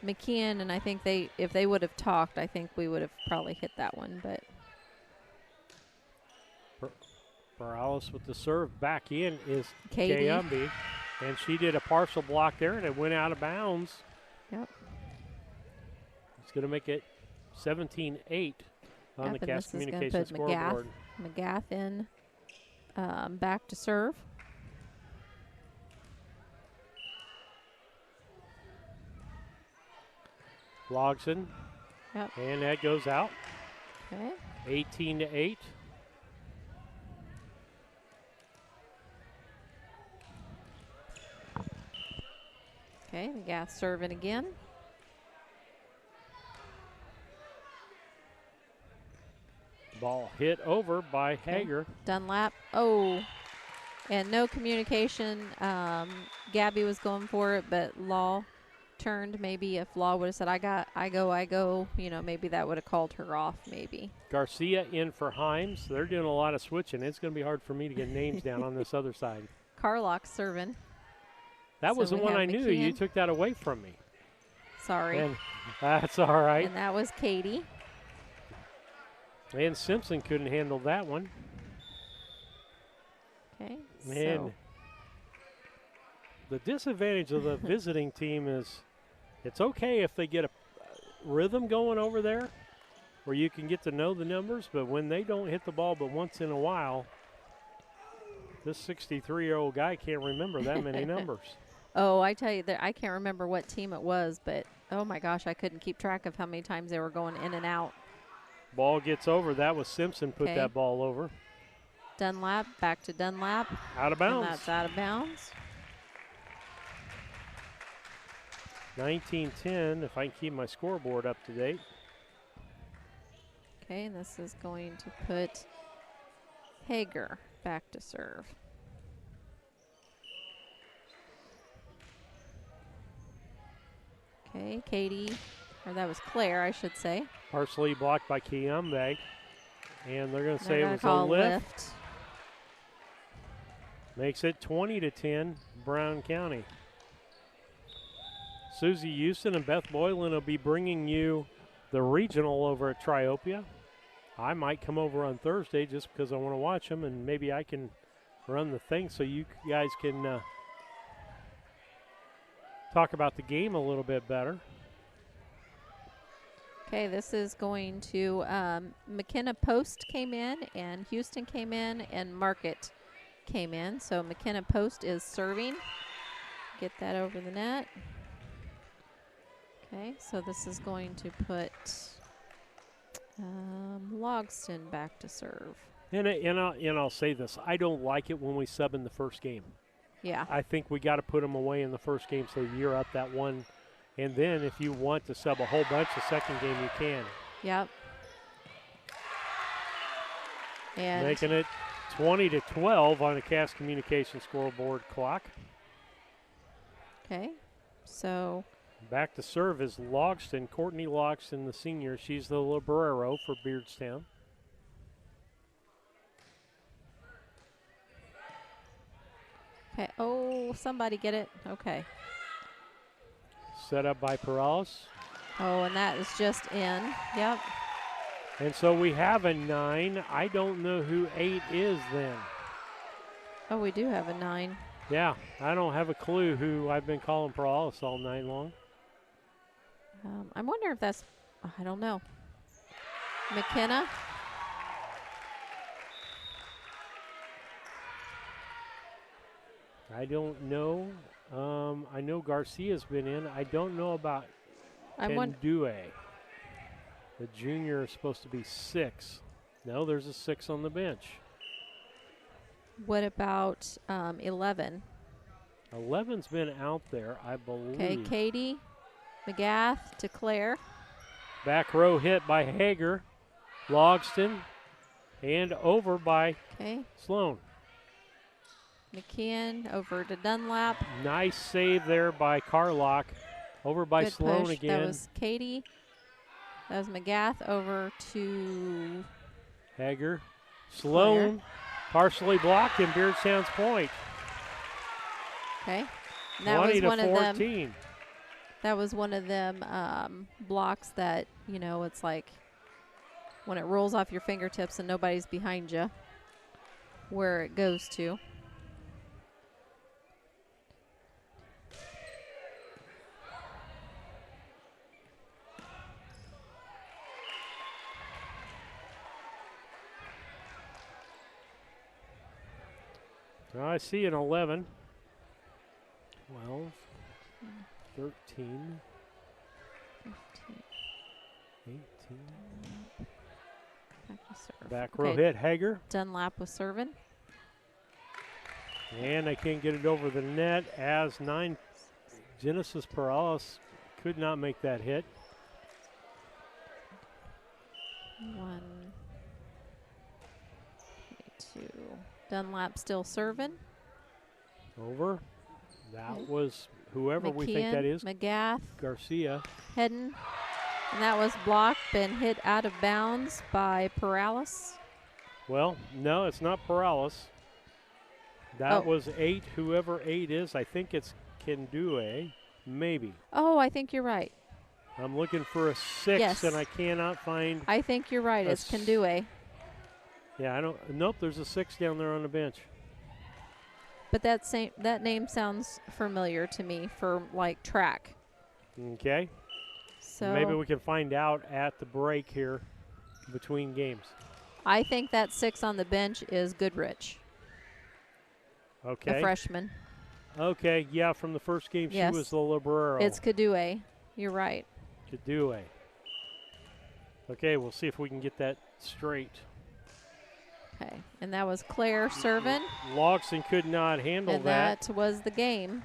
S12: McKeon, and I think if they would have talked, I think we would have probably hit that one, but.
S3: Morales with the serve back in is
S12: Katie.
S3: Kayumbi, and she did a partial block there, and it went out of bounds.
S12: Yep.
S3: It's going to make it 17-8 on the Cass Communication scoreboard.
S12: McGath in back to serve.
S3: Logson.
S12: Yep.
S3: And that goes out.
S12: Okay.
S3: 18-8.
S12: Okay, McGath serving again.
S3: Ball hit over by Hager.
S12: Dunlap. Oh, and no communication. Gabby was going for it, but Law turned. Maybe if Law would have said, I go, maybe that would have called her off, maybe.
S3: Garcia in for Himes. They're doing a lot of switching. It's going to be hard for me to get names down on this other side.
S12: Carlock serving.
S3: That was
S12: So
S3: the
S12: we
S3: one
S12: have
S3: I knew. You
S12: McKeon.
S3: took that away from me.
S12: Sorry.
S3: And that's all right.
S12: And that was Katie.
S3: And Simpson couldn't handle that one.
S12: Okay.
S3: And the disadvantage of the visiting team is it's okay if they get a rhythm going over there where you can get to know the numbers, but when they don't hit the ball but once in a while, this 63-year-old guy can't remember that many numbers.
S12: Oh, I tell you, that I can't remember what team it was, but oh my gosh, I couldn't keep track of how many times they were going in and out.
S3: Ball gets over. That was Simpson put
S12: Okay.
S3: that ball over.
S12: Dunlap, back to Dunlap.
S3: Out of bounds.
S12: And that's out of bounds.
S3: 19-10, if I can keep my scoreboard up to date.
S12: Okay, and this is going to put Hager back to serve. Okay, Katie, or that was Claire, I should say.
S3: Partially blocked by Kiambag. And they're going to
S12: They're
S3: say it
S12: gonna
S3: was a
S12: call
S3: lift. Makes it 20-10, Brown County. Susie Houston and Beth Boylan will be bringing you the regional over at Triopia. I might come over on Thursday just because I want to watch them, and maybe I can run the thing so you guys can talk about the game a little bit better.
S12: Okay, this is going to McKenna Post came in, and Houston came in, and Market came in. So McKenna Post is serving. Get that over the net. Okay, so this is going to put Logston back to serve.
S3: And I'll say this. I don't like it when we sub in the first game.
S12: Yeah.
S3: I think we got to put them away in the first game so you're up that one. And then if you want to sub a whole bunch the second game, you can.
S12: Yep. And
S3: making it 20-12 on the Cass Communication scoreboard clock.
S12: Okay, so
S3: back to serve is Logston, Courtney Logston, the senior. She's the libero for Beardstown.
S12: okay. Oh, somebody get it. Okay.
S3: Set up by Perales.
S12: Oh, and that is just in. Yep.
S3: And so we have a 9. I don't know who 8 is then.
S12: Oh, we do have a 9.
S3: Yeah, I don't have a clue who I've been calling Perales all night long.
S12: I wonder if that's, I don't know. McKenna.
S3: I don't know. I know Garcia's been in. I don't know about Kendue. The junior is supposed to be 6. No, there's a 6 on the bench.
S12: What about 11?
S3: 11's been out there, I believe.
S12: Okay, Katie McGath to Claire.
S3: Back row hit by Hager, Logston, and over by Sloan.
S12: McKeon over to Dunlap.
S3: Nice save there by Carlock. Over by
S12: Good
S3: Sloan
S12: push.
S3: again.
S12: That was Katie. That was McGath over to
S3: Hager. Sloan partially blocked in Beardstown's point.
S12: Okay. And that was one
S3: 20-14.
S12: of them. That was one of them blocks that, you know, it's like when it rolls off your fingertips and nobody's behind you, where it goes to.
S3: I see an 11, 12, 13, 18. Back row hit, Hager.
S12: Dunlap was serving.
S3: And they can't get it over the net as 9. Genesis Perales could not make that hit.
S12: 1, 2. Dunlap still serving.
S3: Over. That was whoever we think that is.
S12: McGath.
S3: Garcia.
S12: Heading. And that was blocked and hit out of bounds by Perales.
S3: Well, no, it's not Perales. That was 8, whoever 8 is. I think it's Kendue, maybe.
S12: Oh, I think you're right.
S3: I'm looking for a 6,
S12: Yes.
S3: and I cannot find.
S12: I think you're right. It's Kendue.
S3: Yeah, I don't. Nope, there's a 6 down there on the bench.
S12: But that name sounds familiar to me for like track.
S3: Okay.
S12: So
S3: maybe we can find out at the break here between games.
S12: I think that 6 on the bench is Goodrich.
S3: Okay.
S12: A freshman.
S3: Okay, yeah, from the first game
S12: Yes.
S3: she was the libero.
S12: It's Kadue. You're right.
S3: Kadue. Okay, we'll see if we can get that straight.
S12: Okay, and that was Claire serving.
S3: Logston could not handle
S12: And that was the game.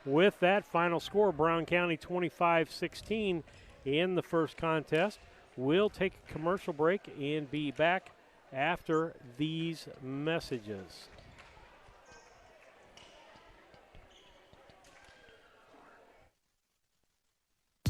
S3: With that final score, Brown County 25-16 in the first contest. We'll take a commercial break and be back after these messages.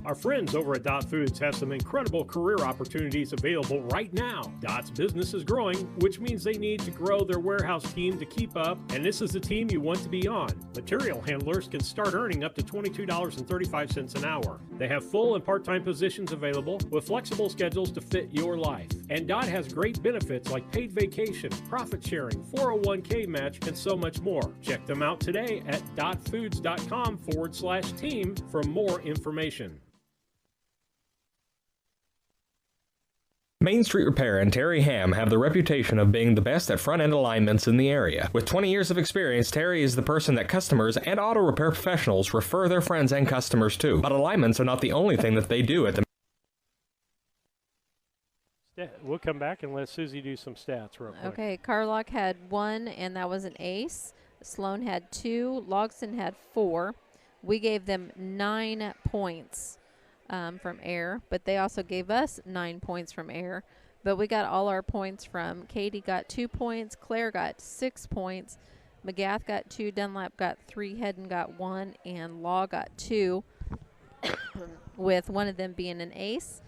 S3: Our friends over at Dot Foods have some incredible career opportunities available right now. Dot's business is growing, which means they need to grow their warehouse team to keep up, and this is the team you want to be on. Material handlers can start earning up to $22.35 an hour. They have full and part-time positions available with flexible schedules to fit your life. And Dot has great benefits like paid vacation, profit sharing, 401k match, and so much more. Check them out today at dotfoods.com/team for more information.
S9: Main Street Repair and Terry Ham have the reputation of being the best at front-end alignments in the area. With 20 years of experience, Terry is the person that customers and auto repair professionals refer their friends and customers to. But alignments are not the only thing that they do at the...
S3: We'll come back and let Susie do some stats real quick.
S12: Okay, Carlock had 1, and that was an ace. Sloan had 2. Logston had 4. We gave them 9 points. From air, but they also gave us 9 points from air. But we got all our points from Katie got 2 points, Claire got 6 points, McGath got 2, Dunlap got 3, Hedden got 1, and Law got 2, with one of them being an ace.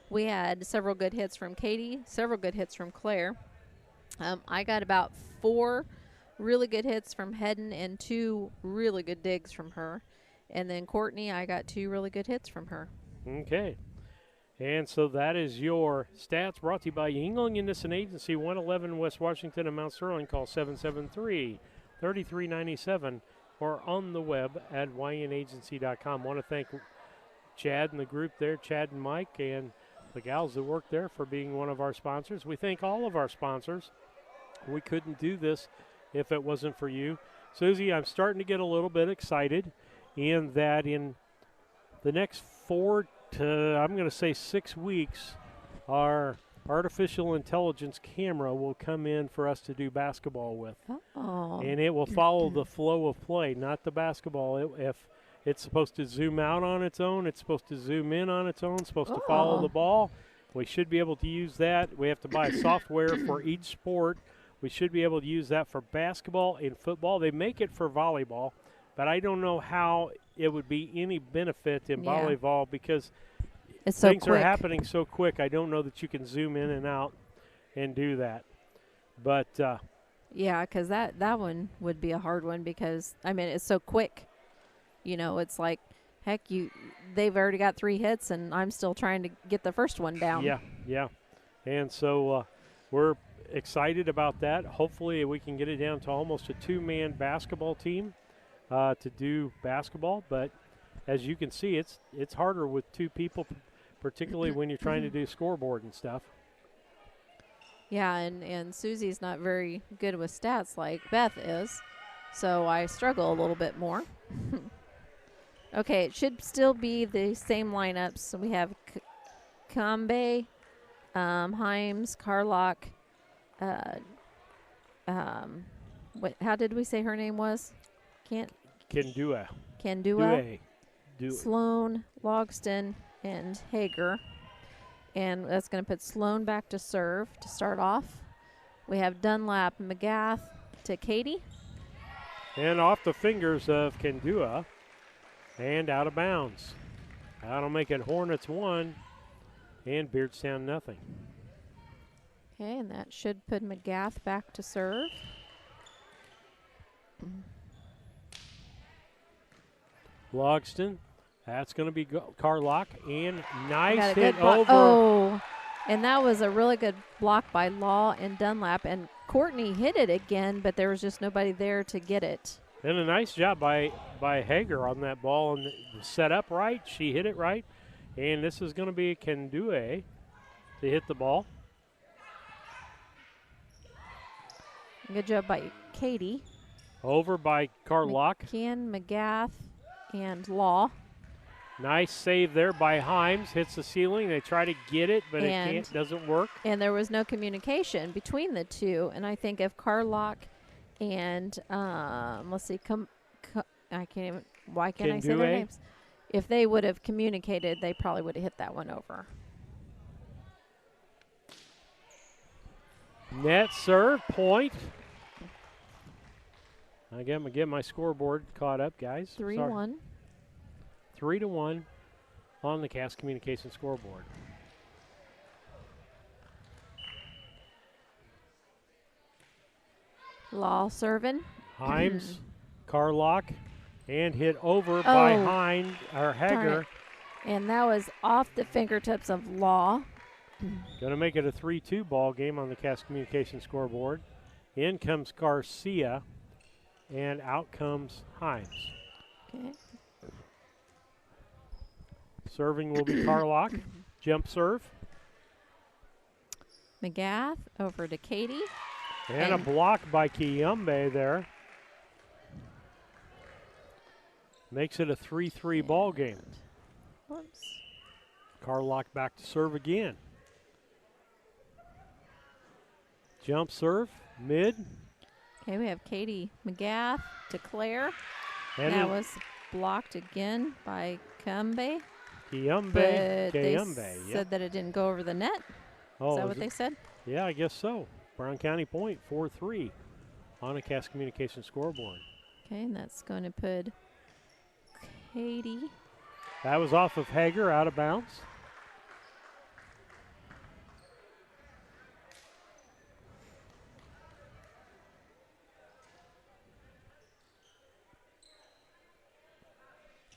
S12: We had several good hits from Katie, several good hits from Claire. I got about 4 really good hits from Hedden and 2 really good digs from her. And then Courtney, I got 2 really good hits from her.
S3: Okay. And so that is your stats brought to you by Yingling Innocent Agency, 111 West Washington and Mount Sterling. Call 773-3397 or on the web at ynagency.com. Want to thank Chad and the group there, Chad and Mike, and the gals that work there for being one of our sponsors. We thank all of our sponsors. We couldn't do this if it wasn't for you. Susie, I'm starting to get a little bit excited in that in the next 4 to, I'm going to say 6 weeks, our artificial intelligence camera will come in for us to do basketball with.
S12: Oh.
S3: And it will follow the flow of play, not the basketball. If it's supposed to zoom out on its own, it's supposed to zoom in on its own, it's supposed to follow the ball. We should be able to use that. We have to buy software for each sport. We should be able to use that for basketball and football. They make it for volleyball, but I don't know how it would be any benefit in volleyball because
S12: it's so
S3: things are
S12: quick.
S3: happening so quick. I don't know that you can zoom in and out and do that. But
S12: yeah, because that one would be a hard one because, I mean, it's so quick. You know, it's like, heck, they've already got 3 hits, and I'm still trying to get the first one down.
S3: Yeah. And so we're excited about that. Hopefully we can get it down to almost a 2-man basketball team to do basketball. But as you can see, it's harder with 2 people, particularly when you're trying to do scoreboard and stuff.
S12: Yeah, and Susie's not very good with stats like Beth is, so I struggle a little bit more. Okay, it should still be the same lineups. So we have Kambe, Himes, Carlock. How did we say her name was?
S3: Kendua.
S12: Sloan, Logston, and Hager. And that's going to put Sloan back to serve to start off. We have Dunlap, McGath to Katie.
S3: And off the fingers of Kendua. And out of bounds. That'll make it Hornets 1 and Beardstown nothing.
S12: Okay, and that should put McGath back to serve.
S3: Logston. That's going to be Carlock. And nice
S12: Got a
S3: hit
S12: good block.
S3: over.
S12: Oh, and that was a really good block by Law and Dunlap. And Courtney hit it again, but there was just nobody there to get it.
S3: And a nice job by Hager on that ball. And set up right. She hit it right. And this is going to be Kendue to hit the ball.
S12: Good job by Katie.
S3: Over by Carlock.
S12: McKeon, McGath, and Law.
S3: Nice save there by Himes. Hits the ceiling. They try to get it, but it doesn't work.
S12: And there was no communication between the two. And I think if Carlock and, let's see, I can't even, why can't I say their names? If they would have communicated, they probably would have hit that one over.
S3: Net serve, point. I get my scoreboard caught up, guys.
S12: 3-1.
S3: 3-1 on the Cass Communication scoreboard.
S12: Law serving.
S3: Himes, Carlock, and hit over by Hager.
S12: And that was off the fingertips of Law.
S3: Going to make it a 3-2 ball game on the Cass Communication scoreboard. In comes Garcia, and out comes Himes.
S12: Okay.
S3: Serving will be Carlock. Jump serve.
S12: McGath over to Katie.
S3: And a block by Kiyumbe there. Makes it a 3-3 ball game.
S12: Whoops.
S3: Carlock back to serve again. Jump serve, mid.
S12: Okay, we have Katie McGath to Claire.
S3: And
S12: that was blocked again by Kiyumbe.
S3: Kiyumbe,
S12: said that it didn't go over the net.
S3: Oh,
S12: is that what they said?
S3: Yeah, I guess so. Brown County point, 4-3 on a Cass Communication scoreboard.
S12: Okay, and that's going to put Katie.
S3: That was off of Hager, out of bounds.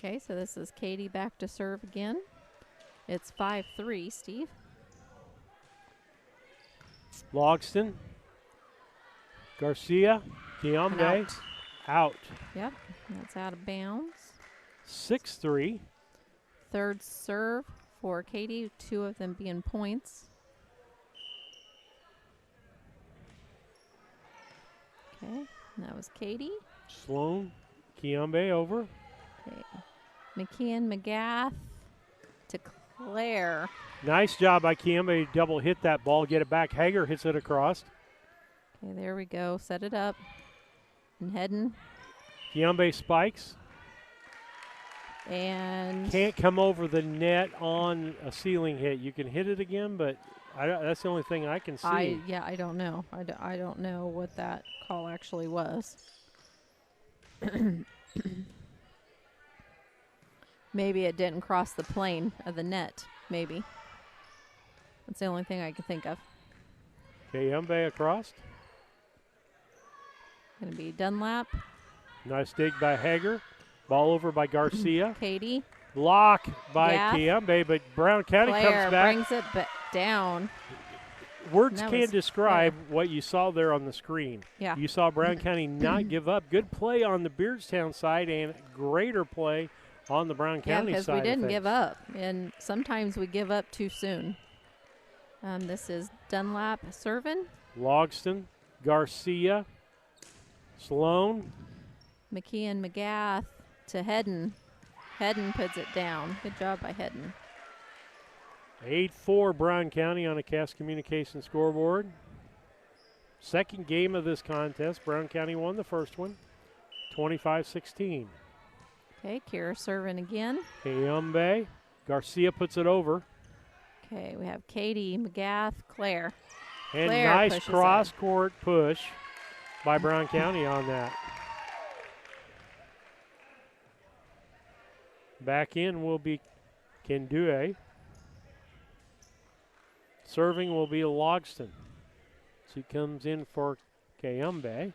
S12: Okay, so this is Katie back to serve again. It's 5-3, Steve.
S3: Logston, Garcia, Kiyombe, out.
S12: Yep, that's out of bounds.
S3: 6-3.
S12: Third serve for Katie, two of them being points. Okay, and that was Katie.
S3: Sloan, Kiyombe over.
S12: Okay, McKeon, McGath to Claire.
S3: Nice job by Kiyombe to double hit that ball, get it back. Hager hits it across.
S12: Okay, there we go. Set it up. And heading.
S3: Kiyombe spikes.
S12: And
S3: can't come over the net on a ceiling hit. You can hit it again, but that's the only thing I can see.
S12: I don't know. I don't know what that call actually was. Maybe it didn't cross the plane of the net. Maybe. That's the only thing I can think of.
S3: Kiyombe across.
S12: Going to be Dunlap.
S3: Nice dig by Hager. Ball over by Garcia.
S12: Katie.
S3: Block by Kiyombe, but Brown County
S12: Claire
S3: comes back.
S12: brings it down.
S3: Words can't describe what you saw there on the screen.
S12: Yeah.
S3: You saw Brown County not give up. Good play on the Beardstown side and greater play on the Brown County side.
S12: Yeah, because we didn't give up, and sometimes we give up too soon. This is Dunlap serving.
S3: Logston, Garcia, Sloan.
S12: McKeon, McGath to Hedden. Hedden puts it down. Good job by Hedden.
S3: 8-4 Brown County on a Cass Communication scoreboard. Second game of this contest. Brown County won the first one, 25-16.
S12: Okay, Kira serving again.
S3: Kiyombe. Garcia puts it over.
S12: Okay, we have Katie, McGath, Claire.
S3: And
S12: Claire
S3: nice cross-court push by Brown County on that. Back in will be Kendue. Serving will be Logston. She comes in for Kiyombe.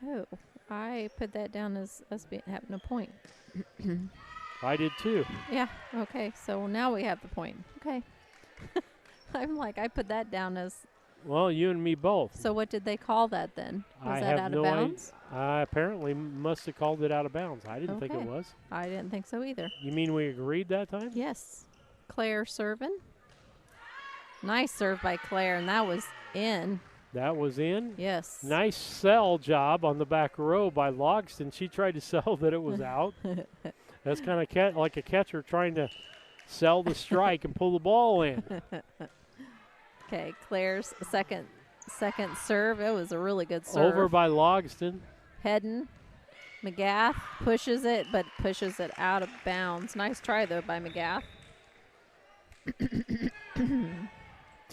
S12: Oh, I put that down as us having a point.
S3: I did too.
S12: Yeah, okay. So now we have the point. Okay. I'm like, I put that down as.
S3: Well, you and me both.
S12: So what did they call that then? Was that out of bounds?
S3: I apparently must have called it out of bounds. I didn't think it was.
S12: I didn't think so either.
S3: You mean we agreed that time?
S12: Yes. Claire serving. Nice serve by Claire, and that was in.
S3: That was in?
S12: Yes.
S3: Nice sell job on the back row by Logston. She tried to sell that it was out. That's kind of like a catcher trying to sell the strike and pull the ball in.
S12: Okay, Claire's second serve. It was a really good serve.
S3: Over by Logston.
S12: Heading. McGath pushes it, but pushes it out of bounds. Nice try, though, by McGath.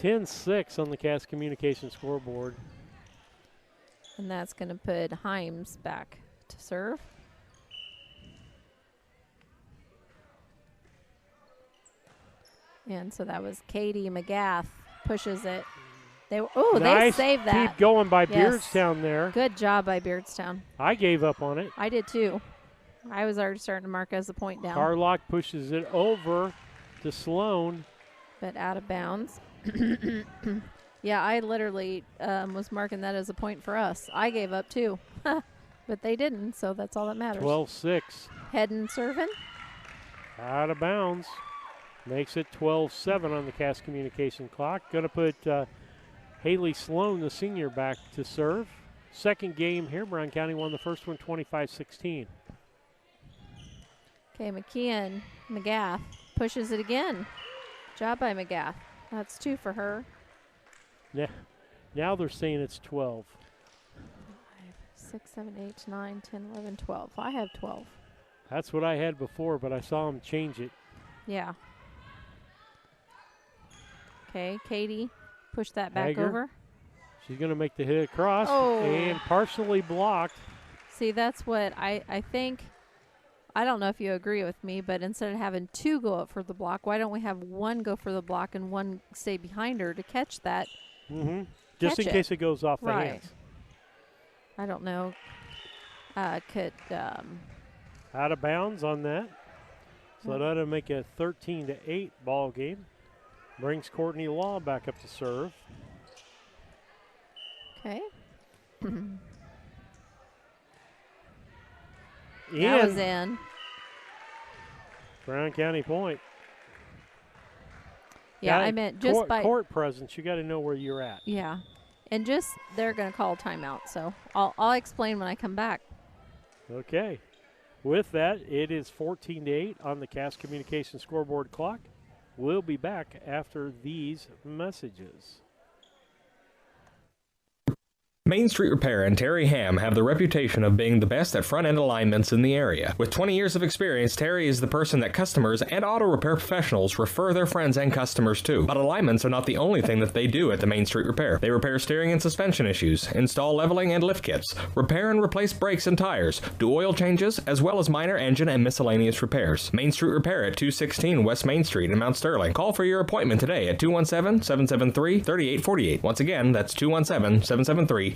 S3: 10-6 on the Cass Communication scoreboard.
S12: And that's going to put Himes back to serve. And so that was Katie McGath pushes it. They saved that.
S3: Keep going by Beardstown there.
S12: Good job by Beardstown.
S3: I gave up on it.
S12: I did too. I was already starting to mark as a point down.
S3: Carlock pushes it over to Sloan.
S12: But out of bounds. Yeah, I literally was marking that as a point for us. I gave up too. But they didn't, so that's all that matters.
S3: 12-6.
S12: Heading serving.
S3: Out of bounds. Makes it 12-7 on the Cass Communication clock. Going to put Haley Sloan, the senior, back to serve. Second game here. Brown County won the first one 25-16.
S12: Okay, McGath pushes it again. Job by McGath. That's 2 for her.
S3: Yeah. Now they're saying it's 12.
S12: 5, 6, 7, 8, 9, 10, 11, 12. I have 12.
S3: That's what I had before, but I saw them change it.
S12: Yeah. Okay, Katie, push that back
S3: Hager.
S12: over.
S3: She's going to make the hit across and partially blocked.
S12: See, that's what I think. I don't know if you agree with me, but instead of having 2 go up for the block, why don't we have 1 go for the block and 1 stay behind her to catch that?
S3: Mm-hmm. Just in case it goes off the hands.
S12: I don't know.
S3: Out of bounds on that. So that'll make a 13-8 ball game. Brings Courtney Law back up to serve.
S12: Okay.
S3: That
S12: was in.
S3: Brown County point.
S12: Yeah, I meant just by
S3: court presence. You got to know where you're at.
S12: Yeah, and just they're going to call a timeout. So I'll explain when I come back.
S3: Okay. With that, it is 14-8 on the Cass Communication scoreboard clock. We'll be back after these messages.
S9: Main Street Repair and Terry Ham have the reputation of being the best at front-end alignments in the area. With 20 years of experience, Terry is the person that customers and auto repair professionals refer their friends and customers to. But alignments are not the only thing that they do at the Main Street Repair. They repair steering and suspension issues, install leveling and lift kits, repair and replace brakes and tires, do oil changes, as well as minor engine and miscellaneous repairs. Main Street Repair at 216 West Main Street in Mount Sterling. Call for your appointment today at 217-773-3848. Once again, that's 217-773-3848.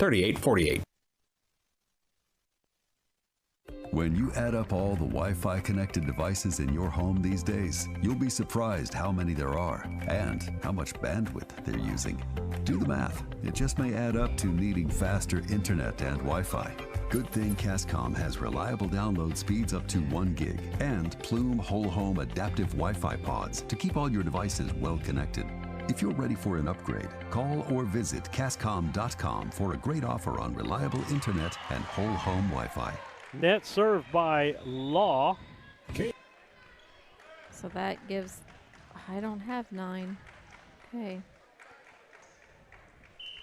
S2: When you add up all the Wi-Fi connected devices in your home these days, you'll be surprised how many there are and how much bandwidth they're using. Do the math. It just may add up to needing faster internet and Wi-Fi. Good thing Cascom has reliable download speeds up to 1 gig and Plume Whole Home Adaptive Wi-Fi pods to keep all your devices well connected. If you're ready for an upgrade, call or visit Cascom.com for a great offer on reliable internet and whole home Wi-Fi.
S3: Net served by Law.
S12: So that gives, I don't have 9. Okay.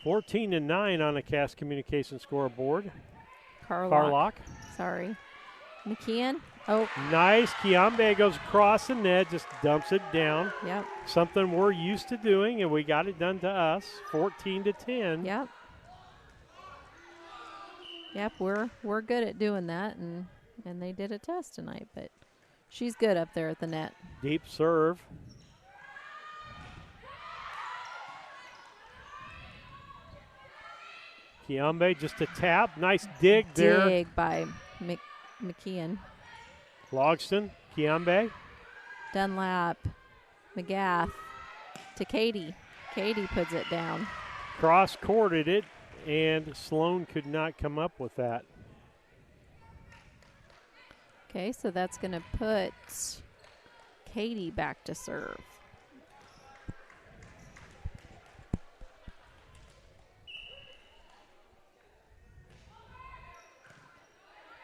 S3: 14-9 on the Cass Communication scoreboard.
S12: Carlock. Sorry. McKeon. Oh.
S3: Nice. Kiambe goes across the net, just dumps it down.
S12: Yep.
S3: Something we're used to doing, and we got it done to us. 14-10.
S12: Yep. Yep, we're good at doing that, and they did a test tonight, but she's good up there at the net.
S3: Deep serve. Kiambe just a tap. Nice dig there.
S12: Dig by McKeon.
S3: Logston Kiambe.
S12: Dunlap. McGath to Katie. Katie puts it down.
S3: Cross-courted it, and Sloan could not come up with that.
S12: Okay, so that's going to put Katie back to serve.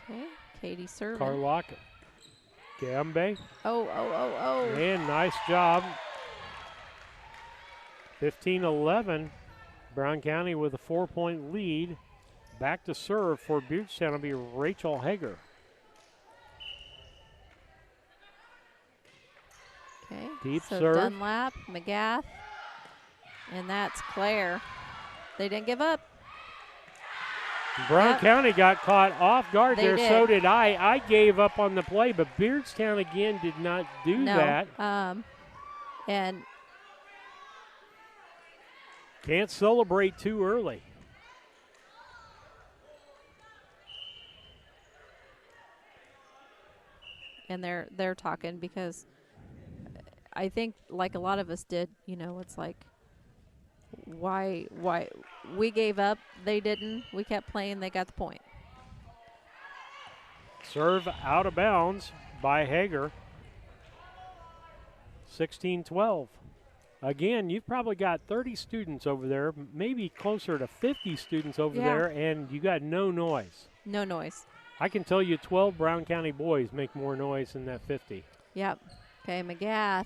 S12: Okay, Katie serving.
S3: Carlock. Gambe.
S12: Oh.
S3: And nice job. 15-11. Brown County with a 4-point lead. Back to serve for Beardstown will be Rachel Hager.
S12: Okay.
S3: Deep
S12: so
S3: serve.
S12: Dunlap, McGath, and that's Claire. They didn't give up.
S3: Brown County got caught off guard
S12: They
S3: there.
S12: did.
S3: So did I. I gave up on the play, but Beardstown again did not do that.
S12: And
S3: can't celebrate too early.
S12: And they're talking because I think like a lot of us did, it's like why we gave up, they didn't. We kept playing, they got the point.
S3: Serve out of bounds by Hager. 16-12. Again, you've probably got 30 students over there, maybe closer to 50 students over there, and you got no noise.
S12: No noise.
S3: I can tell you 12 Brown County boys make more noise than that 50.
S12: Yep. Okay, McGath,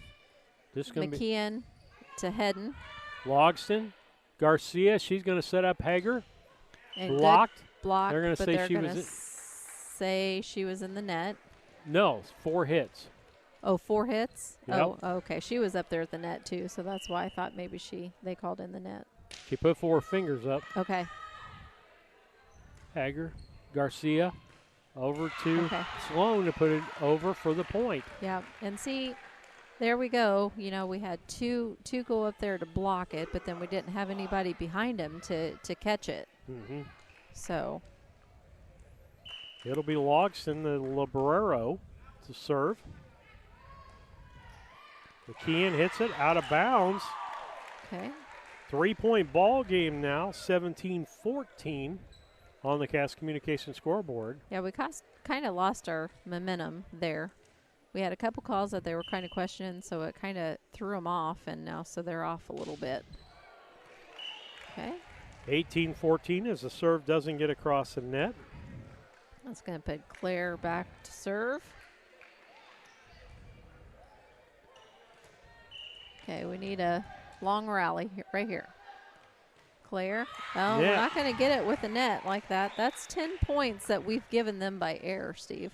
S12: McKeon to Hedden.
S3: Logston, Garcia, she's going to set up Hager.
S12: And
S3: blocked.
S12: Blocked,
S3: they're going to say she was
S12: say she was in the net.
S3: No, 4 hits.
S12: Oh, 4 hits?
S3: Yep.
S12: Oh, okay. She was up there at the net too, so that's why I thought maybe they called in the net.
S3: She put 4 fingers up.
S12: Okay.
S3: Hager, Garcia, over to Sloan to put it over for the point.
S12: Yeah, and see, there we go. We had two go up there to block it, but then we didn't have anybody behind them to catch it.
S3: Mm-hmm.
S12: So
S3: it'll be Logston, the Librero, to serve. McKeon hits it out of bounds.
S12: Okay.
S3: 3-point ball game now, 17-14 on the Cass Communication scoreboard.
S12: Yeah, we kind of lost our momentum there. We had a couple calls that they were kind of questioning, so it kind of threw them off, and now so they're off a little bit. Okay.
S3: 18-14 as the serve doesn't get across the net.
S12: That's going to put Claire back to serve. Okay, we need a long rally right here. Claire. Oh, we're not going to get it with the net like that. That's 10 points that we've given them by air, Steve.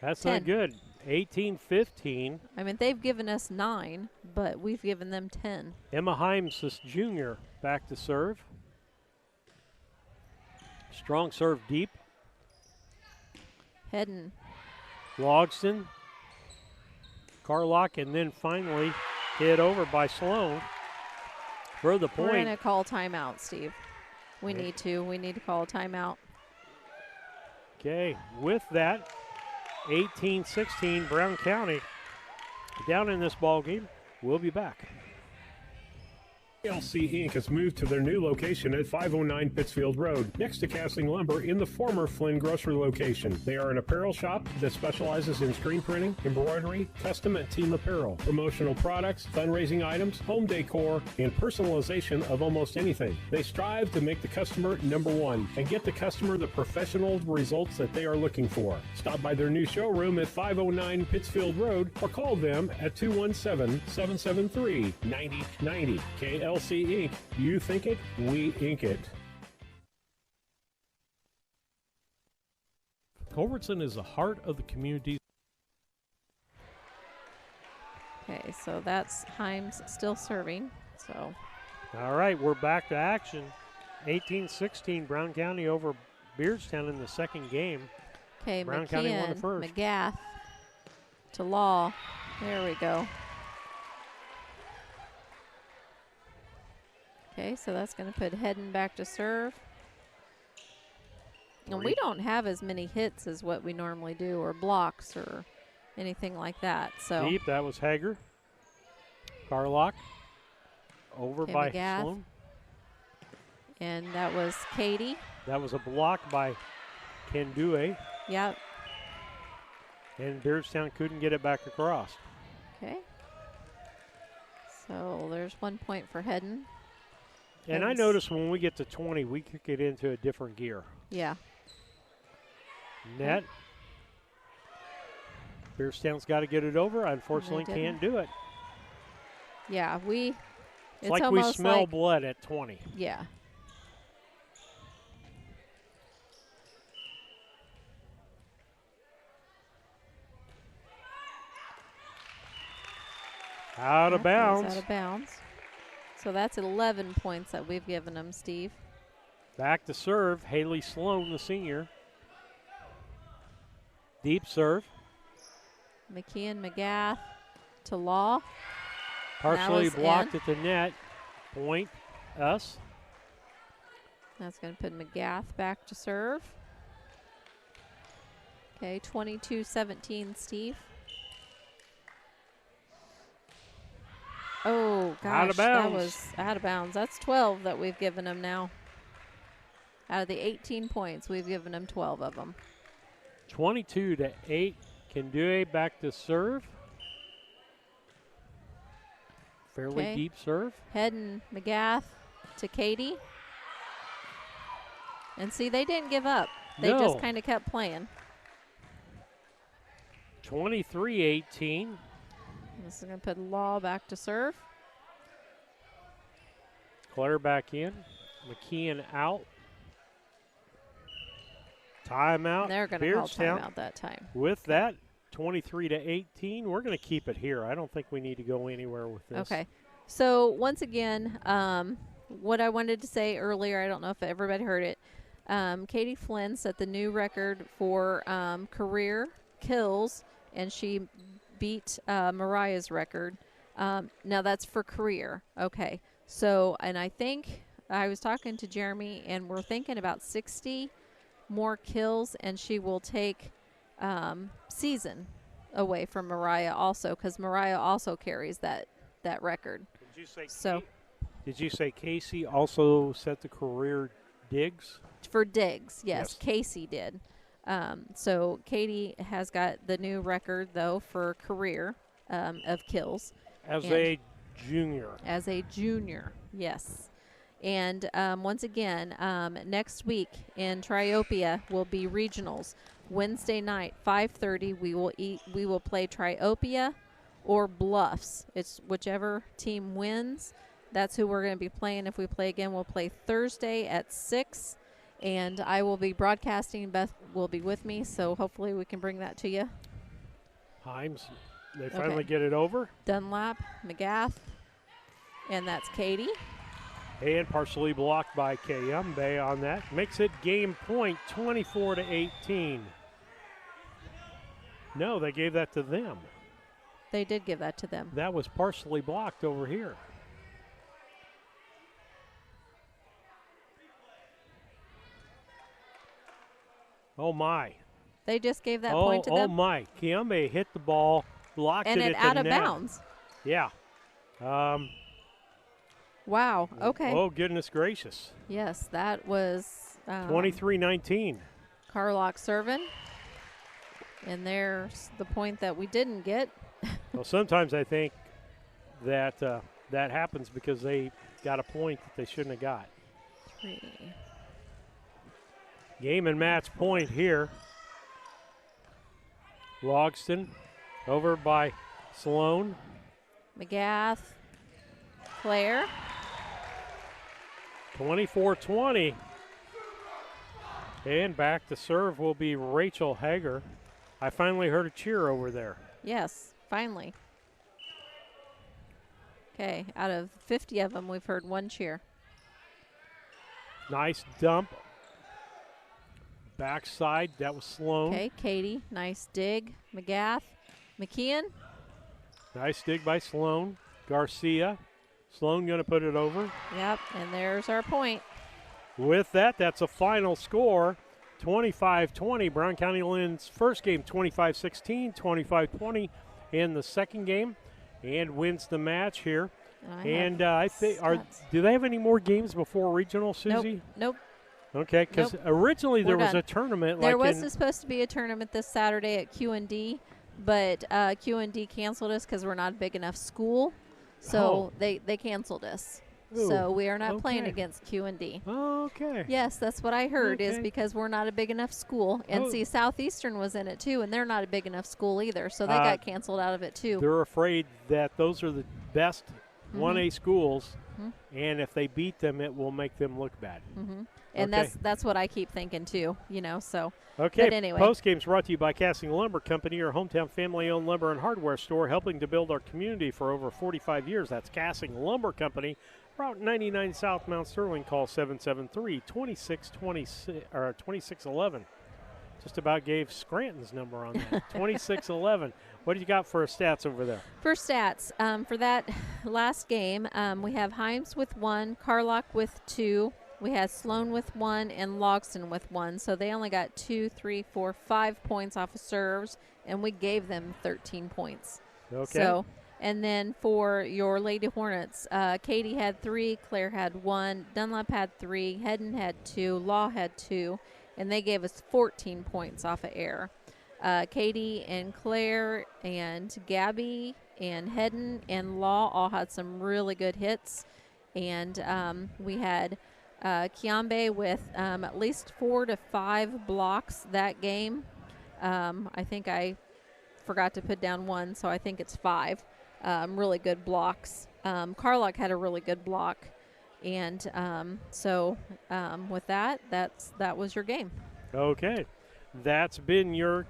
S3: That's 10. Not good. 18-15.
S12: I mean, they've given us 9, but we've given them 10.
S3: Emma Himes, this junior, back to serve. Strong serve deep.
S12: Hedden.
S3: Logston. Carlock, and then finally hit over by Sloan for the point.
S12: We're going to call timeout, Steve. We need to call a timeout.
S3: Okay, with that, 18-16, Brown County down in this ball game. We'll be back.
S1: LC Inc. has moved to their new location at 509 Pittsfield Road, next to Castling Lumber in the former Flynn Grocery location. They are an apparel shop that specializes in screen printing, embroidery, custom and team apparel, promotional products, fundraising items, home decor, and personalization of almost anything. They strive to make the customer number one and get the customer the professional results that they are looking for. Stop by their new showroom at 509 Pittsfield Road or call them at 217-773-9090. LC Inc. You think it, we ink it.
S3: Culbertson is the heart of the community.
S12: Okay, so that's Himes still serving. So.
S3: All right, we're back to action. 18-16, Brown County over Beardstown in the second game.
S12: Okay,
S3: Brown County won the first.
S12: McGath to Law. There we go. Okay, so that's going to put Hedden back to serve. And we don't have as many hits as what we normally do, or blocks, or anything like that. So
S3: Deep, that was Hager. Carlock over
S12: Okay,
S3: by
S12: McGath.
S3: Sloan.
S12: And that was Katie.
S3: That was a block by Kendue.
S12: Yep.
S3: And Beardstown couldn't get it back across.
S12: Okay. So there's 1 point for Hedden.
S3: And I noticed when we get to 20, we could get into a different gear.
S12: Yeah.
S3: Net. Beardstown's got to get it over. Unfortunately,
S12: didn't.
S3: can't do it.
S12: Yeah,
S3: It's like we
S12: almost
S3: smell
S12: like,
S3: blood at 20.
S12: Yeah.
S3: Out of
S12: That goes
S3: bounds.
S12: Out of bounds. So that's 11 points that we've given them, Steve.
S3: Back to serve. Haley Sloan, the senior. Deep serve.
S12: McKeon McGath to Law.
S3: Partially
S12: was
S3: blocked
S12: in.
S3: at the net. Point us.
S12: That's going to put McGath back to serve. Okay, 22-17, Steve. Oh, gosh.
S3: Out of
S12: That
S3: bounds.
S12: was out of bounds. That's 12 that we've given them now. Out of the 18 points, we've given them 12 of them.
S3: 22-8. Kendue back to serve. Fairly
S12: Okay.
S3: deep serve.
S12: Hedden McGath to Katie. And see, they didn't give up. They
S3: No.
S12: just kind of kept playing.
S3: 23-18.
S12: This is going to put Law back to serve.
S3: Claire back in. McKeon out. Timeout.
S12: They're going to call
S3: Beardstown.
S12: timeout that time.
S3: With that, 23-18. We're going to keep it here. I don't think we need to go anywhere with this.
S12: Okay. So once again, what I wanted to say earlier, I don't know if everybody heard it. Katie Flynn set the new record for career kills, and she beat Mariah's record. Now that's for career. Okay. So, and I think I was talking to Jeremy, and we're thinking about 60 more kills, and she will take season away from Mariah also, because Mariah also carries that record.
S3: Did you say
S12: So
S3: Did you say Casey also set the career digs?
S12: for Diggs,
S3: Yes.
S12: yes. Casey did. So Katie has got the new record, though, for career of kills.
S3: As
S12: And
S3: a junior.
S12: As a junior, yes. And once again, next week in Triopia will be regionals. Wednesday night, 5:30, we will play Triopia or Bluffs. It's whichever team wins. That's who we're going to be playing. If we play again, we'll play Thursday at 6. And I will be broadcasting. Beth will be with me, so hopefully we can bring that to you.
S3: Himes, they finally
S12: Okay.
S3: get it over.
S12: Dunlap, McGath, and that's Katie.
S3: And partially blocked by Kayumbe on that. Makes it game point 24-18. No, they gave that to them.
S12: They did give that to them.
S3: That was partially blocked over here. Oh, my.
S12: They just gave that point to
S3: Oh,
S12: them.
S3: my. Kayumbe hit the ball, blocked
S12: And
S3: it
S12: it
S3: at the
S12: out of
S3: net.
S12: bounds.
S3: Yeah.
S12: Wow. Okay.
S3: Oh, goodness gracious.
S12: Yes, that was
S3: 23-19.
S12: Carlock serving. And there's the point that we didn't get.
S3: Well, sometimes I think that that happens because they got a point that they shouldn't have got.
S12: 3.
S3: Game and match point here. Logston over by Sloan.
S12: McGath, Claire.
S3: 24-20. And back to serve will be Rachel Hager. I finally heard a cheer over there.
S12: Yes, finally. Okay, out of 50 of them, we've heard one cheer.
S3: Nice dump. Backside, that was Sloan.
S12: Okay, Katie, nice dig. McGath, McKeon.
S3: Nice dig by Sloan. Garcia. Sloan going to put it over.
S12: Yep, and there's our point.
S3: With that, that's a final score 25-20. Brown County wins first game 25-16, 25-20 in the second game, and wins the match here. And I think, do they have any more games before regional, Susie?
S12: Nope.
S3: Okay, because originally there was a tournament.
S12: There was supposed to be a tournament this Saturday at Q&D, but Q&D canceled us because we're not a big enough school. So they canceled us.
S3: Ooh,
S12: so we are not playing against Q&D.
S3: Oh, okay.
S12: Yes, that's what I heard is because we're not a big enough school. And see, Southeastern was in it too, and they're not a big enough school either. So they got canceled out of it too.
S3: They're afraid that those are the best 1A schools, and if they beat them, it will make them look bad.
S12: And that's what I keep thinking too, so.
S3: Okay,
S12: but anyway.
S3: Postgame's brought to you by Casting Lumber Company, your hometown family-owned lumber and hardware store, helping to build our community for over 45 years. That's Casting Lumber Company, Route 99 South, Mount Sterling. Call 773-2611. Just about gave Scranton's number on that, 2611. What do you got for stats over there?
S12: For stats, for that last game, we have Himes with 1, Carlock with 2, we had Sloan with 1, and Logston with 1. So they only got 2, 3, 4, 5 points off of serves, and we gave them 13 points.
S3: Okay.
S12: So, and then for your Lady Hornets, Katie had 3, Claire had 1, Dunlap had 3, Hedden had 2, Law had 2, and they gave us 14 points off of air. Katie and Claire and Gabby and Hedden and Law all had some really good hits. And we had Kiambe with at least 4 to 5 blocks that game. I think I forgot to put down 1, so I think it's 5 really good blocks. Carlock had a really good block. And so with that was your game. Okay.
S3: That's been your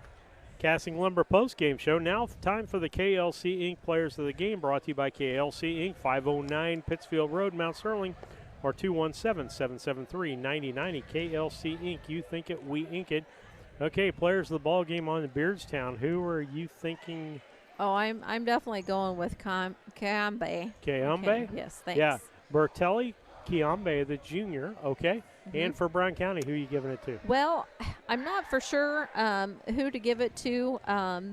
S3: Casting Lumber post-game show. Now time for the KLC Inc. Players of the Game, brought to you by KLC Inc., 509 Pittsfield Road, Mount Sterling, or 217-773-9090. KLC Inc. You think it, we ink it. Okay, players of the ball game on the Beardstown. Who are you thinking?
S12: Oh, I'm definitely going with Kiambe.
S3: Kiambe?
S12: Okay. Yes, thanks.
S3: Yeah, Bertelli, Kiambe, the junior. Okay. And for Brown County, who are you giving it to?
S12: Well, I'm not for sure who to give it to.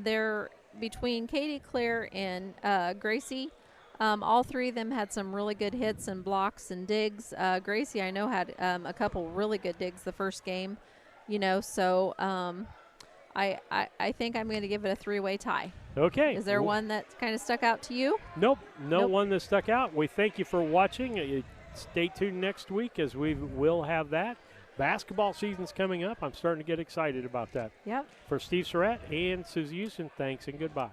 S12: They're between Katie, Claire, and Gracie. All 3 of them had some really good hits and blocks and digs. Gracie, I know, had a couple really good digs the first game. So I think I'm going to give it a 3-way tie.
S3: Okay.
S12: Is there one that kind of stuck out to you?
S3: Nope. No one that stuck out. We thank you for watching. Stay tuned next week as we will have that. Basketball season's coming up. I'm starting to get excited about that.
S12: Yep.
S3: For Steve Surratt and Susie Houston, thanks and goodbye.